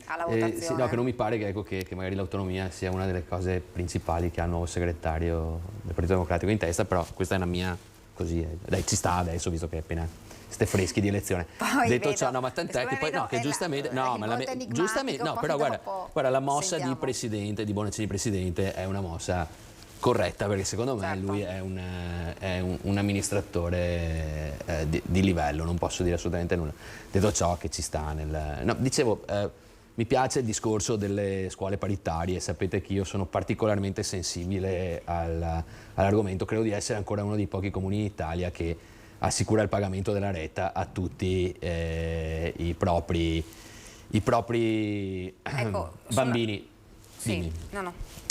alla votazione. Sì, no, che non mi pare che magari l'autonomia sia una delle cose principali che ha il nuovo segretario del Partito Democratico in testa, però questa è una mia così, dai, ci sta adesso, visto che è appena siete freschi di elezione. Poi detto vedo, ciò, no, ma tant'è che poi no, che giustamente giustamente no, però guarda la mossa di presidente, di Bonaccini presidente è una mossa corretta, perché secondo me lui è un amministratore di livello, non posso dire assolutamente nulla. Detto ciò, che ci sta nel... No, dicevo, mi piace il discorso delle scuole paritarie, sapete che io sono particolarmente sensibile all'argomento, credo di essere ancora uno dei pochi comuni in Italia che assicura il pagamento della retta a tutti i propri bambini. Sì,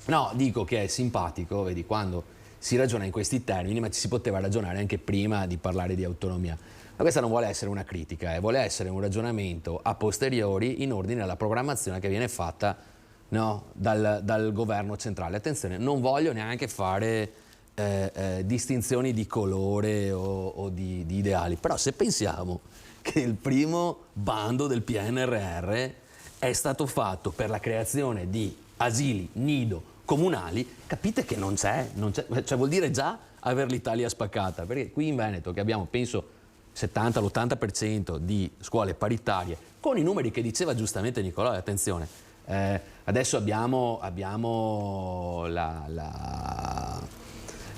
No, dico che è simpatico, vedi, quando si ragiona in questi termini, ma ci si poteva ragionare anche prima di parlare di autonomia. Ma questa non vuole essere una critica, vuole essere un ragionamento a posteriori in ordine alla programmazione che viene fatta, no, dal governo centrale. Attenzione, non voglio neanche fare distinzioni di colore o di ideali, però se pensiamo che il primo bando del PNRR è stato fatto per la creazione di asili nido comunali, capite che non c'è, cioè vuol dire già aver l'Italia spaccata, perché qui in Veneto che abbiamo penso 70-l'80% di scuole paritarie, con i numeri che diceva giustamente Nicolò, attenzione, adesso abbiamo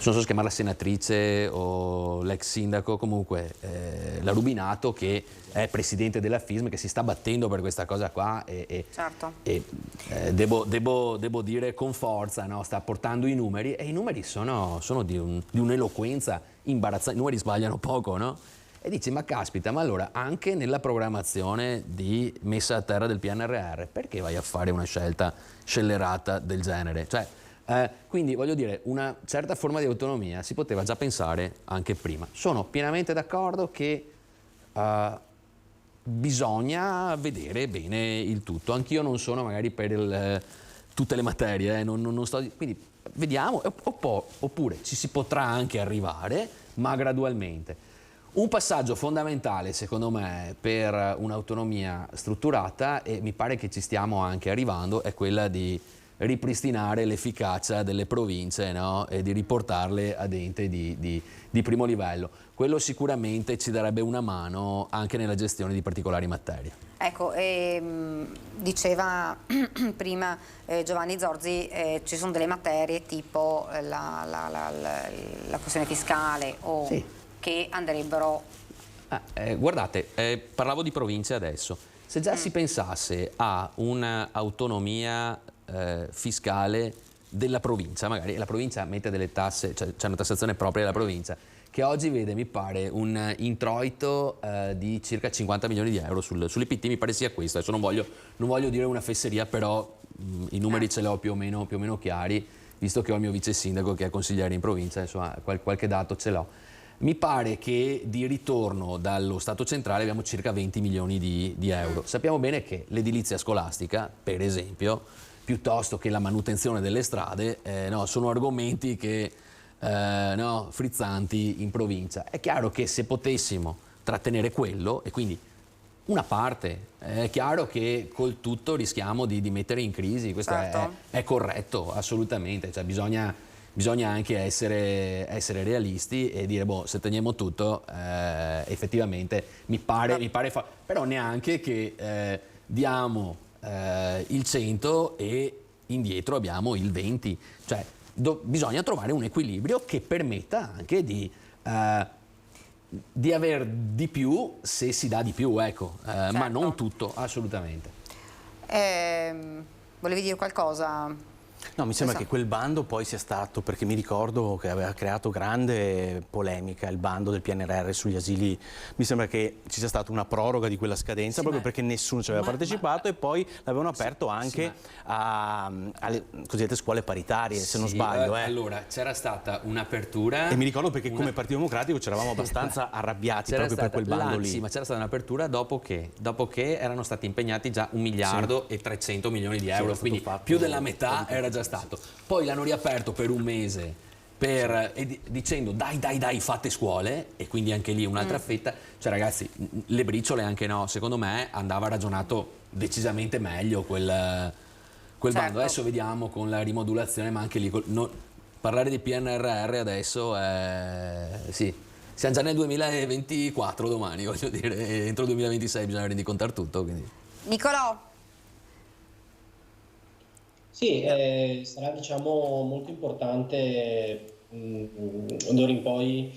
non so se chiamarla senatrice o l'ex sindaco, comunque la Rubinato, che è presidente della FISM, che si sta battendo per questa cosa qua e devo dire con forza, no? Sta portando i numeri e i numeri sono di un'eloquenza imbarazzante, i numeri sbagliano poco, no? E dici, ma caspita, ma allora anche nella programmazione di messa a terra del PNRR, perché vai a fare una scelta scellerata del genere? Cioè, quindi voglio dire, una certa forma di autonomia si poteva già pensare anche prima. Sono pienamente d'accordo che bisogna vedere bene il tutto. Anch'io non sono magari per tutte le materie, non sto, quindi vediamo, oppure ci si potrà anche arrivare, ma gradualmente. Un passaggio fondamentale secondo me per un'autonomia strutturata, e mi pare che ci stiamo anche arrivando, è quella di ripristinare l'efficacia delle province, no? E di riportarle ad ente di primo livello. Quello sicuramente ci darebbe una mano anche nella gestione di particolari materie. Ecco, diceva prima Giovanni Zorzi, ci sono delle materie tipo la questione fiscale o sì, che andrebbero... Guardate, parlavo di province adesso. Se già si pensasse a un'autonomia fiscale della provincia, magari la provincia mette delle tasse, cioè c'è una tassazione propria della provincia, che oggi vede, mi pare, un introito di circa 50 milioni di euro sull'IPT, mi pare sia questo. Adesso non voglio dire una fesseria, però i numeri ce li ho più o meno chiari, visto che ho il mio vice sindaco che è consigliere in provincia, insomma qualche dato ce l'ho. Mi pare che di ritorno dallo Stato centrale abbiamo circa 20 milioni di euro. Sappiamo bene che l'edilizia scolastica, per esempio, piuttosto che la manutenzione delle strade, sono argomenti che frizzanti in provincia. È chiaro che se potessimo trattenere quello, e quindi una parte, è chiaro che col tutto rischiamo di mettere in crisi, questo è corretto, assolutamente, cioè bisogna anche essere realisti e dire, se teniamo tutto, effettivamente mi pare però neanche che diamo il 100 e indietro abbiamo il 20, cioè bisogna trovare un equilibrio che permetta anche di aver di più se si dà di più, ecco, ma non tutto, assolutamente. Volevi dire qualcosa? No, mi sembra che quel bando poi sia stato, perché mi ricordo che aveva creato grande polemica il bando del PNRR sugli asili, mi sembra che ci sia stata una proroga di quella scadenza proprio perché nessuno ci aveva partecipato e poi l'avevano aperto anche alle cosiddette scuole paritarie, se non sbaglio. Allora, c'era stata un'apertura... E mi ricordo perché come Partito Democratico ci eravamo abbastanza arrabbiati proprio per quel bando lì. Sì, ma c'era stata un'apertura dopo che erano stati impegnati già 1 miliardo e 300 milioni di euro, quindi più della metà era già stato. Poi l'hanno riaperto per un mese dicendo dai fate scuole, e quindi anche lì un'altra fetta, cioè ragazzi, le briciole anche no, secondo me andava ragionato decisamente meglio quel bando. Adesso vediamo con la rimodulazione, ma anche lì parlare di PNRR adesso sì, siamo già nel 2024 domani, voglio dire, entro il 2026 bisogna rendicontare tutto, quindi. Nicolò? Sì, sarà molto importante d'ora in poi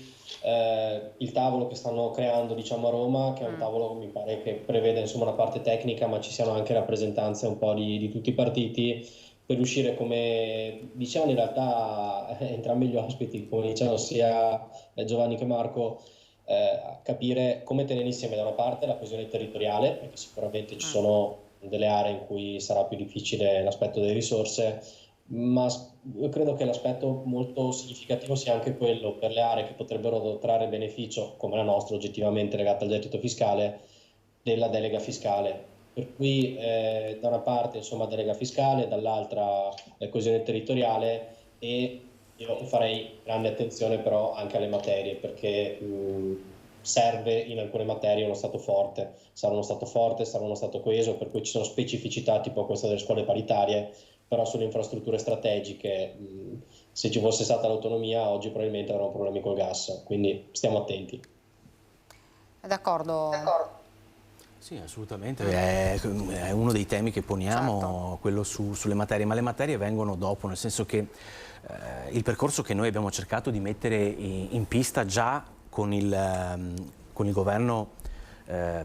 il tavolo che stanno creando a Roma, che è un tavolo mi pare che prevede una parte tecnica, ma ci siano anche rappresentanze un po' di tutti i partiti, per riuscire, come dicevano in realtà entrambi gli ospiti, come dicevano sia Giovanni che Marco, a capire come tenere insieme da una parte la coesione territoriale, perché sicuramente ci sono delle aree in cui sarà più difficile l'aspetto delle risorse, ma io credo che l'aspetto molto significativo sia anche quello per le aree che potrebbero trarre beneficio, come la nostra oggettivamente legata al gettito fiscale, della delega fiscale. Per cui da una parte delega fiscale, dall'altra coesione territoriale, e io farei grande attenzione però anche alle materie, perché serve in alcune materie uno Stato forte, sarà uno Stato coeso, per cui ci sono specificità tipo questa delle scuole paritarie, però sulle infrastrutture strategiche, se ci fosse stata l'autonomia oggi probabilmente avremmo problemi col gas, quindi stiamo attenti. D'accordo. Sì, assolutamente, è uno dei temi che poniamo, quello sulle materie, ma le materie vengono dopo, nel senso che il percorso che noi abbiamo cercato di mettere in pista già con il governo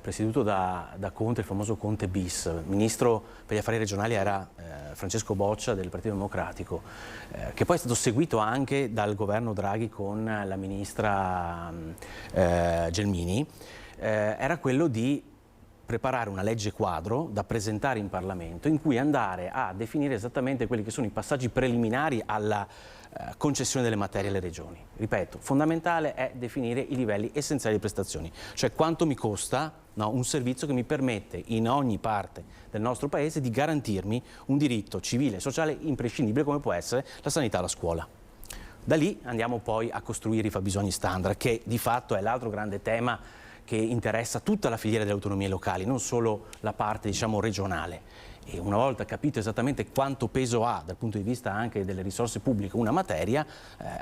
presieduto da Conte, il famoso Conte bis. Ministro per gli affari regionali era Francesco Boccia del Partito Democratico, che poi è stato seguito anche dal governo Draghi con la ministra Gelmini. Era quello di preparare una legge quadro da presentare in Parlamento, in cui andare a definire esattamente quelli che sono i passaggi preliminari alla concessione delle materie alle regioni. Ripeto, fondamentale è definire i livelli essenziali di prestazioni, cioè quanto mi costa un servizio che mi permette in ogni parte del nostro paese di garantirmi un diritto civile e sociale imprescindibile come può essere la sanità e la scuola. Da lì andiamo poi a costruire i fabbisogni standard, che di fatto è l'altro grande tema che interessa tutta la filiera delle autonomie locali, non solo la parte regionale. E una volta capito esattamente quanto peso ha dal punto di vista anche delle risorse pubbliche una materia,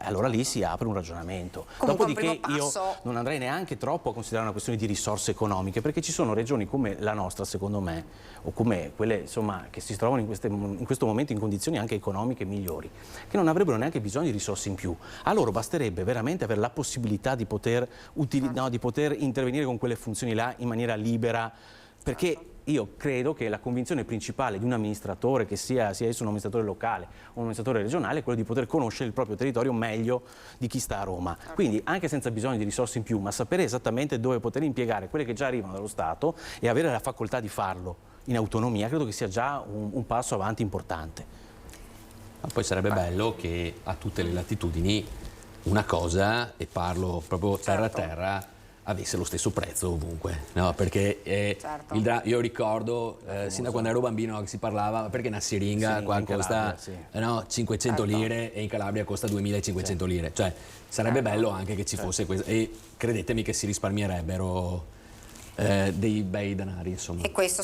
allora lì si apre un ragionamento. Dopodiché io non andrei neanche troppo a considerare una questione di risorse economiche, perché ci sono regioni come la nostra, secondo me, o come quelle che si trovano in questo momento in condizioni anche economiche migliori, che non avrebbero neanche bisogno di risorse in più. A loro basterebbe veramente avere la possibilità di poter intervenire con quelle funzioni là in maniera libera, perché io credo che la convinzione principale di un amministratore, che sia esso un amministratore locale o un amministratore regionale, è quello di poter conoscere il proprio territorio meglio di chi sta a Roma. Quindi anche senza bisogno di risorse in più, ma sapere esattamente dove poter impiegare quelle che già arrivano dallo Stato e avere la facoltà di farlo in autonomia, credo che sia già un passo avanti importante. Ma poi sarebbe bello che a tutte le latitudini una cosa, e parlo proprio terra a terra, avesse lo stesso prezzo ovunque, no? Perché io ricordo sin da quando ero bambino che si parlava perché una siringa qua costa 500 lire e in Calabria costa 2500 lire, cioè sarebbe bello anche che ci fosse questo, e credetemi che si risparmierebbero dei bei denari, insomma. E questo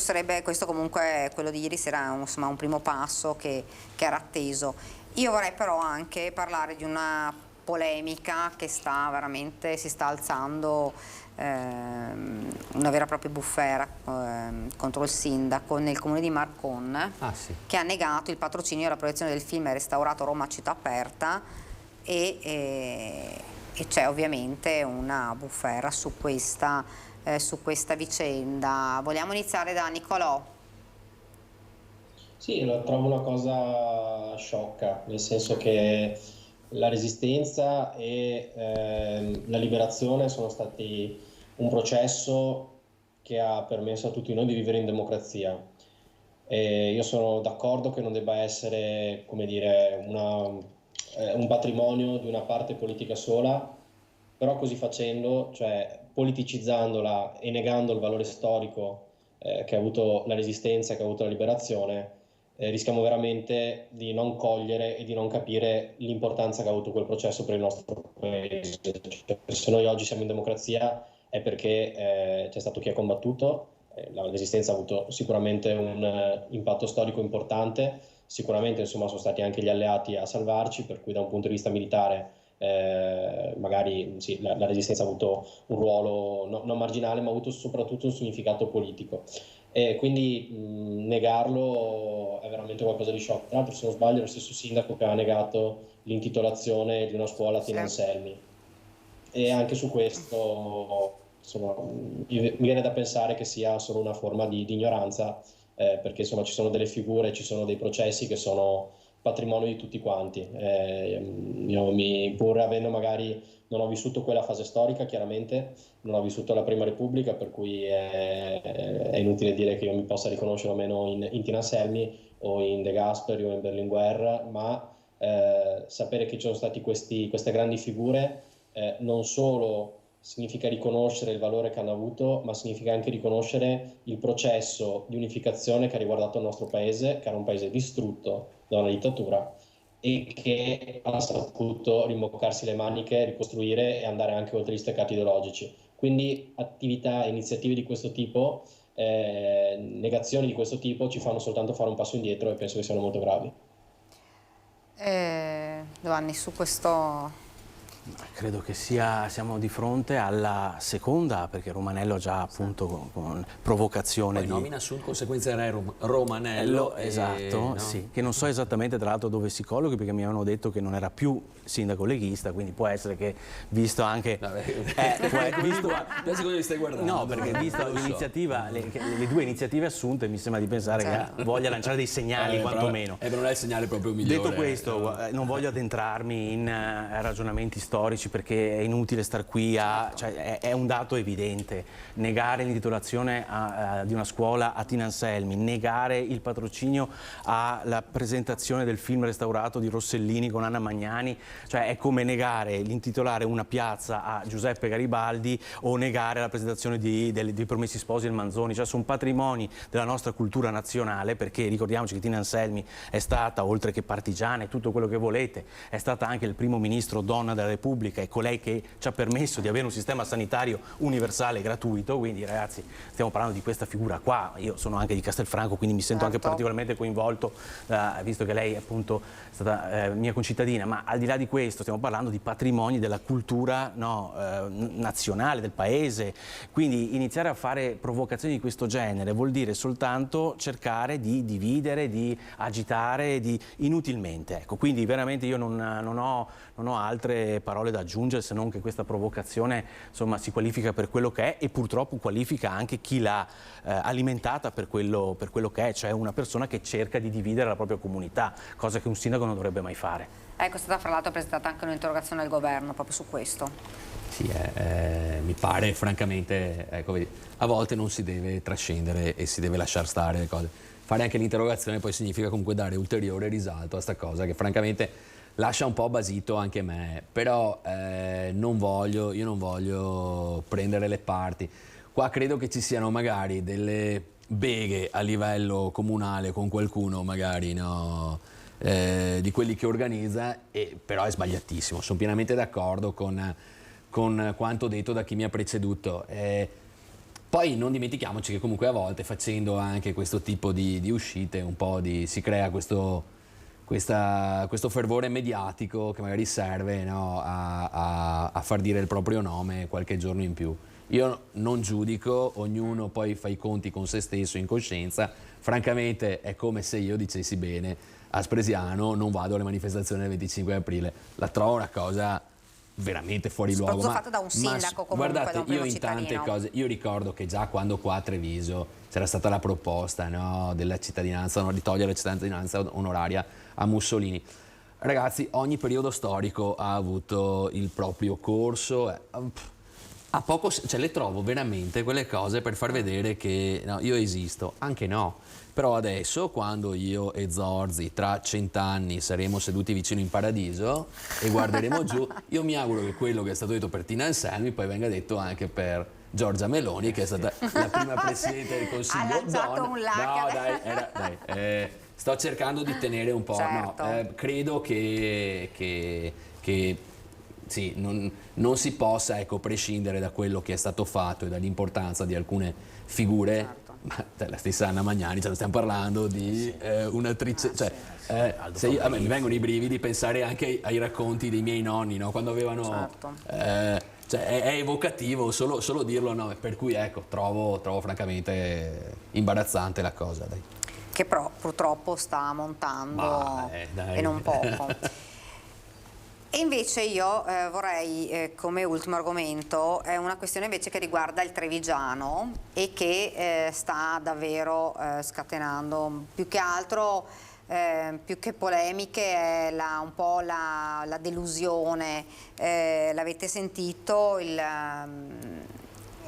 comunque, quello di ieri sera, insomma, un primo passo che era atteso. Io vorrei però anche parlare di una polemica che si sta alzando, una vera e propria bufera contro il sindaco nel comune di Marcon, che ha negato il patrocinio alla proiezione del film restaurato Roma città aperta, e c'è ovviamente una bufera su questa vicenda. Vogliamo iniziare da Nicolò? Sì, lo trovo una cosa sciocca, nel senso che la Resistenza e la Liberazione sono stati un processo che ha permesso a tutti noi di vivere in democrazia. E io sono d'accordo che non debba essere, come dire, un patrimonio di una parte politica sola, però così facendo, cioè politicizzandola e negando il valore storico che ha avuto la Resistenza, che ha avuto la Liberazione, rischiamo veramente di non cogliere e di non capire l'importanza che ha avuto quel processo per il nostro paese. Cioè, se noi oggi siamo in democrazia è perché c'è stato chi ha combattuto, la Resistenza ha avuto sicuramente un impatto storico importante, sicuramente insomma sono stati anche gli alleati a salvarci, per cui da un punto di vista militare magari sì, la Resistenza ha avuto un ruolo non marginale, ma ha avuto soprattutto un significato politico. E quindi negarlo è veramente qualcosa di sciocco. Tra l'altro, se non sbaglio, è lo stesso sindaco che ha negato l'intitolazione di una scuola a Tina Anselmi. E anche su questo insomma, mi viene da pensare che sia solo una forma di ignoranza, perché insomma ci sono delle figure, ci sono dei processi che sono patrimonio di tutti quanti. Pur avendo magari, non ho vissuto quella fase storica, chiaramente, non ho vissuto la Prima Repubblica, per cui è inutile dire che io mi possa riconoscere o meno in Tina Anselmi o in De Gasperi o in Berlinguer, ma sapere che ci sono stati queste grandi figure non solo significa riconoscere il valore che hanno avuto, ma significa anche riconoscere il processo di unificazione che ha riguardato il nostro paese, che era un paese distrutto da una dittatura e che ha saputo rimboccarsi le maniche, ricostruire e andare anche oltre gli steccati ideologici. Quindi attività e iniziative di questo tipo, negazioni di questo tipo, ci fanno soltanto fare un passo indietro e penso che siano molto gravi. Giovanni, su questo... Credo che siamo di fronte alla seconda, perché Romanello ha già appunto con provocazione poi nomina su conseguenza Romanello. Esatto, no? sì, che non so esattamente tra l'altro dove si collochi, perché mi avevano detto che non era più sindaco leghista, quindi può essere che visto anche... Penso che li stai guardando. No, perché visto l'iniziativa, le due iniziative assunte, mi sembra di pensare che voglia lanciare dei segnali quantomeno. Però non è il segnale proprio migliore. Detto questo, non voglio addentrarmi in ragionamenti storici, perché è inutile star qui cioè è un dato evidente. Negare l'intitolazione di una scuola a Tina Anselmi, negare il patrocinio alla presentazione del film restaurato di Rossellini con Anna Magnani, cioè è come negare l'intitolare una piazza a Giuseppe Garibaldi o negare la presentazione di Promessi Sposi del Manzoni, cioè sono patrimoni della nostra cultura nazionale, perché ricordiamoci che Tina Anselmi è stata, oltre che partigiana e tutto quello che volete, è stata anche il primo ministro donna della Repubblica, è colei che ci ha permesso di avere un sistema sanitario universale e gratuito. Quindi ragazzi, stiamo parlando di questa figura qua. Io sono anche di Castelfranco, quindi mi sento anche particolarmente coinvolto, visto che lei è appunto stata mia concittadina, ma al di là di questo stiamo parlando di patrimoni della cultura nazionale, del paese. Quindi iniziare a fare provocazioni di questo genere vuol dire soltanto cercare di dividere, di agitare inutilmente. Ecco, quindi veramente io non ho altre parole parole da aggiungere se non che questa provocazione insomma si qualifica per quello che è e purtroppo qualifica anche chi l'ha alimentata per quello che è, cioè una persona che cerca di dividere la propria comunità, cosa che un sindaco non dovrebbe mai fare. Ecco, è stata fra l'altro presentata anche un'interrogazione al governo proprio su questo. Sì, mi pare francamente, ecco, a volte non si deve trascendere e si deve lasciare stare le cose. Fare anche l'interrogazione poi significa comunque dare ulteriore risalto a sta cosa che francamente lascia un po' basito anche me, però io non voglio prendere le parti. Qua credo che ci siano magari delle beghe a livello comunale con qualcuno magari di quelli che organizza, però è sbagliatissimo, sono pienamente d'accordo con quanto detto da chi mi ha preceduto. Poi non dimentichiamoci che comunque a volte facendo anche questo tipo di uscite un po' si crea questo fervore mediatico che magari serve a far dire il proprio nome qualche giorno in più. Io non giudico, ognuno poi fa i conti con se stesso in coscienza. Francamente è come se io dicessi bene a Spresiano non vado alle manifestazioni del 25 aprile. La trovo una cosa veramente fuori luogo. Fatta da un sindaco comunque, guardate, da un primo io in tante cittadino. cose, io ricordo che già quando qua a Treviso c'era stata la proposta della cittadinanza, di togliere la cittadinanza onoraria a Mussolini. Ragazzi, ogni periodo storico ha avuto il proprio corso. A poco, cioè, le trovo veramente quelle cose per far vedere che io esisto, anche no. Però adesso, quando io e Zorzi tra 100 anni saremo seduti vicino in paradiso e guarderemo giù, io mi auguro che quello che è stato detto per Tina Anselmi poi venga detto anche per Giorgia Meloni, che è stata la prima Presidente del Consiglio. Ha lanciato un dai, sto cercando di tenere un po'. Certo. Credo che sì, non si possa prescindere da quello che è stato fatto e dall'importanza di alcune figure. Certo. Ma la stessa Anna Magnani, stiamo parlando di un'attrice, a me mi vengono i brividi pensare anche ai racconti dei miei nonni, quando avevano, certo. È evocativo solo dirlo, per cui ecco, trovo francamente imbarazzante la cosa. Dai. Che purtroppo sta montando dai. E non poco. E invece io vorrei, come ultimo argomento, una questione invece che riguarda il trevigiano e che sta davvero scatenando più che altro, più che polemiche, è un po' la delusione. L'avete sentito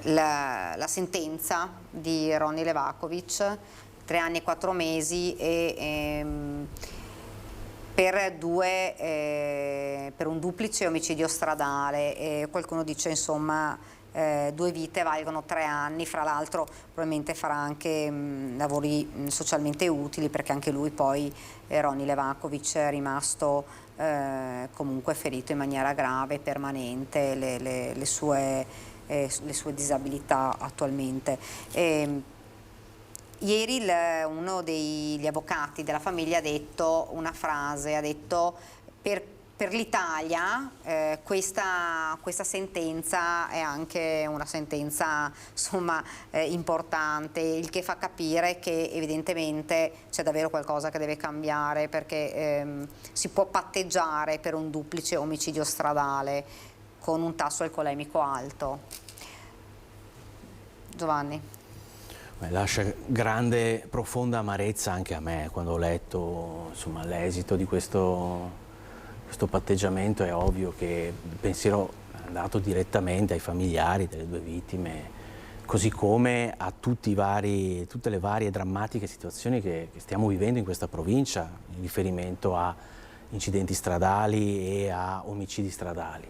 la sentenza di Ronny Levakovic, 3 anni e 4 mesi per un duplice omicidio stradale. Qualcuno dice insomma 2 vite valgono 3 anni, fra l'altro probabilmente farà anche lavori socialmente utili, perché anche lui poi, Ronny Levakovic, è rimasto comunque ferito in maniera grave, permanente, le sue disabilità attualmente. Ieri uno degli avvocati della famiglia ha detto una frase, ha detto per l'Italia questa sentenza è anche una sentenza importante, il che fa capire che evidentemente c'è davvero qualcosa che deve cambiare, perché si può patteggiare per un duplice omicidio stradale con un tasso alcolemico alto. Giovanni. Lascia grande, profonda amarezza anche a me quando ho letto l'esito di questo patteggiamento. È ovvio che il pensiero è andato direttamente ai familiari delle 2 vittime, così come a tutte le varie drammatiche situazioni che stiamo vivendo in questa provincia in riferimento a incidenti stradali e a omicidi stradali.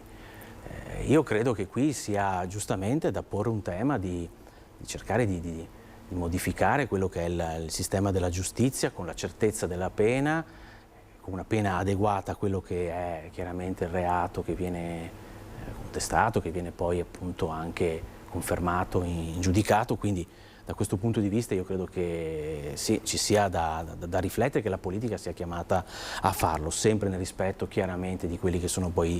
Io credo che qui sia giustamente da porre un tema di cercare di modificare quello che è il sistema della giustizia, con la certezza della pena, con una pena adeguata a quello che è chiaramente il reato che viene contestato, che viene poi appunto anche confermato in giudicato. Quindi da questo punto di vista io credo che sì, ci sia da riflettere, che la politica sia chiamata a farlo, sempre nel rispetto chiaramente di quelli che sono poi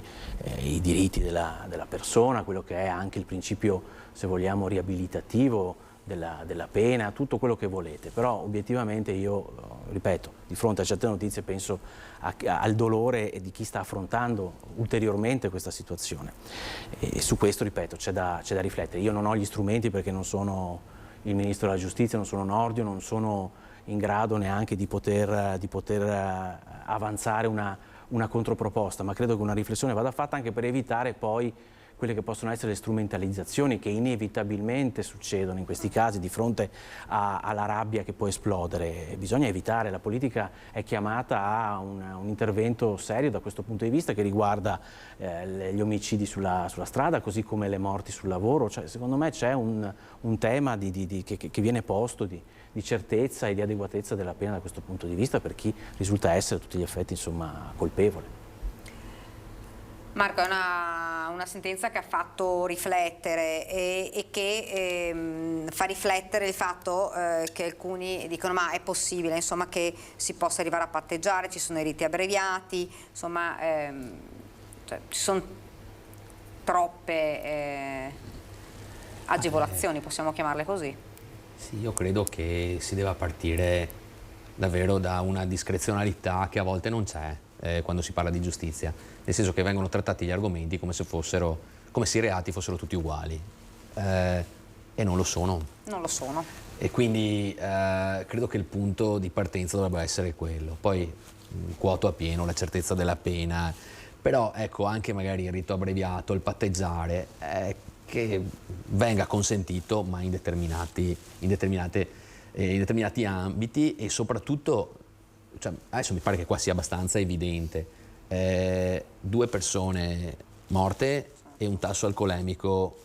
i diritti della persona, quello che è anche il principio, se vogliamo, riabilitativo della pena, tutto quello che volete, però obiettivamente io, ripeto, di fronte a certe notizie penso al dolore di chi sta affrontando ulteriormente questa situazione e su questo, ripeto, c'è da riflettere. Io non ho gli strumenti perché non sono il Ministro della Giustizia, non sono Nordio, non sono in grado neanche di poter avanzare una controproposta, ma credo che una riflessione vada fatta anche per evitare poi quelle che possono essere le strumentalizzazioni che inevitabilmente succedono in questi casi di fronte alla rabbia che può esplodere. Bisogna evitare, la politica è chiamata a un intervento serio da questo punto di vista che riguarda gli omicidi sulla strada, così come le morti sul lavoro. Cioè, secondo me c'è un tema che viene posto di certezza e di adeguatezza della pena da questo punto di vista per chi risulta essere a tutti gli effetti, insomma, colpevole. Marco, è una sentenza che ha fatto riflettere e che fa riflettere il fatto che alcuni dicono ma è possibile, insomma, che si possa arrivare a patteggiare, ci sono i riti abbreviati, insomma cioè, ci sono troppe agevolazioni, possiamo chiamarle così. Sì, io credo che si debba partire davvero da una discrezionalità che a volte non c'è quando si parla di giustizia, nel senso che vengono trattati gli argomenti come se i reati fossero tutti uguali e non lo sono. Non lo sono. E quindi credo che il punto di partenza dovrebbe essere quello. Poi quoto a pieno la certezza della pena, però ecco anche magari il rito abbreviato, il patteggiare, che venga consentito ma in determinati ambiti e soprattutto, cioè, adesso mi pare che qua sia abbastanza evidente, 2 persone morte e un tasso alcolemico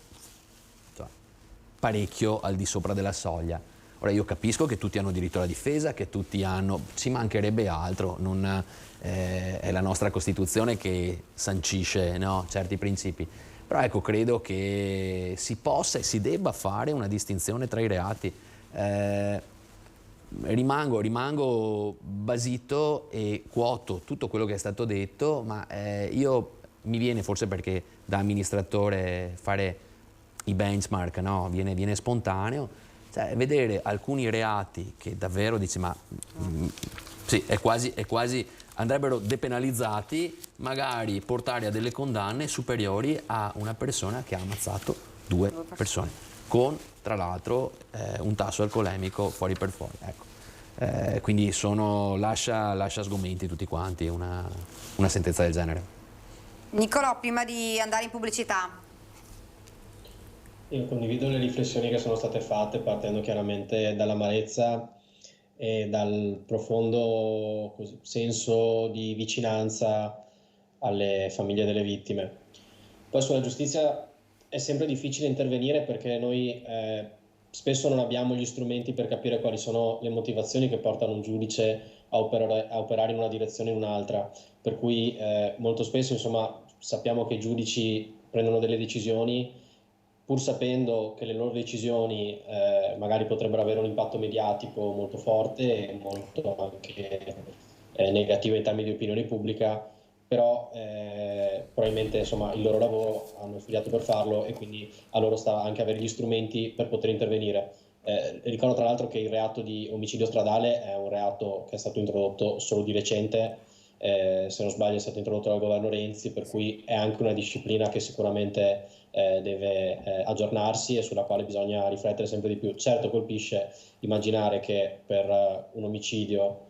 parecchio al di sopra della soglia. Ora io capisco che tutti hanno diritto alla difesa, che tutti hanno, ci mancherebbe altro, non, è la nostra Costituzione che sancisce, no, certi principi, però ecco credo che si possa e si debba fare una distinzione tra i reati. Rimango basito e quoto tutto quello che è stato detto, ma io mi viene, forse perché da amministratore fare i benchmark, no? viene spontaneo, cioè vedere alcuni reati che davvero dici ma sì, è quasi andrebbero depenalizzati, magari portare a delle condanne superiori a una persona che ha ammazzato 2 persone, con tra l'altro un tasso alcolemico fuori per fuori. Ecco. Quindi lascia sgomenti tutti quanti una sentenza del genere. Nicolò, prima di andare in pubblicità. Io condivido le riflessioni che sono state fatte partendo chiaramente dall'amarezza e dal profondo senso di vicinanza alle famiglie delle vittime. Poi sulla giustizia è sempre difficile intervenire perché noi spesso non abbiamo gli strumenti per capire quali sono le motivazioni che portano un giudice a operare in una direzione o in un'altra, per cui molto spesso insomma sappiamo che i giudici prendono delle decisioni pur sapendo che le loro decisioni magari potrebbero avere un impatto mediatico molto forte e molto anche negativo in termini di opinione pubblica, però probabilmente insomma il loro lavoro hanno studiato per farlo e quindi a loro sta anche avere gli strumenti per poter intervenire. Ricordo tra l'altro che il reato di omicidio stradale è un reato che è stato introdotto solo di recente, se non sbaglio è stato introdotto dal governo Renzi, per cui è anche una disciplina che sicuramente deve aggiornarsi e sulla quale bisogna riflettere sempre di più. Certo colpisce immaginare che per un omicidio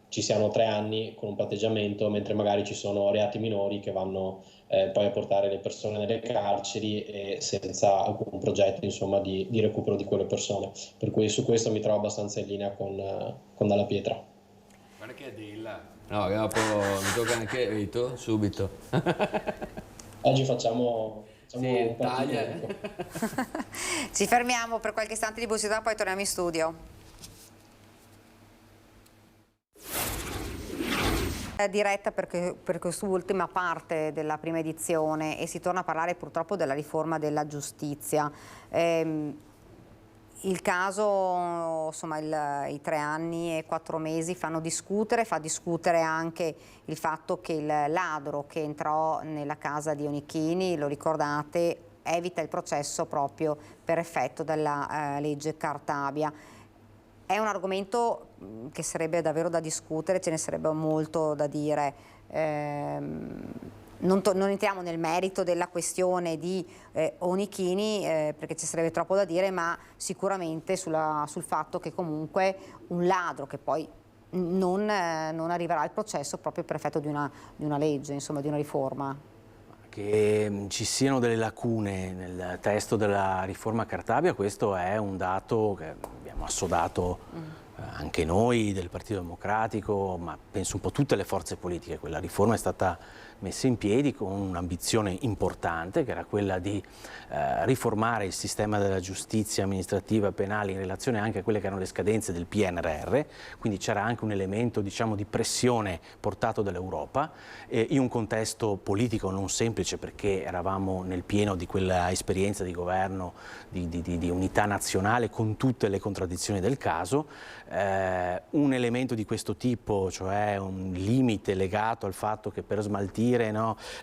ci siano 3 anni con un patteggiamento, mentre magari ci sono reati minori che vanno poi a portare le persone nelle carceri e senza alcun progetto insomma di recupero di quelle persone, per cui su questo mi trovo abbastanza in linea con Dalla Pietra. Guarda che dilla. No, dopo mi tocca anche Vito, subito. Oggi facciamo un taglia. Ci fermiamo per qualche istante di pubblicità, poi torniamo in studio. Diretta per quest'ultima parte della prima edizione e si torna a parlare purtroppo della riforma della giustizia. Il caso, insomma, i 3 anni e 4 mesi fa discutere anche il fatto che il ladro che entrò nella casa di Onichini, lo ricordate, evita il processo proprio per effetto della legge Cartabia. È un argomento che sarebbe davvero da discutere, ce ne sarebbe molto da dire. Non entriamo nel merito della questione di Onichini perché ci sarebbe troppo da dire, ma sicuramente sul fatto che comunque un ladro che poi non arriverà al processo proprio per effetto di una legge, insomma di una riforma. Che ci siano delle lacune nel testo della riforma Cartabia, questo è un dato che abbiamo assodato anche noi del Partito Democratico, ma penso un po' tutte le forze politiche. Quella riforma è stata messa in piedi con un'ambizione importante, che era quella di riformare il sistema della giustizia amministrativa e penale in relazione anche a quelle che erano le scadenze del PNRR, quindi c'era anche un elemento, diciamo, di pressione portato dall'Europa, in un contesto politico non semplice, perché eravamo nel pieno di quella esperienza di governo di unità nazionale con tutte le contraddizioni del caso. Un elemento di questo tipo, cioè un limite legato al fatto che per smaltire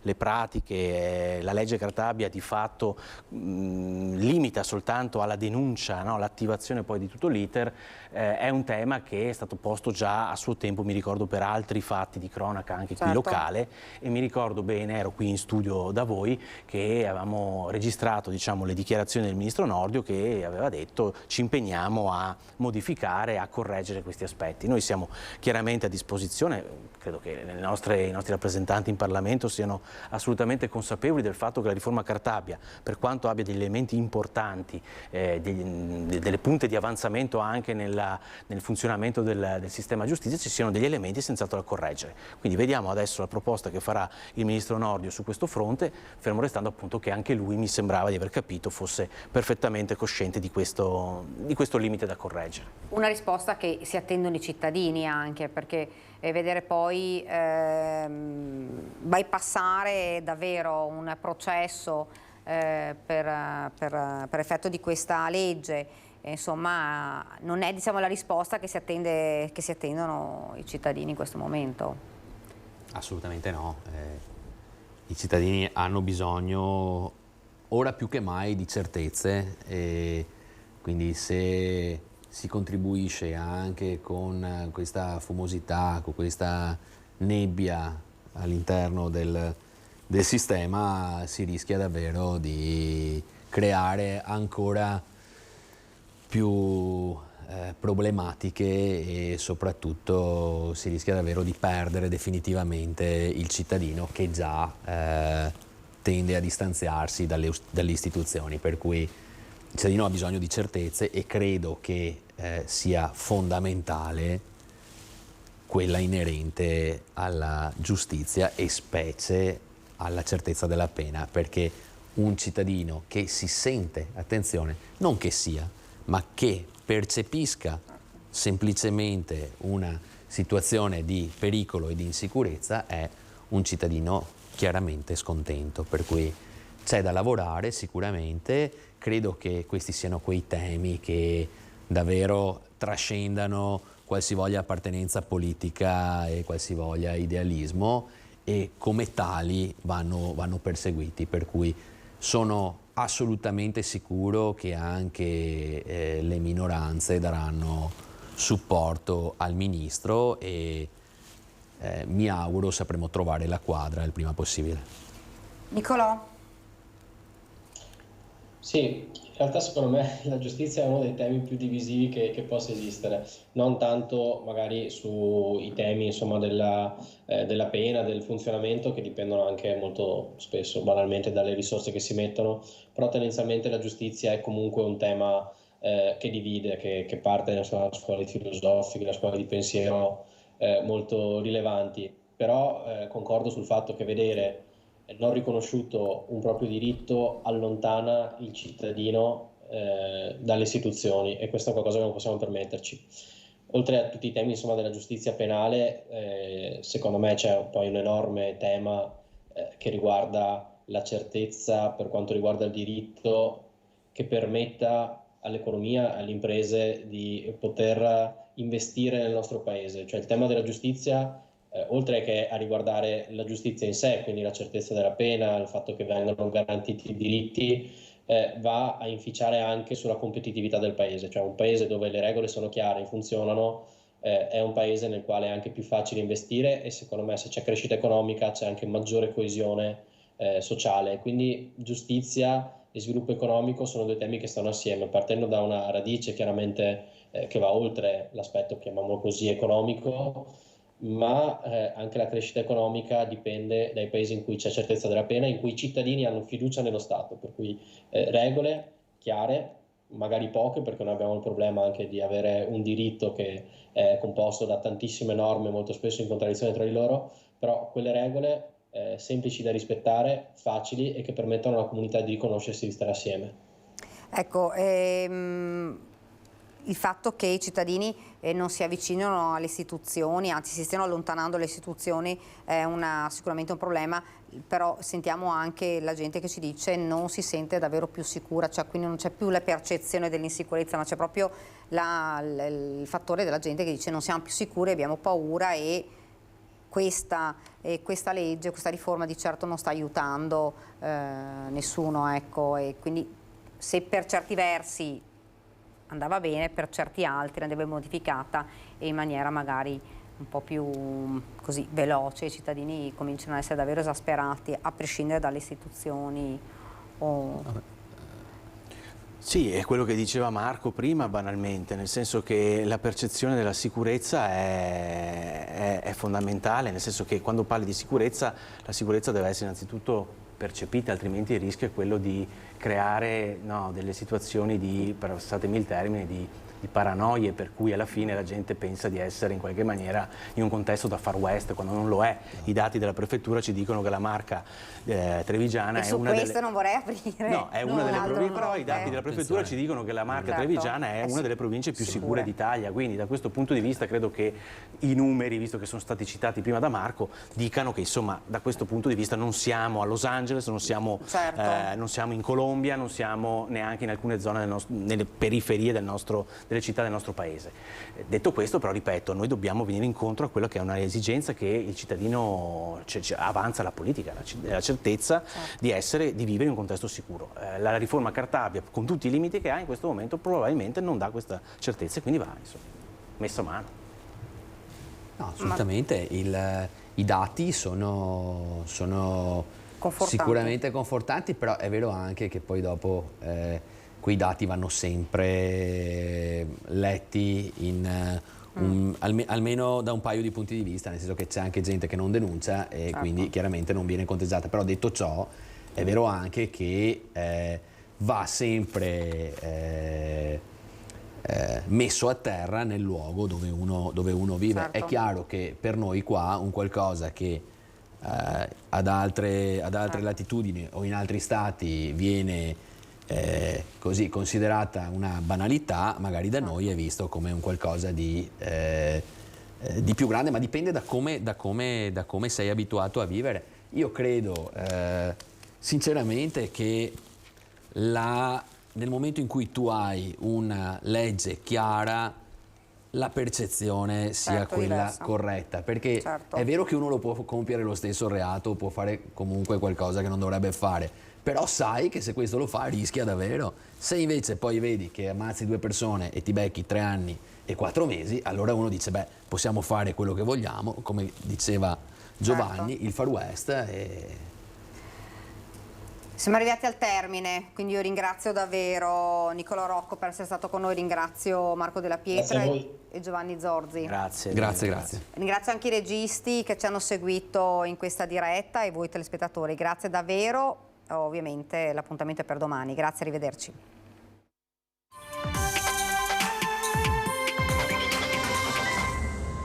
le pratiche la legge Cartabia di fatto limita soltanto alla denuncia, l'attivazione poi di tutto l'iter, è un tema che è stato posto già a suo tempo, mi ricordo, per altri fatti di cronaca anche qui locale, e mi ricordo bene, ero qui in studio da voi, che avevamo registrato, diciamo, le dichiarazioni del ministro Nordio, che aveva detto: ci impegniamo a modificare, a correggere questi aspetti. Noi siamo chiaramente a disposizione, credo che i nostri rappresentanti in Parlamento siano assolutamente consapevoli del fatto che la riforma Cartabia, per quanto abbia degli elementi importanti, delle punte di avanzamento anche nel funzionamento del sistema giustizia, ci siano degli elementi senz'altro da correggere. Quindi vediamo adesso la proposta che farà il ministro Nordio su questo fronte, fermo restando appunto che anche lui, mi sembrava di aver capito, fosse perfettamente cosciente di questo limite da correggere. Una risposta che si attendono i cittadini anche, perché vedere poi bypassare davvero un processo per effetto di questa legge, insomma, non è, diciamo, la risposta che si attendono i cittadini in questo momento. Assolutamente no. I cittadini hanno bisogno ora più che mai di certezze, e quindi se si contribuisce anche con questa fumosità, con questa nebbia all'interno del sistema, si rischia davvero di creare ancora più problematiche, e soprattutto si rischia davvero di perdere definitivamente il cittadino, che già tende a distanziarsi dalle istituzioni, per cui il cittadino ha bisogno di certezze, e credo che sia fondamentale quella inerente alla giustizia e specie alla certezza della pena, perché un cittadino che si sente, attenzione, non che sia, ma che percepisca semplicemente una situazione di pericolo e di insicurezza è un cittadino chiaramente scontento, per cui c'è da lavorare sicuramente. Credo che questi siano quei temi che davvero trascendano qualsivoglia appartenenza politica e qualsivoglia idealismo, e come tali vanno perseguiti, per cui sono assolutamente sicuro che anche le minoranze daranno supporto al ministro, e mi auguro sapremo trovare la quadra il prima possibile. Nicolò? Sì, in realtà secondo me la giustizia è uno dei temi più divisivi che possa esistere, non tanto magari sui temi, insomma, della pena, del funzionamento, che dipendono anche molto spesso banalmente dalle risorse che si mettono, però tendenzialmente la giustizia è comunque un tema che divide, che parte da scuole filosofiche, da scuole di pensiero molto rilevanti, però concordo sul fatto che vedere non riconosciuto un proprio diritto allontana il cittadino dalle istituzioni, e questo è qualcosa che non possiamo permetterci. Oltre a tutti i temi, insomma, della giustizia penale, secondo me c'è poi un enorme tema che riguarda la certezza per quanto riguarda il diritto, che permetta all'economia, alle imprese di poter investire nel nostro paese. Cioè il tema della giustizia oltre che a riguardare la giustizia in sé, quindi la certezza della pena, il fatto che vengano garantiti i diritti, va a inficiare anche sulla competitività del paese, cioè un paese dove le regole sono chiare e funzionano è un paese nel quale è anche più facile investire, e secondo me se c'è crescita economica c'è anche maggiore coesione sociale. Quindi giustizia e sviluppo economico sono due temi che stanno assieme, partendo da una radice chiaramente che va oltre l'aspetto, chiamiamolo così, economico, ma anche la crescita economica dipende dai paesi in cui c'è certezza della pena, in cui i cittadini hanno fiducia nello Stato, per cui regole chiare, magari poche, perché noi abbiamo il problema anche di avere un diritto che è composto da tantissime norme, molto spesso in contraddizione tra di loro, però quelle regole semplici da rispettare, facili e che permettono alla comunità di riconoscersi e di stare assieme. Ecco, il fatto che i cittadini non si avvicinino alle istituzioni, anzi si stiano allontanando dalle istituzioni, è sicuramente un problema, però sentiamo anche la gente che ci dice non si sente davvero più sicura, cioè quindi non c'è più la percezione dell'insicurezza, ma c'è proprio il fattore della gente che dice non siamo più sicuri, abbiamo paura, e questa legge, questa riforma di certo non sta aiutando nessuno, ecco, e quindi se per certi versi andava bene, per certi altri andrebbe modificata e in maniera magari un po' più così veloce, i cittadini cominciano ad essere davvero esasperati a prescindere dalle istituzioni. Sì, è quello che diceva Marco prima banalmente, nel senso che la percezione della sicurezza è fondamentale, nel senso che quando parli di sicurezza, la sicurezza deve essere innanzitutto percepita, altrimenti il rischio è quello di creare delle situazioni di, passatemi il termine, di paranoie, per cui alla fine la gente pensa di essere in qualche maniera in un contesto da Far West, quando non lo è. I dati della prefettura ci dicono che la Marca trevigiana è una delle... non vorrei aprire. No, è una delle province, però i dati della prefettura ci dicono che la Marca trevigiana è una delle province più sicure d'Italia, quindi da questo punto di vista credo che i numeri, visto che sono stati citati prima da Marco, dicano che insomma da questo punto di vista non siamo a Los Angeles, non siamo in Colombia, non siamo neanche in alcune zone nelle periferie delle città del nostro paese. Detto questo, però, ripeto, noi dobbiamo venire incontro a quello che è una esigenza che il cittadino avanza alla politica, la certezza di vivere in un contesto sicuro. La riforma Cartabia, con tutti i limiti che ha in questo momento, probabilmente non dà questa certezza e quindi va messo a mano. No, assolutamente, i dati sono sicuramente confortanti, però è vero anche che poi dopo quei dati vanno sempre letti almeno da un paio di punti di vista, nel senso che c'è anche gente che non denuncia e quindi chiaramente non viene conteggiata. Però detto ciò, è vero anche che va sempre messo a terra nel luogo dove uno vive. È chiaro che per noi qua un qualcosa che ad altre latitudini o in altri stati viene così considerata una banalità, magari da noi è visto come un qualcosa di più grande, ma dipende da come sei abituato a vivere. Io credo sinceramente che nel momento in cui tu hai una legge chiara, la percezione sia quella diversa, corretta, perché è vero che uno lo può compiere lo stesso reato, può fare comunque qualcosa che non dovrebbe fare, però sai che se questo lo fa rischia davvero. Se invece poi vedi che ammazzi 2 persone e ti becchi 3 anni e 4 mesi, allora uno dice beh, possiamo fare quello che vogliamo, come diceva Giovanni, il Far West. Siamo arrivati al termine, quindi io ringrazio davvero Nicolò Rocco per essere stato con noi, ringrazio Marco Della Pietra e Giovanni Zorzi. Grazie. Ringrazio anche i registi che ci hanno seguito in questa diretta e voi telespettatori, grazie davvero. Ovviamente l'appuntamento è per domani, grazie, arrivederci.